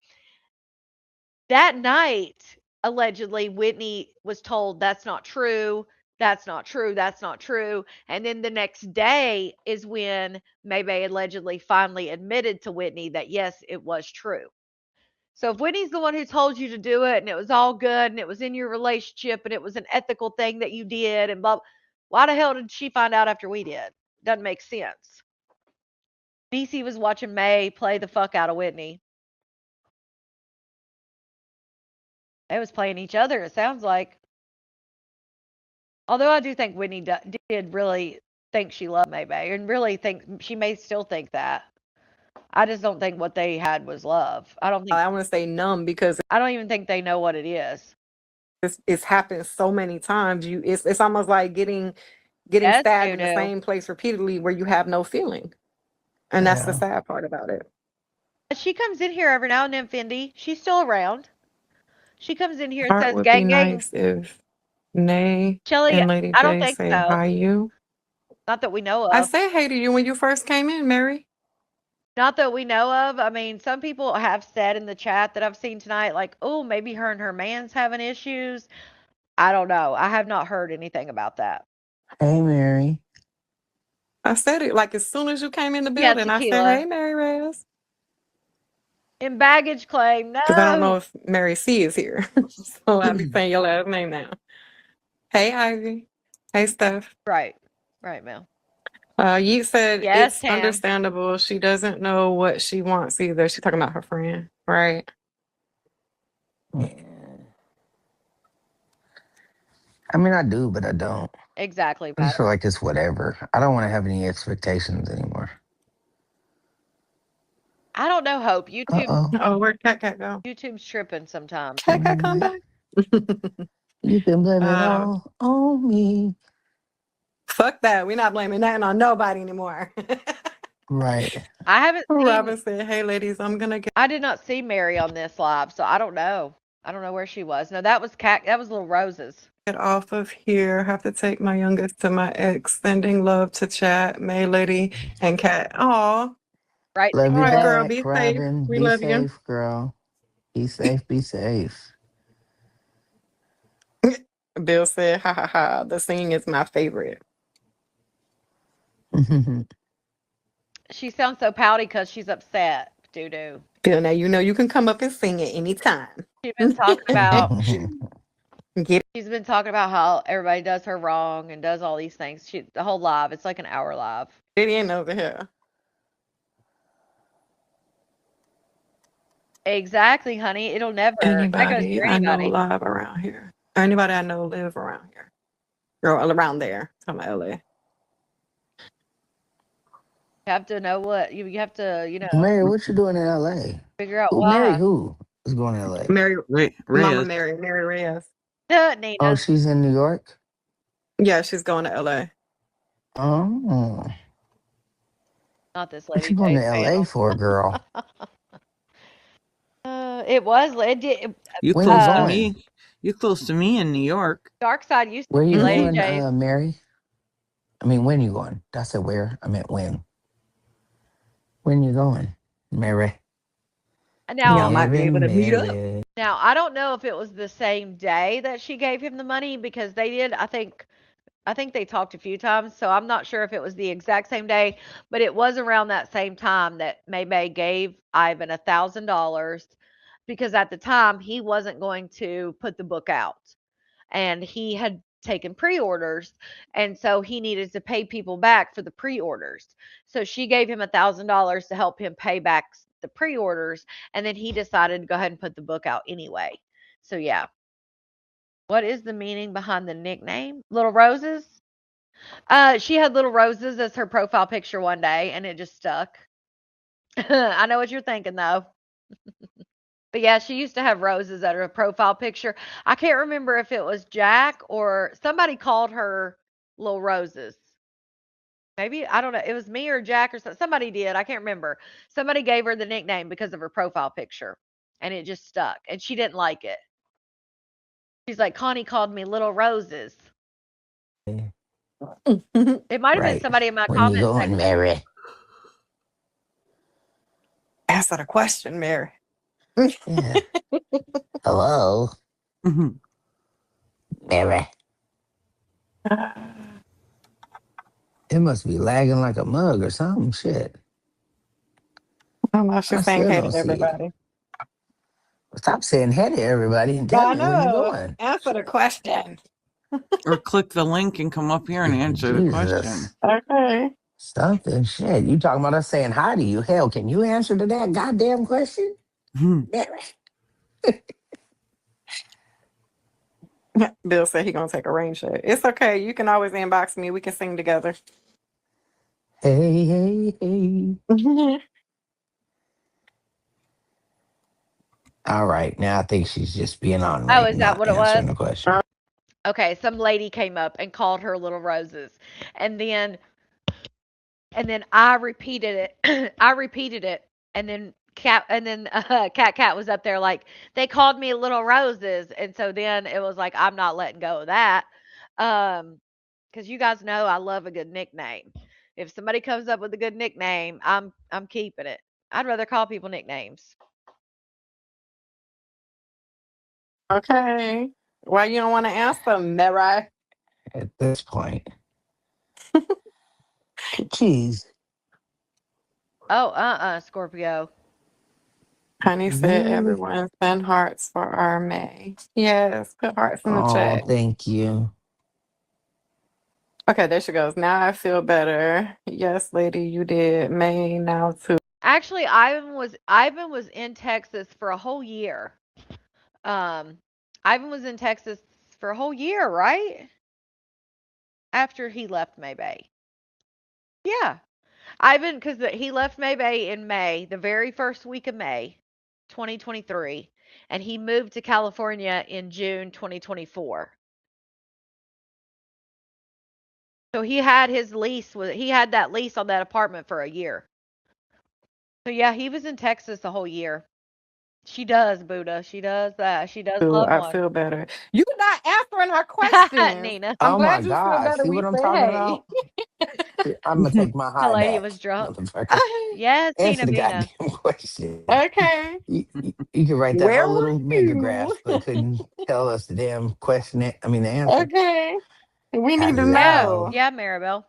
that night, allegedly, Whitney was told that's not true. That's not true. That's not true. And then the next day is when Maybay allegedly finally admitted to Whitney that yes, it was true. So if Whitney's the one who told you to do it and it was all good and it was in your relationship and it was an ethical thing that you did and blah, why the hell did she find out after we did? Doesn't make sense. DC was watching May play the fuck out of Whitney. They was playing each other, it sounds like. Although I do think Whitney did really think she loved Maybay and really think she may still think that. I just don't think what they had was love. I don't want to say numb because I don't even think they know what it is. it's happened so many times. It's almost like getting Yes, stabbed in the Nunu. same place repeatedly where you have no feeling. And that's the sad part about it. She comes in here every now and then, Fendi. She's still around. She comes in here and Heart says, would gang, be gang. nice if Nay Shelly, and Lady I don't J think say so. hi you. Not that we know of. I said hey to you when you first came in, Mary. Not that we know of. I mean, some people have said in the chat that I've seen tonight, like, oh, maybe her and her man's having issues. I don't know. I have not heard anything about that. Hey, Mary. I said it like as soon as you came in the building. I said, hey, Mary Reyes. In baggage claim, no. Because I don't know if Mary C is here. So I'll be saying your last name now. Hey, Ivy. Hey, Steph. Right, Mel. Yeet said Yes, it's Tam. understandable. She doesn't know what she wants either. She's talking about her friend, right? Yeah. I mean, I do, but I don't. Exactly. I just feel like it's whatever. I don't want to have any expectations anymore. I don't know, Hope. YouTube. Oh, where'd Cat go? YouTube's tripping sometimes. Cat come back. You can blame it all on me. Fuck that. We're not blaming nothing on nobody anymore. Right. I haven't seen. Robin said, hey, ladies, I'm going to get. I did not see Mary on this live, so I don't know. I don't know where she was. No, that was Cat. That was Little Roses. Get off of here. Have to take my youngest to my ex. Sending love to Chat, May Lady, and Cat. Aw. Right. Love you All right, back, girl. Be Robin. safe. We be love safe, girl. Be safe. Be safe. you. Bill said, ha ha ha. The singing is my favorite. She sounds so pouty because she's upset. Doo-doo. Bill, now you know you can come up and sing at any time. She's been talking about. Get She's been talking about how everybody does her wrong and does all these things. The whole live. It's like an hour live. it in over here. Exactly, honey. It'll never. Anybody I know live around here. Anybody I know live around here. Or around there. From LA. You have to know what you have to, Mary, what you doing in LA? figure out Who why. Mary who is going to LA? Mary Reyes. Mama Mary Reyes. Nina. Oh, she's in New York? Yeah, she's going to LA. Oh. Not this lady. What you going to LA for, girl? It was. It did. You When close you to going? me. You close to me in New York. Dark Side used to Where be you Lady going, J's. Mary? I mean, when you going? I said where. I meant when. When you going, Mary? Now, Y'all might be able to meet up. Mary. now I don't know if it was the same day that she gave him the money because they did. I think they talked a few times, so I'm not sure if it was the exact same day, but it was around that same time that May gave Ivan $1,000 because at the time he wasn't going to put the book out, and he had taken pre-orders, and so he needed to pay people back for the pre-orders. So she gave him $1,000 to help him pay back the pre-orders, and then he decided to go ahead and put the book out anyway. So yeah. What is the meaning behind the nickname? Little Roses? She had little roses as her profile picture one day, and it just stuck. I know what you're thinking, though. But yeah, she used to have roses at her profile picture. I can't remember if it was Jack or somebody called her little roses. Maybe I don't know. It was me or Jack or somebody did. I can't remember. Somebody gave her the nickname because of her profile picture, and it just stuck. And she didn't like it. She's like, Connie called me little roses. It might have been Right. somebody in my When you comment going, section. Mary? Answer the question, Mary. Yeah. Hello, Mhm. Mary. It must be lagging like a mug or something. Shit. I don't know. I She's saying still hey don't to see it. everybody. Stop saying hey to everybody and tell I me when you're know. going. Answer the question. Or click the link and come up here and answer the question. Jesus. Okay. Something shit. You talking about us saying hi to you. Hell, can you answer to that goddamn question? Hmm. Mary. Bill said he gonna take a rain check. It's okay. You can always inbox me. We can sing together. Hey, hey, hey. All right. Now I think she's just being Oh, ornery, is that not what it was? answering the question. Okay, some lady came up and called her little roses. And then I repeated it. I repeated it. And then Cat was up there like, they called me little roses. And so then it was like, I'm not letting go of that. Because you guys know I love a good nickname. If somebody comes up with a good nickname, I'm keeping it. I'd rather call people nicknames. Okay. Why you don't want to answer, Mary? At this point. Jeez. Oh, Scorpio. Honey said Really? everyone send hearts for our May. Yes, put hearts in the Oh, chat. thank you. Okay, there she goes. Now I feel better. Yes, lady, you did. May now too. Actually, Ivan was in Texas for a whole year. Um, Ivan was in Texas for a whole year, right? After he left May Bay. Yeah. Ivan, because he left May Bay in May, the very first week of May, 2023, and he moved to California in June 2024. So he had he had that lease on that apartment for a year. So yeah, he was in Texas the whole year. She does, Buddha. She does that. She does love I one. feel better. You're not answering our questions. Nina. I'm Oh my glad you feel God. better. See We what I'm said talking hey. about? I'm gonna take my The high lady back, was drunk. motherfucker. Yes, Answer Tina the Mina. goddamn question. Okay. You could write that Where whole were little you? megagraph, but couldn't tell us the damn question. I mean, the answer. Okay. We need to Yeah, know. Hello, yeah, Maribel.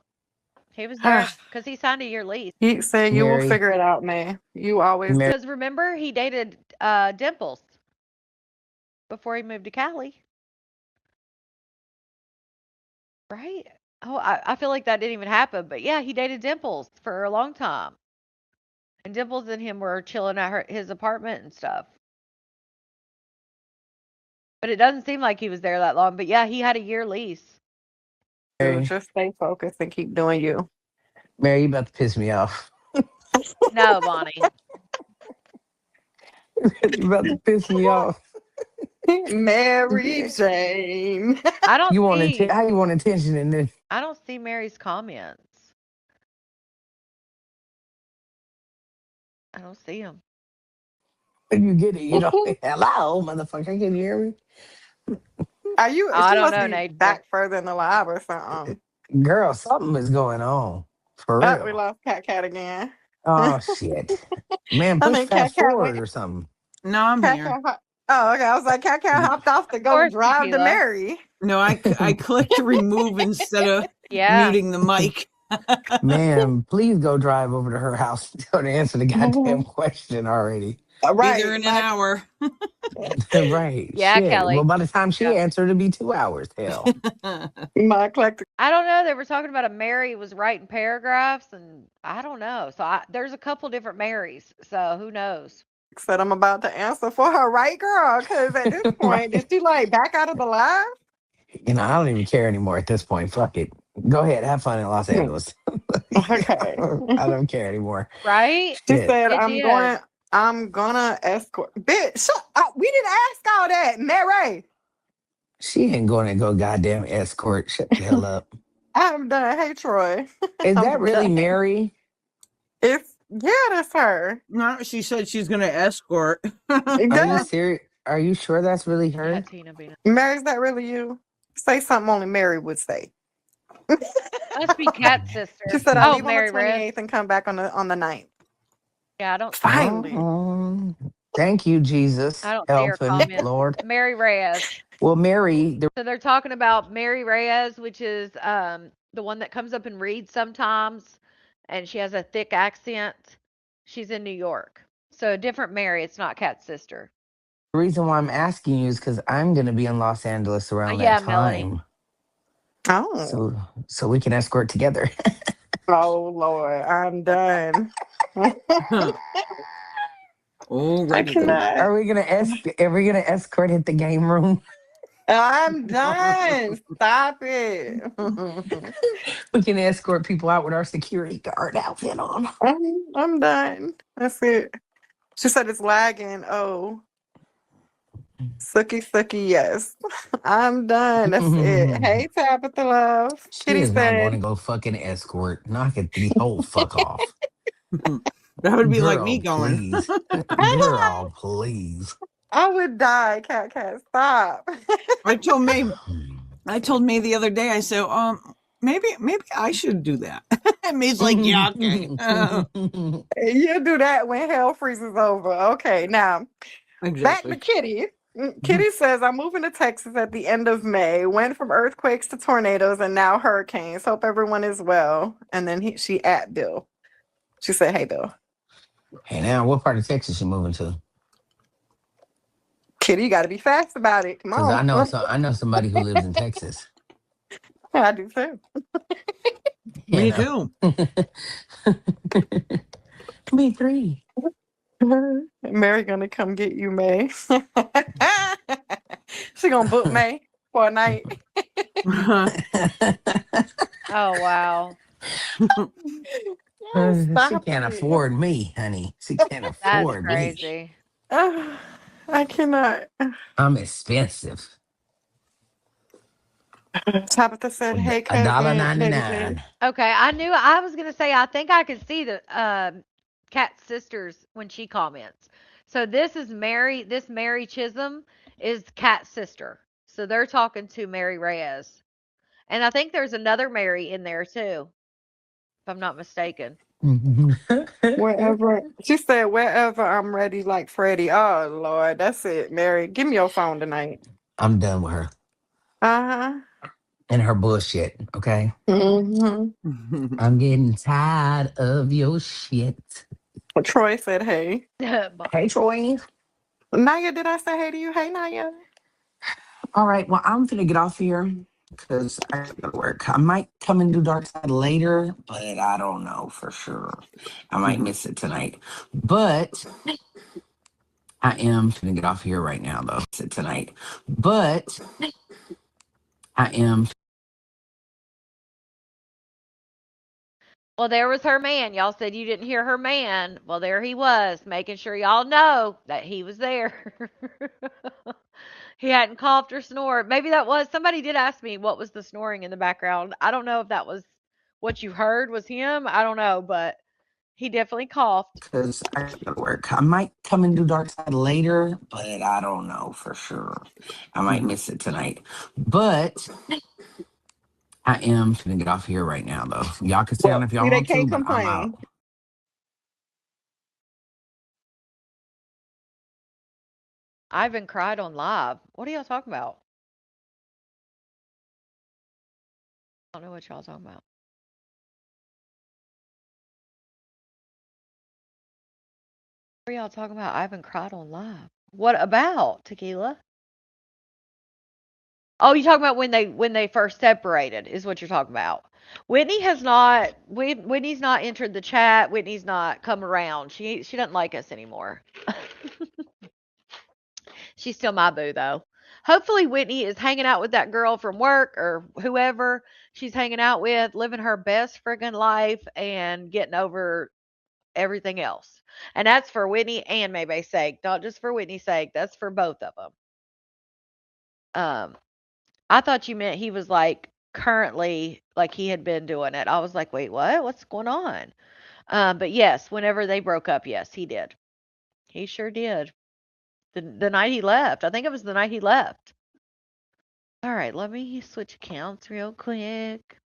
He was there because he signed a year lease. He said you will Mary. figure it out, man. You always do. Mary. Because remember, he dated Dimples before he moved to Cali, right? Oh, I feel like that didn't even happen, but yeah, he dated Dimples for a long time, and Dimples and him were chilling at his apartment and stuff. But it doesn't seem like he was there that long. But yeah, he had a year lease. Just stay focused and keep doing you. Mary, you about to piss me off. No, Bonnie. You about to piss me off. Mary Jane. I don't You want see. how you want attention and then I don't see Mary's comments. I don't see them. when you get it, you know, hello, motherfucker, can you hear me? Are you? I She don't must know, be Nature. back further in the live or something. Girl, something is going on. For Oh, we real. lost Cat again. Oh shit. Man, I push think fast Cat went. forward or something. No, I'm Cat here. Oh, okay. I was like, Cat hopped off to Of go course, drive to Tequila. Mary. No, I clicked remove instead of Yeah. muting the mic. Man, please go drive over to her house and tell her to answer the goddamn question already. Be Right. there in an hour. Right. Yeah, Shit. Kelly. Well, by the time she Yeah. answered, it'd be 2 hours. Hell. My eclectic I don't know. They were talking about a Mary was writing paragraphs, and I don't know. So there's a couple different Marys. So who knows? said I'm about to answer for her, right, girl? Because at this point, Right. did she like back out of the live? You know, I don't even care anymore at this point. Fuck it. Go ahead, have fun in Los Angeles. Okay. I don't care anymore. Right? She Shit. said, It did. I'm gonna escort. Bitch, shut up. We didn't ask all that, Mary. She ain't going to go goddamn escort. Shut the hell up. I'm done. Hey, Troy. Is I'm that really done. Mary? Yeah, that's her. No, she said she's gonna escort. Are you Girl, serious? Are you sure that's really Yeah, her? Tina Bina. Mary's that really you? Say something only Mary would say. Must be Cat's She sister. said, I Oh, leave on the Mary Rez. 28th and come back on the 9th. Yeah, I Finally. Oh, thank you, Jesus. don't see her Helping, comments. Lord. Mary Reyes. Well, Mary, the So they're talking about Mary Reyes, which is the one that comes up and reads sometimes, and she has a thick accent. She's in New York. So a different Mary. It's not Cat's sister. reason why I'm asking you is because I'm going to be in Los Angeles around that Yeah, Melanie. time. Oh. So we can escort together. Oh, Lord. I'm done. I Alrighty then. cannot. Are we gonna escort hit the game room? I'm done. Stop it. We can escort people out with our security guard outfit on. I'm done. That's it. She said it's lagging. Oh, sucky, yes. I'm done. That's it. Hey, Tabitha Love. She Kitty is not going said, to go fucking escort. Knock it the whole fuck off. That would be like me Girl, going. please. Girl, please. I would die, Cat. Stop. I told May the other day, I said, maybe I should do that. And May's like, yeah, okay. You do that when hell freezes over. Okay, now back Exactly. to Kitty. Kitty says, I'm moving to Texas at the end of May. Went from earthquakes to tornadoes and now hurricanes. Hope everyone is well. And then she at Bill. She said, hey, Bill. Hey, now, what part of Texas you moving to? Kitty, you got to be fast about it. Come Because on. I know somebody who lives in Texas. I do too. You Me know. too. Me three. Mary gonna come get you, May. She gonna book May for a night. Oh wow. She Stop can't it. afford me, honey. She can't That's afford me. crazy. I cannot. I'm expensive. Tabitha said, "Hey, cousin, Lady J." $1.99. Okay, I was gonna say I think I could see the Cat's sisters when she comments. So this Mary Chisholm is Cat's sister. So they're talking to Mary Reyes. And I think there's another Mary in there too, if I'm not mistaken. Wherever she said, wherever I'm ready, like Freddie. Oh Lord, that's it, Mary. Give me your phone tonight. I'm done with her Uh and her bullshit. Okay, huh. I'm getting tired of your shit. Troy said, "Hey, Hey, Troy. Naya. Did I say hey to you? Hey, Naya." All right, well, I'm gonna get off here because I gotta work. I might come and do Dark Side later, but I don't know for sure. I might miss it tonight, but I am gonna get off here right now, though. Miss it tonight, but I am. Well, there was her man. Y'all said you didn't hear her man. Well, there he was, making sure y'all know that he was there. He hadn't coughed or snored. Maybe that was somebody did ask me what was the snoring in the background. I don't know if that was what you heard was him. I don't know, but he definitely coughed. Because I gotta work. I might come and do Dark Side later, but I don't know for sure. I might miss it tonight, but I am gonna get off here right now, though. Y'all can stay on Well, if see, y'all they want to, can't but I'm out. complain. Ivan cried on live. What are y'all talking about? I don't know what y'all talking about. What are y'all talking about? Ivan cried on live. What about tequila? Oh, you talking about when they first separated is what you're talking about. Whitney's not entered the chat. Whitney's not come around. She doesn't like us anymore. She's still my boo though. hopefully Whitney is hanging out with that girl from work or whoever she's hanging out with, living her best friggin' life and getting over everything else. And that's for Whitney and Maybay's sake, not just for Whitney's sake. That's for both of them. I thought you meant he was like currently, like he had been doing it. I was like, wait, what? What's going on? But yes, whenever they broke up, yes, he did. He sure did. The night he left. I think it was the night he left. All right, let me switch accounts real quick.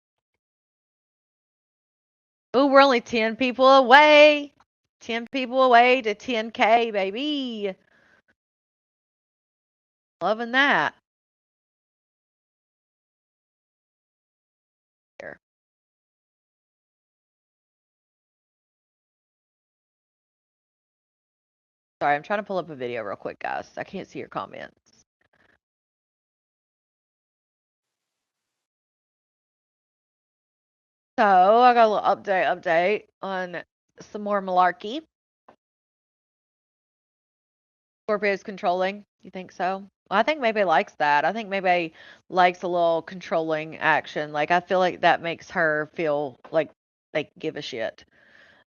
Oh, we're only 10 people away. 10 people away to 10K, baby. Loving that. Here. Sorry, I'm trying to pull up a video real quick, guys. I can't see your comments. So I got a little update on some more malarkey. Scorpio's controlling. You think so? Well, I think maybe likes that. I think maybe likes a little controlling action. Like I feel like that makes her feel like they give a shit.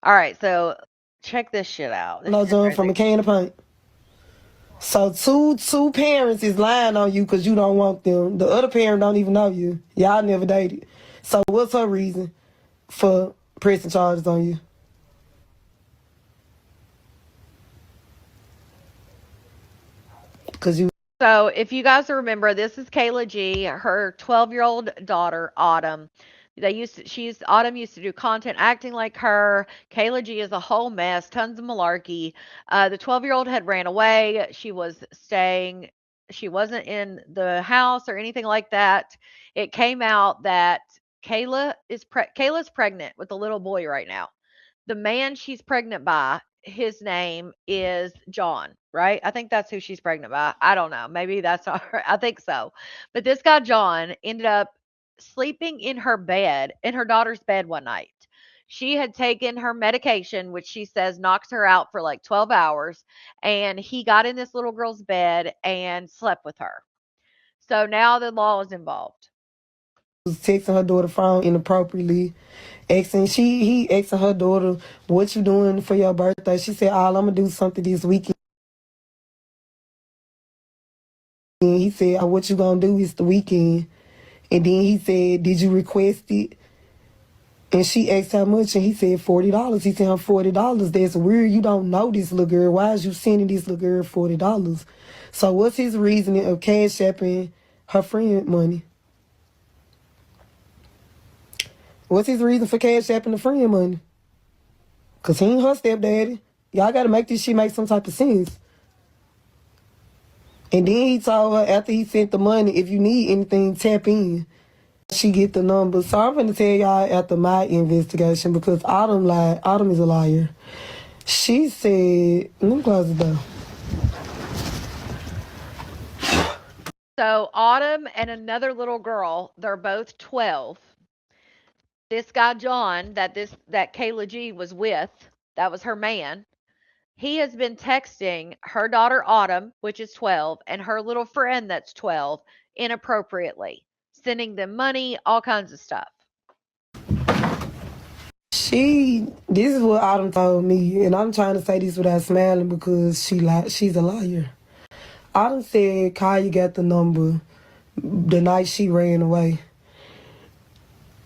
All right, so check this shit out. This No, is John, from a crazy. can of paint. So two parents is lying on you because you don't want them. The other parent don't even know you. Y'all never dated. So what's her reason for pressing charges on you? Because you. So if you guys remember, this is Kayla G, her 12-year-old daughter, Autumn. Autumn used to do content acting like her. Kayla G is a whole mess, tons of malarkey. The 12-year-old had ran away. She wasn't in the house or anything like that. It came out that Kayla's pregnant with a little boy right now. The man she's pregnant by, his name is John, right? I think that's who she's pregnant by. I don't know. Maybe that's not her. I think so. But this guy, John, ended up sleeping in her bed, in her daughter's bed one night. She had taken her medication, which she says knocks her out for like 12 hours. And he got in this little girl's bed and slept with her. So now the law is involved. Was texting her daughter phone inappropriately, he asking her daughter, what you doing for your birthday? She said, I'm gonna do something this weekend. And he said, what you gonna do? It's the weekend. And then he said, did you request it? And she asked how much, and he said $40. He said, $40. That's weird. You don't know this little girl. Why is you sending this little girl $40? So what's his reasoning of cash apping her friend money? What's his reason for cash apping the friend money? Because he ain't her stepdaddy. Y'all got to make this shit make some type of sense. And then he told her after he sent the money, if you need anything, tap in. She get the number. So I'm going to tell y'all after my investigation because Autumn lied. Autumn is a liar. She said, let me close the door. So Autumn and another little girl, they're both 12. This guy John that Kayla G was with, that was her man. He has been texting her daughter Autumn, which is 12, and her little friend that's 12 inappropriately, sending them money, all kinds of stuff. This is what Autumn told me, and I'm trying to say this without smiling because she's a liar. Autumn said Kaya got the number the night she ran away.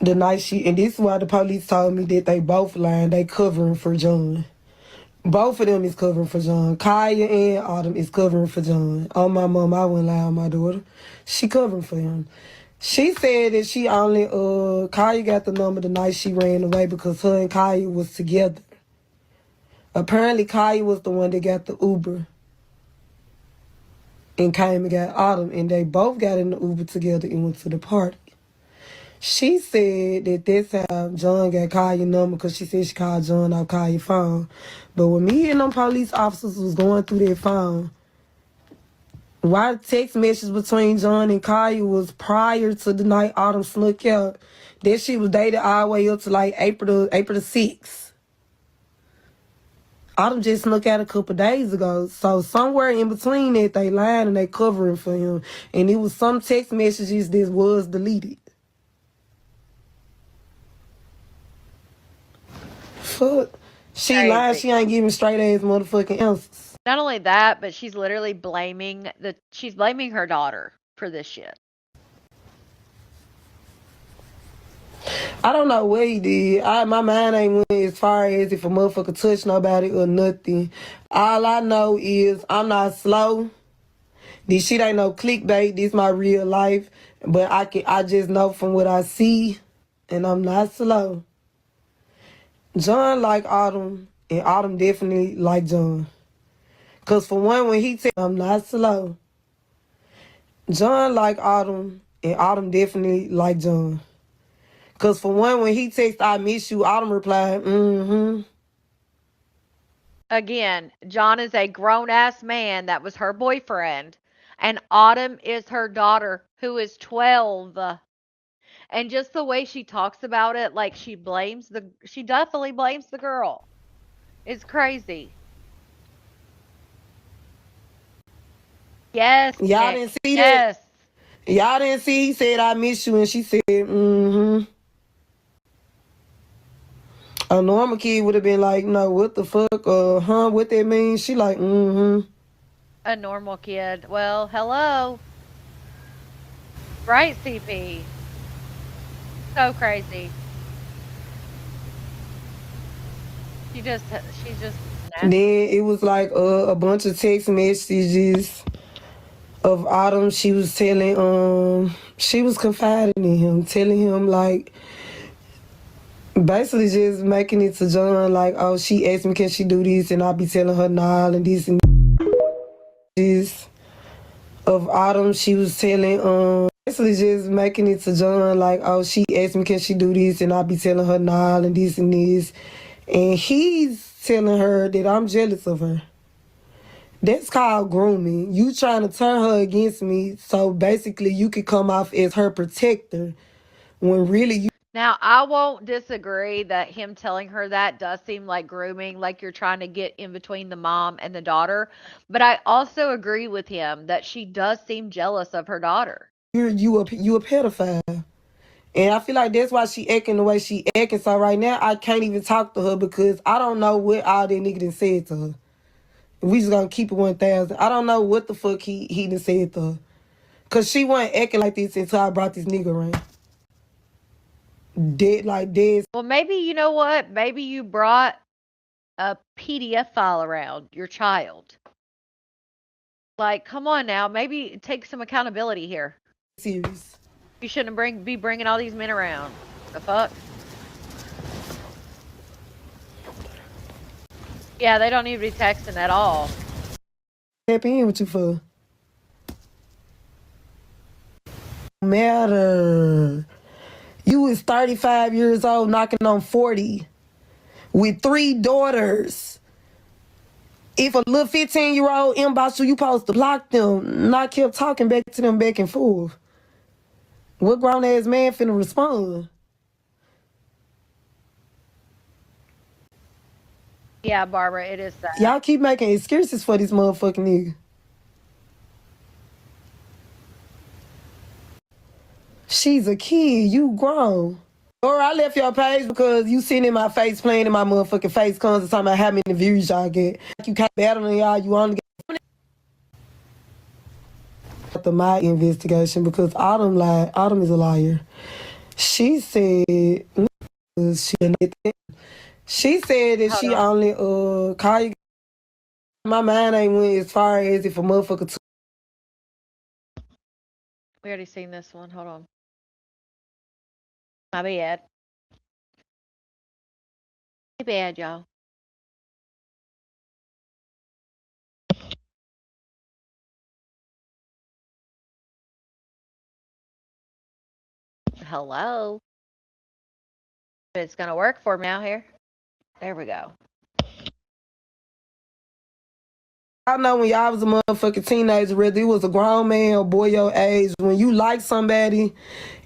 And this is why the police told me that they both lying. They covering for John. Both of them is covering for John. Kaya and Autumn is covering for John. On my mom, I wouldn't lie on my daughter. She covering for him. She said that she only, Kaya got the number the night she ran away because her and Kaya was together. Apparently, Kaya was the one that got the Uber and came and got Autumn, and they both got in the Uber together and went to the party. She said that that's how John got Kaya's number because she said she called John off Kaya's phone. But when me and them police officers was going through their phone, why the text message between John and Kaya was prior to the night Autumn snuck out. That she was dated all the way up to like April the 6th. Autumn just snuck out a couple days ago. So somewhere in between that, they lying and they covering for him. And it was some text messages that was deleted. Fuck. She lied. She ain't giving straight ass motherfucking answers. Not only that, but she's literally blaming her daughter for this shit. I don't know what he did. My mind ain't went as far as if a motherfucker touched nobody or nothing. All I know is I'm not slow. This shit ain't no clickbait. This my real life. But I just know from what I see, and I'm not slow. John like Autumn, and Autumn definitely like John. Cause for one, when he said I'm not slow, John like Autumn, and Autumn definitely like John. Cause for one, when he texted I miss you, Autumn replied, mm-hmm. Again, John is a grown-ass man that was her boyfriend, and Autumn is her daughter, who is 12. And just the way she talks about it, like she definitely blames the girl. It's crazy. Yes, Y'all Nick. didn't see Yes. that? Y'all didn't see? He said I miss you, and she said, mm-hmm. A normal kid would have been like, no, what the fuck? What that mean? She like, mm-hmm. A normal kid. Well, hello. Right, CP. So crazy. She's just Then it was like a bunch of text messages of Autumn. She was she was confiding in him, telling him like, basically just making it to John like, oh, she asked me can she do this, and I'll be telling her nah, and this and this. Of Autumn, she was telling basically just making it to John like, oh, she asked me can she do this, and I'll be telling her nah, and this and this. And he's telling her that I'm jealous of her. That's called grooming. You trying to turn her against me, so basically you could come off as her protector when really you. Now, I won't disagree that him telling her that does seem like grooming, like you're trying to get in between the mom and the daughter. But I also agree with him that she does seem jealous of her daughter. You a pedophile. And I feel like that's why she acting the way she acting. So right now, I can't even talk to her because I don't know what all that nigga done said to her. We just gonna keep it 1,000. I don't know what the fuck he done said to her. Cause she wasn't acting like this until I brought this nigga around. Dead. Well, maybe, you know what? Maybe you brought a PDF file around your child. Like, come on now. Maybe take some accountability here. Serious. You shouldn't be bringing all these men around. The fuck? Yeah, they don't need to be texting at all. Happy in with you for? Matter. You was 35 years old, knocking on 40, with 3 daughters. If a little 15-year-old inbox you supposed to block them, not keep talking back to them back and forth. What grown ass man finna respond? Yeah, Barbara, it is that. Y'all keep making excuses for this motherfucking nigga. She's a kid. You grown. Or I left your page because you sitting in my face playing in my motherfucking face comes and talking about how many views y'all get. You can't battle on y'all. You only get after my investigation because Autumn lied. Autumn is a liar. She said she said that she only call you. My mind ain't went as far as if a motherfucker. We already seen this one. Hold on. My bad. My bad, y'all. Hello. It's gonna work for me out here. There we go. I know when y'all was a motherfucking teenager, whether it was a grown man or boy your age, when you like somebody,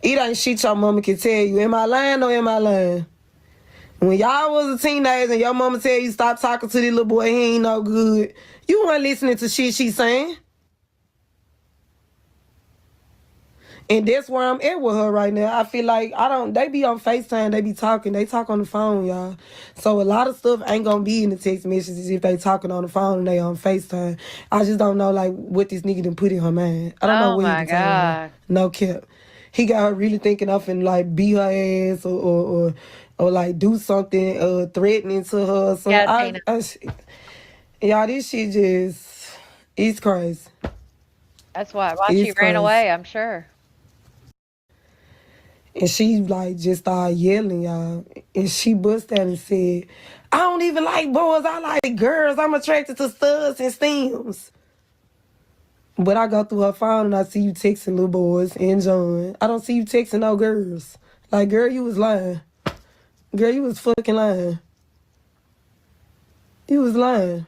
it ain't shit your mama can tell you. Am I lying or am I lying? When y'all was a teenager and your mama tell you stop talking to this little boy, he ain't no good, you weren't listening to shit she saying. And that's where I'm at with her right now. I feel like they be on FaceTime, they be talking, they talk on the phone, y'all. So a lot of stuff ain't gonna be in the text messages if they talking on the phone and they on FaceTime. I just don't know like what this nigga done put in her mind. I don't know Oh what he my done told her. God. No cap. He got her really thinking up and like beat her ass or like do something threatening to her or something. Yeah, Tina. Y'all, this shit just, it's crazy. That's why she It's ran crazy. away, I'm sure. And she like just started yelling, y'all. And she bust out and said, I don't even like boys, I like girls. I'm attracted to studs and stems. But I go through her phone and I see you texting little boys and John. I don't see you texting no girls. Like, girl, you was lying. Girl, you was fucking lying. You was lying.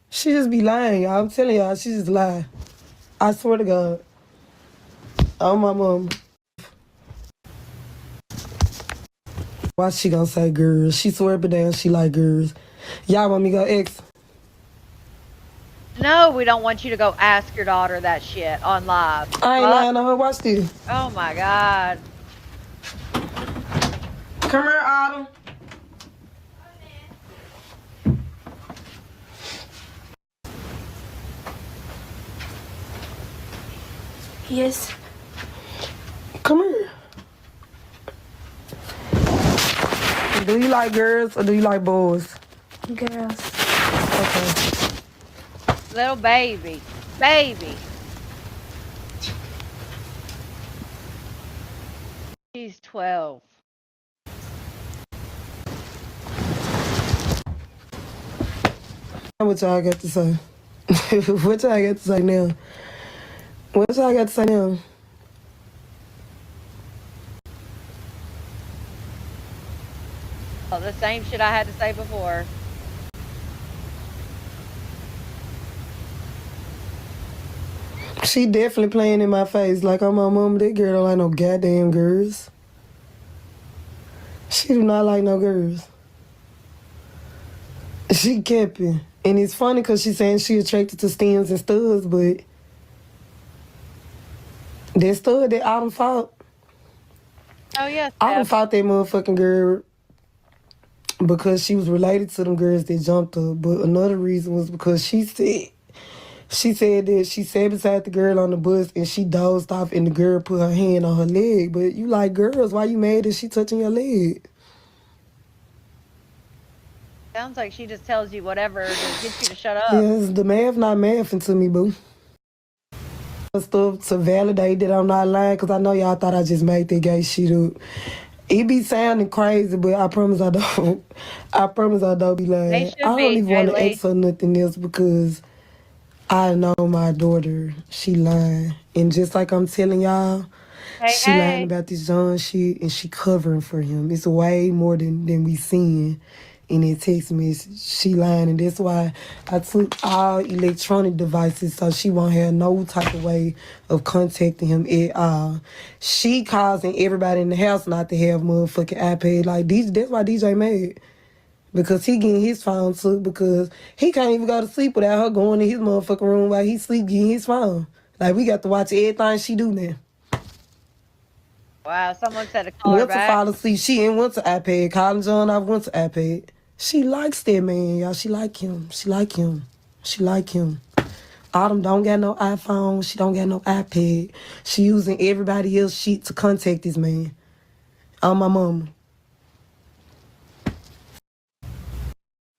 She just be lying, y'all. I'm telling y'all, she just lie. I swear to God. Oh, my mom. Why she gonna say girls? She swear up and down she like girls. Y'all want me to go X? No, we don't want you to go ask your daughter that shit on live. I ain't lying on her. Watch this. Oh my God. Come here, Autumn. Yes. Come here. Do you like girls or do you like boys? Girls. Okay. Little baby. Baby. She's 12. What y'all got to say? What y'all got to say now? What y'all got to say now? Oh, the same shit I had to say before. She definitely playing in my face like I'm my mom. That girl don't like no goddamn girls. She do not like no girls. She kept it. And it's funny because she's saying she attracted to stems and studs, but that stud that Autumn fought, Oh, yes, Autumn Steph. fought that motherfucking girl because she was related to them girls that jumped her. But another reason was because she said that she sat beside the girl on the bus and she dozed off and the girl put her hand on her leg. But you like girls, why you mad that she touching your leg? Sounds like she just tells you whatever to get you to shut up. Yes, the math not mathing to me, boo. Stuff to validate that I'm not lying, because I know y'all thought I just made that gay shit up. It be sounding crazy, but I promise I don't. I promise I don't be They lying. should I don't be, even want to Jaylee. ask her nothing else because I know my daughter, she lying. And just like I'm telling y'all, Hey, she lying hey. about this John shit and she covering for him. It's way more than we seeing in that text message. She lying, and that's why I took all electronic devices so she won't have no type of way of contacting him at all. She causing everybody in the house not to have motherfucking iPad. Like, that's why DJ mad. Because he getting his phone took because he can't even go to sleep without her going in his motherfucking room while he sleep getting his phone. Like, we got to watch everything she do now. Wow, someone said to call her Went to back. fall asleep. She ain't went to iPad. Colin John, I went to iPad. She likes that man, y'all. She like him. She like him. She like him. Autumn don't got no iPhone. She don't got no iPad. She using everybody else's shit to contact this man. On my mama.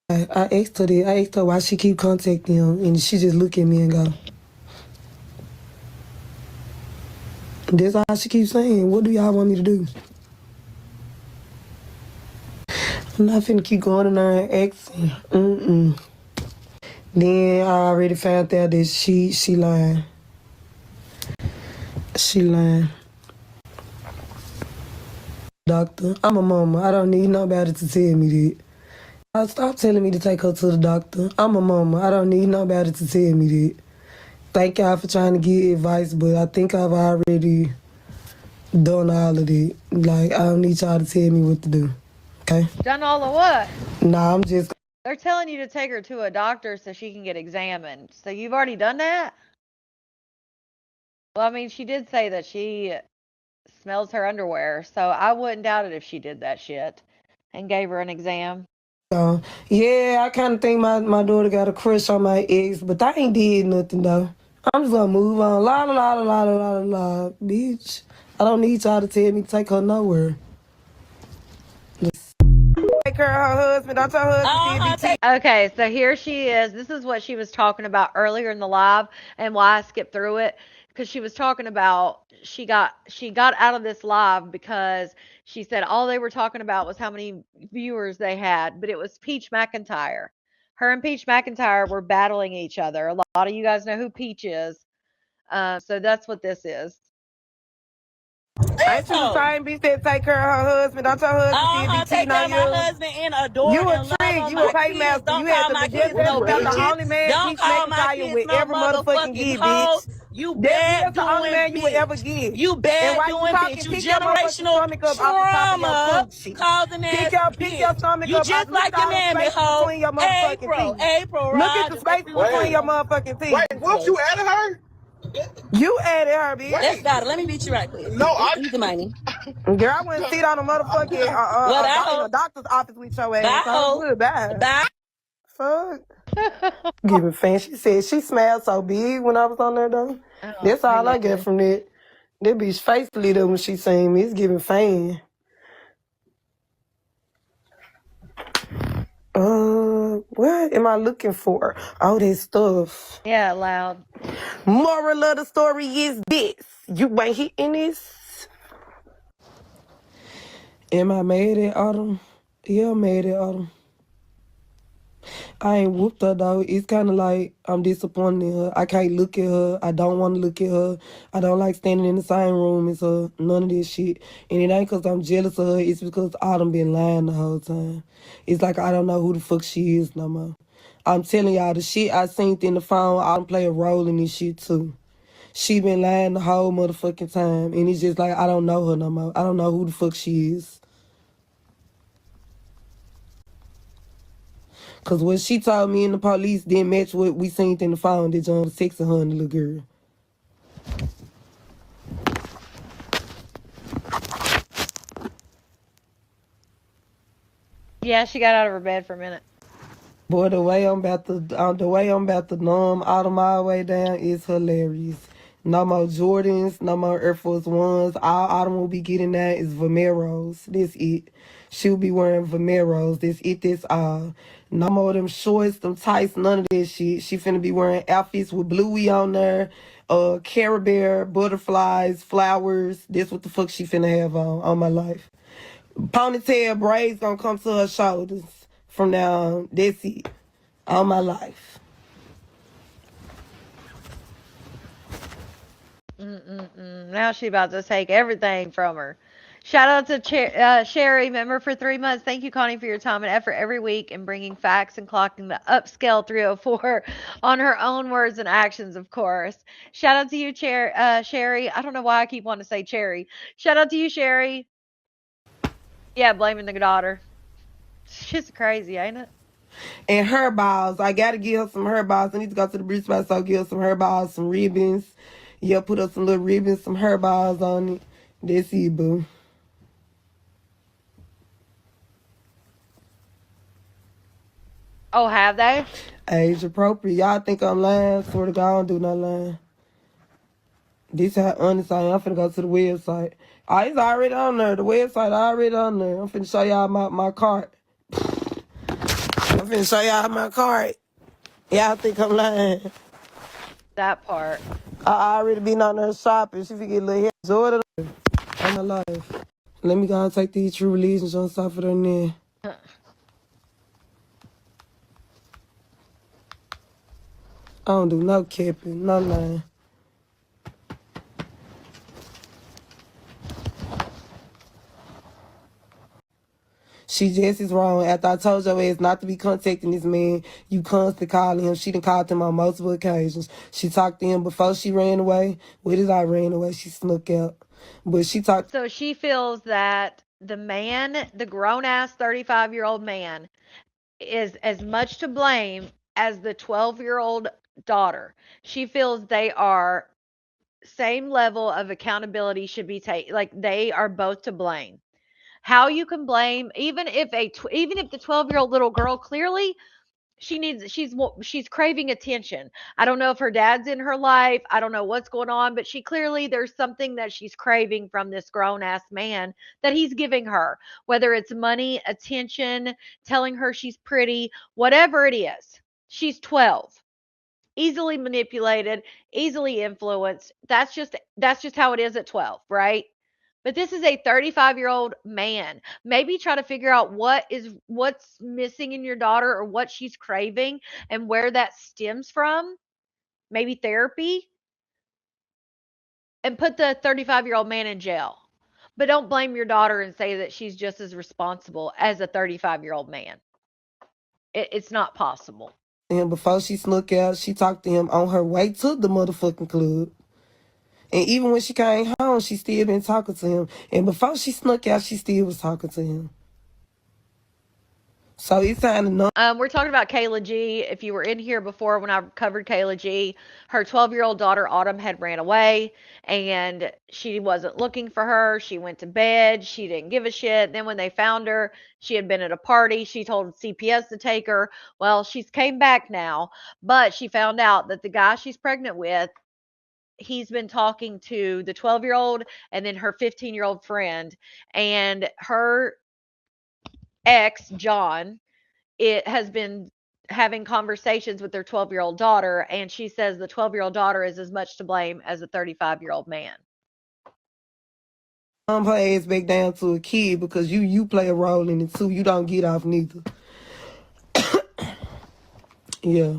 I asked her that. I asked her why she keep contacting him, and she just look at me and go. That's all she keeps saying. What do y'all want me to do? I'm not finna keep going in there and asking. Then I already found out that she lying. She lying. Doctor, I'm a mama. I don't need nobody to tell me that. Stop telling me to take her to the doctor. I'm a mama. I don't need nobody to tell me that. Thank y'all for trying to give advice, but I think I've already done all of it. Like, I don't need y'all to tell me what to do. Okay. Done all of what? Nah, I'm just. They're telling you to take her to a doctor so she can get examined. So you've already done that? Well, I mean, she did say that she smells her underwear, so I wouldn't doubt it if she did that shit and gave her an exam. Yeah, I kind of think my daughter got a crush on my ex, but I ain't did nothing though. I'm just gonna move on. La la la la la la la, bitch. I don't need y'all to tell me to take her nowhere. Take her husband. Don't your husband did BT? Okay, so here she is. This is what she was talking about earlier in the live and why I skipped through it because she was talking about she got out of this live because she said all they were talking about was how many viewers they had, but it was Peach McIntyre. Her and Peach McIntyre were battling each other. A lot of you guys know who Peach is. So that's what this is. Ain't you the same bitch that take care of her husband? Don't your husband did BT on you? Husband and adore You a and love trick. on You a my paymaster. kids. Don't You had call to my be just kids no about the bitches. only man Don't Peach call my McIntyre kids would no ever motherfucking motherfucking get, hoes. bitch. You That's bad the only doing man you would ever bitch. get. You And bad while you doing talking, bitch. You pick your motherfucking generational stomach up off the top of your trauma coochie. causing ass Pick your bitch. stomach You up off. just Look at like your all them mammy spaces hoe. between your motherfucking teeth. April Look at the Rogers. spaces between your motherfucking teeth. Wait, what you added her? You added her, bitch. Let's got it. Let me meet you right quick. No, I. Easy money. Girl, I wouldn't sit on a motherfucking Well, in a doctor's office with your ass. bye I hoe. would bye. Bye. Fuck. Giving fan. She said she smelled so big when I was on there though. That's all I get from that. That bitch face lit up when she seen me. It's giving fan. What am I looking for? All that stuff. Yeah, loud. Moral of the story is this. You ain't hitting this. Am I mad at Autumn? Yeah, I'm mad at Autumn. I ain't whooped her though. It's kind of like I'm disappointed in her. I can't look at her. I don't want to look at her. I don't like standing in the same room as her. None of this shit. And it ain't because I'm jealous of her. It's because Autumn been lying the whole time. It's like I don't know who the fuck she is no more. I'm telling y'all, the shit I seen in the phone, Autumn play a role in this shit too. She been lying the whole motherfucking time. And it's just like I don't know her no more. I don't know who the fuck she is. Because what she told me and the police didn't match what we seen in the phone that John was texting her and the little girl. Yeah, she got out of her bed for a minute. Boy, the way I'm about to numb Autumn all the way down is hilarious. No more Jordans, no more Air Force Ones. All Autumn will be getting that is Vomeros. That's it. She'll be wearing Vomeros. That's it. That's all. No more of them shorts, them tights, none of that shit. She finna be wearing outfits with Bluey on there, Care Bear, butterflies, flowers. That's what the fuck she finna have on my life. Ponytail braids gonna come to her shoulders from now on. That's it. All my life. Now she about to take everything from her. Shout out to Sherry, member for 3 months. Thank you, Connie, for your time and effort every week in bringing facts and clocking the upscale 304 on her own words and actions, of course. Shout out to you, Sherry. I don't know why I keep wanting to say Cherry. Shout out to you, Sherry. Yeah, blaming the daughter. She's crazy, ain't it? And her balls. I gotta give her some hair balls. I need to go to the beauty spot, so give her some hair balls, some ribbons. Yeah, put up some little ribbons, some hair balls on it. That's it, boo. Oh, have they? Age appropriate. Y'all think I'm lying? Swear to God, I don't do no lying. This how honest I am. I'm finna go to the website. Oh, it's already on there. The website already on there. I'm finna show y'all my cart. I'm finna show y'all my cart. Y'all think I'm lying? That part. I already been on there shopping. She forget a little hair. Jordan on my life. Let me go and take these True Religions on top of their neck. I don't do no capping, no lying. She just is wrong. After I told your ass not to be contacting this man, you constantly calling him. She done called him on multiple occasions. She talked to him before she ran away. What did I ran away? She snuck out. But she talked. So she feels that the man, the grown ass 35-year-old man, is as much to blame as the 12-year-old daughter. She feels they are same level of accountability should be taken. Like they are both to blame. How you can blame even if the 12-year-old little girl clearly she's craving attention. I don't know if her dad's in her life. I don't know what's going on, but she clearly there's something that she's craving from this grown ass man that he's giving her, whether it's money, attention, telling her she's pretty, whatever it is. She's 12, easily manipulated, easily influenced. That's just how it is at 12, right? But this is a 35-year-old man. Maybe try to figure out what's missing in your daughter or what she's craving and where that stems from. Maybe therapy, and put the 35-year-old man in jail. But don't blame your daughter and say that she's just as responsible as a 35-year-old man. It's not possible. And before she snuck out, she talked to him on her way to the motherfucking club. And even when she came home, she still been talking to him. And before she snuck out, she still was talking to him. So it's time to know. We're talking about Kayla G. If you were in here before when I covered Kayla G, her 12-year-old daughter Autumn had ran away and she wasn't looking for her. She went to bed. She didn't give a shit. Then when they found her, she had been at a party. She told CPS to take her. Well, she's came back now, but she found out that the guy she's pregnant with, he's been talking to the 12-year-old and then her 15-year-old friend, and her ex, John, it has been having conversations with their 12-year-old daughter, and she says the 12-year-old daughter is as much to blame as the 35-year-old man. Her ass back down to a kid because you play a role in it too. You don't get off neither. Yeah.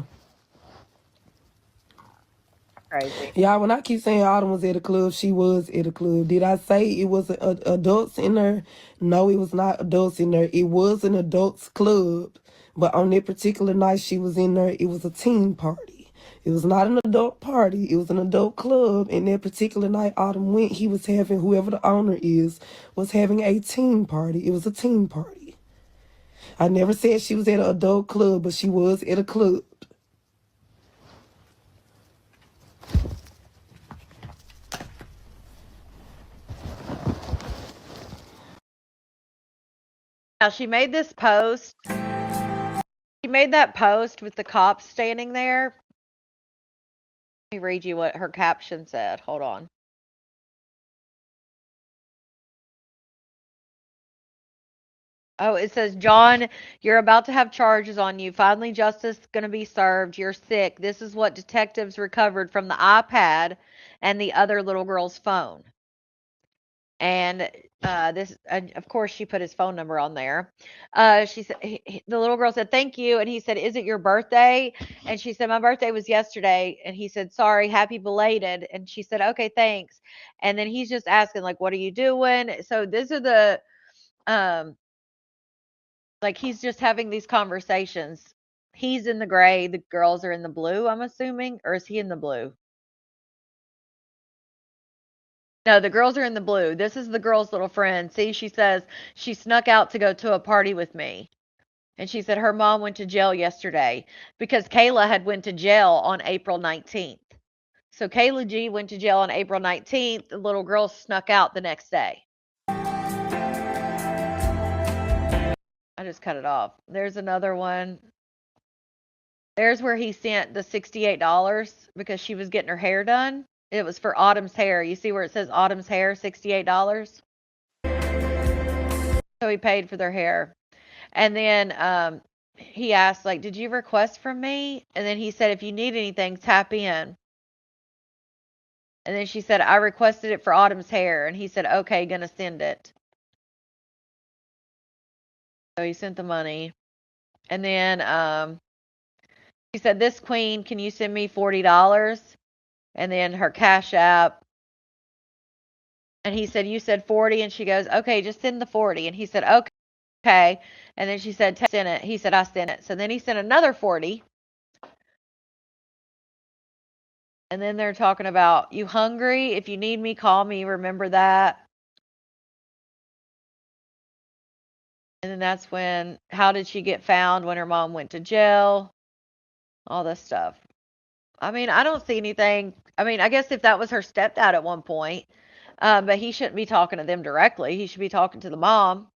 Crazy. Yeah, when I keep saying Autumn was at a club, she was at a club. Did I say it was adults in there? No, it was not adults in there. It was an adults club. But on that particular night she was in there, it was a teen party. It was not an adult party. It was an adult club. And that particular night Autumn went, he was having, whoever the owner is, was having a teen party. It was a teen party. I never said she was at an adult club, but she was at a club. Now she made this post. She made that post with the cops standing there. Let me read you what her caption said. Hold on. Oh, it says, John, you're about to have charges on you. Finally, justice going to be served. You're sick. This is what detectives recovered from the iPad and the other little girl's phone. And of course, she put his phone number on there. She said, the little girl said, thank you. And he said, is it your birthday? And she said, my birthday was yesterday. And he said, sorry, happy belated. And she said, okay, thanks. And then he's just asking, like, what are you doing? So these are the, like, he's just having these conversations. He's in the gray. The girls are in the blue, I'm assuming. Or is he in the blue? No, the girls are in the blue. This is the girl's little friend. See, she says she snuck out to go to a party with me. And she said her mom went to jail yesterday because Kayla had went to jail on April 19th. So Kayla G went to jail on April 19th. The little girl snuck out the next day. I just cut it off. There's another one. There's where he sent the $68 because she was getting her hair done. It was for Autumn's hair. You see where it says Autumn's hair, $68? So he paid for their hair. And then he asked, like, did you request from me? And then he said, if you need anything, tap in. And then she said, I requested it for Autumn's hair. And he said, okay, gonna send it. So he sent the money. And then he said, this queen, can you send me $40? And then her Cash App. And he said, you said 40. And she goes, okay, just send the 40. And he said, okay. And then she said, send it. He said, I sent it. So then he sent another 40. And then they're talking about, you hungry? If you need me, call me. Remember that? And then that's when, how did she get found when her mom went to jail? All this stuff. I mean, I don't see anything. I mean, I guess if that was her stepdad at one point, but he shouldn't be talking to them directly. He should be talking to the mom.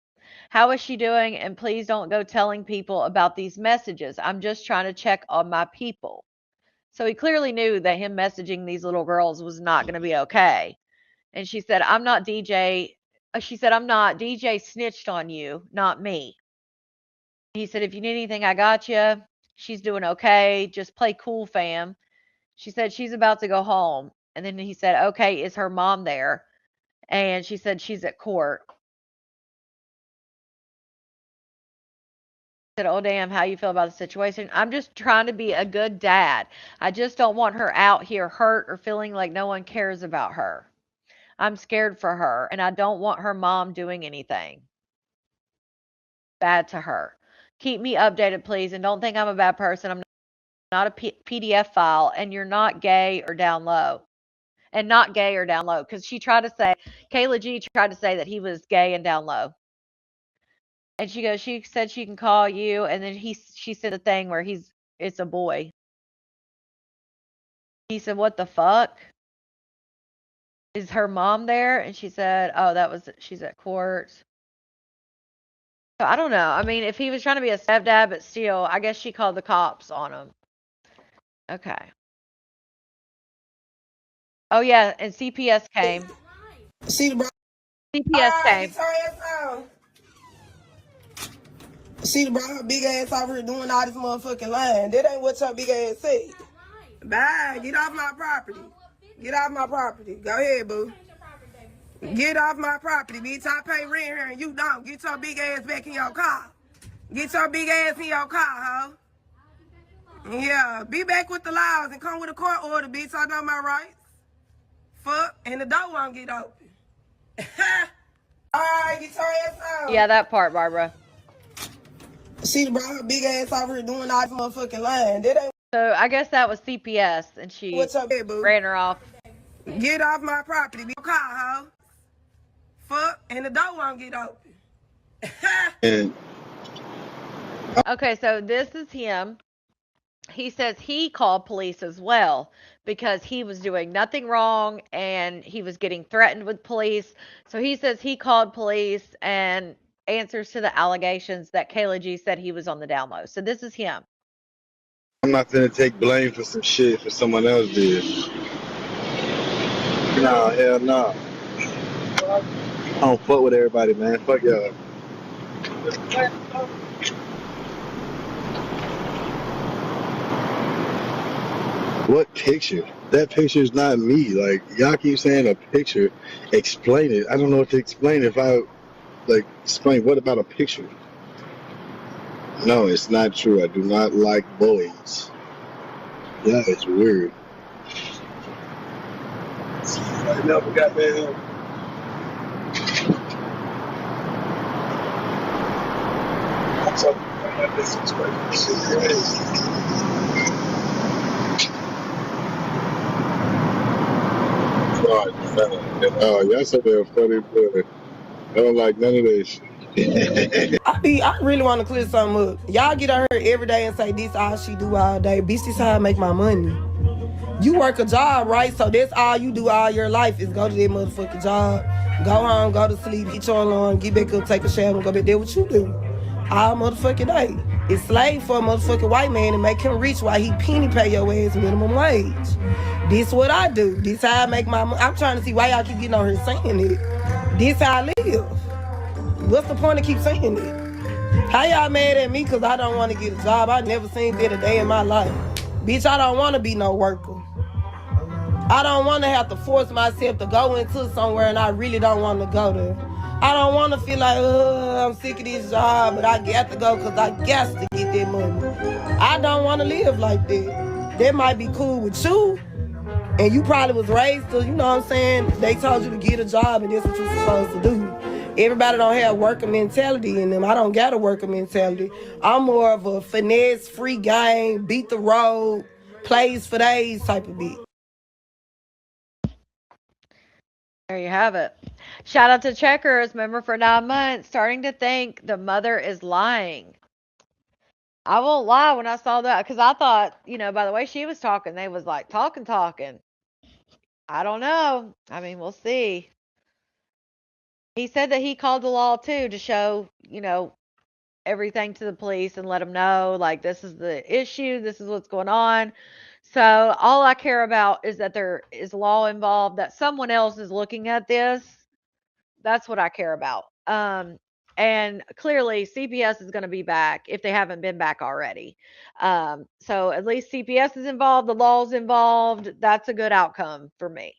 How is she doing? And please don't go telling people about these messages. I'm just trying to check on my people. So he clearly knew that him messaging these little girls was not going to be okay. And she said, I'm not DJ. She said, I'm not. DJ snitched on you, not me. He said, if you need anything, I got you. She's doing okay. Just play cool, fam. She said, she's about to go home. And then he said, okay, is her mom there? And she said, she's at court. Said, oh, damn, how you feel about the situation? I'm just trying to be a good dad. I just don't want her out here hurt or feeling like no one cares about her. I'm scared for her, and I don't want her mom doing anything bad to her. Keep me updated, please, and don't think I'm a bad person. I'm not a PDF file, and you're not gay or down low. And not gay or down low, because she tried to say, Kayla G tried to say that he was gay and down low. And she goes, she said she can call you, and then she said a thing where it's a boy. He said, what the fuck? Is her mom there? And she said, oh, she's at court. So I don't know. I mean, if he was trying to be a stepdad, but still, I guess she called the cops on him. Okay. Oh yeah, and CPS came. See the bro. CPS came. See the bro, her big ass over here doing all this motherfucking lying. That ain't what your big ass said. Bye. Get off my property. Get off my property. Go ahead, boo. Get off my property, bitch. I pay rent here and you don't. Get your big ass back in your car. Get your big ass in your car, ho. Yeah, be back with the laws and come with a court order, bitch. I know my rights. Fuck, and the door won't get open. Alright, get your ass out. Yeah, that part, Barbara. See the bro, her big ass over here doing all this motherfucking lying. That ain't So I guess that was CPS, and she what's up here, boo. ran her off. Get off my property, bitch. Car, ho. Fuck, and the door won't get open. Okay, so this is him. He says he called police as well because he was doing nothing wrong and he was getting threatened with police. So he says he called police and answers to the allegations that Kayla G said he was on the down low. So this is him. I'm not gonna take blame for some shit for someone else did. No, hell no. I don't fuck with everybody, man. Fuck y'all. What picture? That picture is not me. Like, y'all keep saying a picture. Explain it. I don't know what to explain. If I, explain what about a picture? No, it's not true. I do not like boys. Yeah, it's weird. I never got that. Oh, y'all so damn funny, but I don't like none of that shit. I really want to clear something up. Y'all get on her every day and say this all she do all day. Bitch, this how I make my money. You work a job, right? So that's all you do all your life is go to that motherfucking job, go home, go to sleep, eat your alarm, get back up, take a shower, and go back. That's what you do all motherfucking day. It's slave for a motherfucking white man and make him rich while he penny pay your ass minimum wage. This what I do. This how I make my money. I'm trying to see why y'all keep getting on here saying it. This how I live. What's the point of keep saying it? How y'all mad at me because I don't want to get a job? I never seen that a day in my life. Bitch, I don't want to be no worker. I don't want to have to force myself to go into somewhere and I really don't want to go there. I don't want to feel like, I'm sick of this job, but I got to go because I got to get that money. I don't want to live like that. That might be cool with you, and you probably was raised to, you know what I'm saying, they told you to get a job and that's what you're supposed to do. Everybody don't have worker mentality in them. I don't got a worker mentality. I'm more of a finesse, free game, beat the road, plays for days type of beat. There you have it. Shout out to Checkers, member for 9 months, starting to think the mother is lying. I won't lie when I saw that because I thought, by the way she was talking, they was like talking. I don't know. I mean, we'll see. He said that he called the law too to show, everything to the police and let them know, like, this is the issue, this is what's going on. So all I care about is that there is law involved, that someone else is looking at this. That's what I care about. And clearly CPS is going to be back if they haven't been back already. So at least CPS is involved, the law's involved. That's a good outcome for me.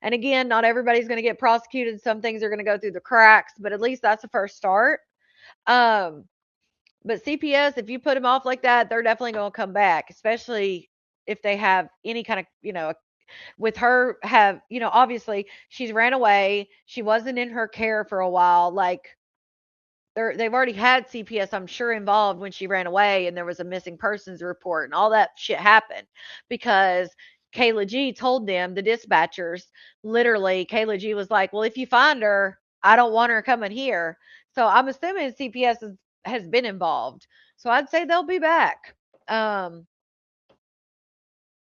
And again, not everybody's going to get prosecuted. Some things are going to go through the cracks, but at least that's a first start. But CPS, if you put them off like that, they're definitely going to come back, especially if they have any kind of, with her have, obviously she's ran away. She wasn't in her care for a while. Like they've already had CPS, I'm sure, involved when she ran away and there was a missing persons report and all that shit happened because Kayla G told them, the dispatchers, literally, Kayla G was like, well, if you find her, I don't want her coming here. So I'm assuming CPS has been involved. So I'd say they'll be back.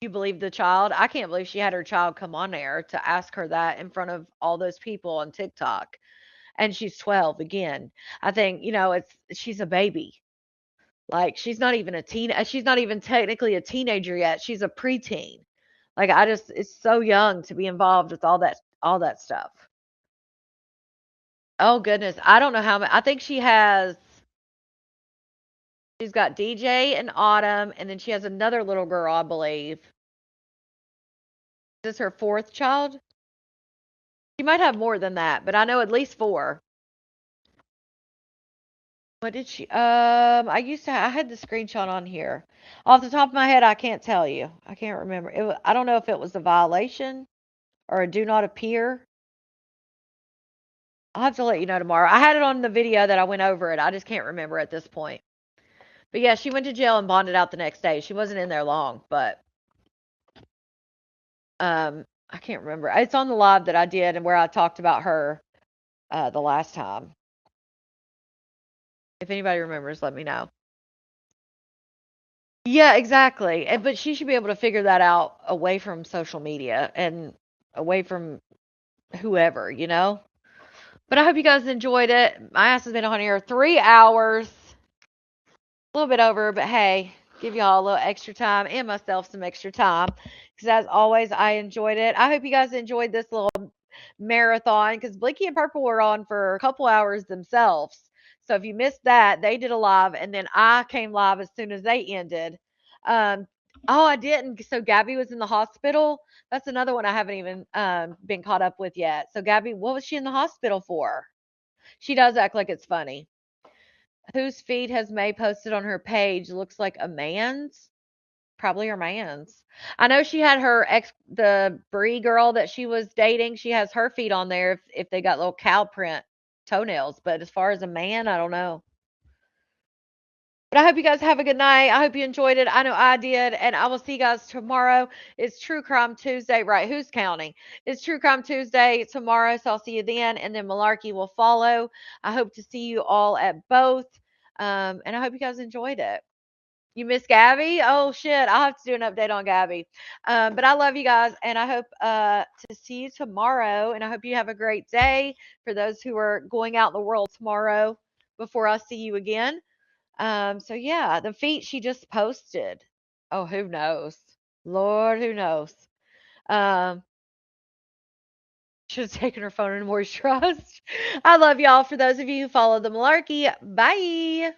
You believe the child? I can't believe she had her child come on air to ask her that in front of all those people on TikTok. And she's 12 again. I think, she's a baby. Like she's not even technically a teenager yet. She's a preteen. Like it's so young to be involved with all that stuff. Oh goodness. I don't know how many. I think she's got DJ and Autumn, and then she has another little girl, I believe. Is this her fourth child? She might have more than that, but I know at least 4. What did she I had the screenshot on here. Off the top of my head, I can't tell you. I can't remember. I don't know if it was a violation or a do not appear. I'll have to let you know tomorrow. I had it on the video that I went over it. I just can't remember at this point. But yeah, she went to jail and bonded out the next day. She wasn't in there long, but I can't remember. It's on the live that I did and where I talked about her the last time. If anybody remembers, let me know. Yeah, exactly. But she should be able to figure that out away from social media and away from whoever, But I hope you guys enjoyed it. My ass has been on here 3 hours. A little bit over, but hey, give y'all a little extra time and myself some extra time. Because as always, I enjoyed it. I hope you guys enjoyed this little marathon because Blinky and Purple were on for a couple hours themselves. So if you missed that, they did a live and then I came live as soon as they ended. Um, oh, I didn't. So Gabby was in the hospital. That's another one I haven't even been caught up with yet. So Gabby, what was she in the hospital for? She does act like it's funny. Whose feed has May posted on her page? Looks like a man's. Probably her man's. I know she had the Brie girl that she was dating. She has her feet on there if they got little cow print toenails. But as far as a man, I don't know. But I hope you guys have a good night. I hope you enjoyed it. I know I did. And I will see you guys tomorrow. It's True Crime Tuesday. Right. Who's counting? It's True Crime Tuesday tomorrow. So I'll see you then. And then Malarkey will follow. I hope to see you all at both. And I hope you guys enjoyed it. You miss Gabby? Oh shit. I'll have to do an update on Gabby. But I love you guys and I hope to see you tomorrow. And I hope you have a great day for those who are going out in the world tomorrow before I see you again. So yeah, the feet she just posted. Oh, who knows? Lord, who knows? Um, should have taken her phone and moisturized. I love y'all. For those of you who follow the Malarkey, bye.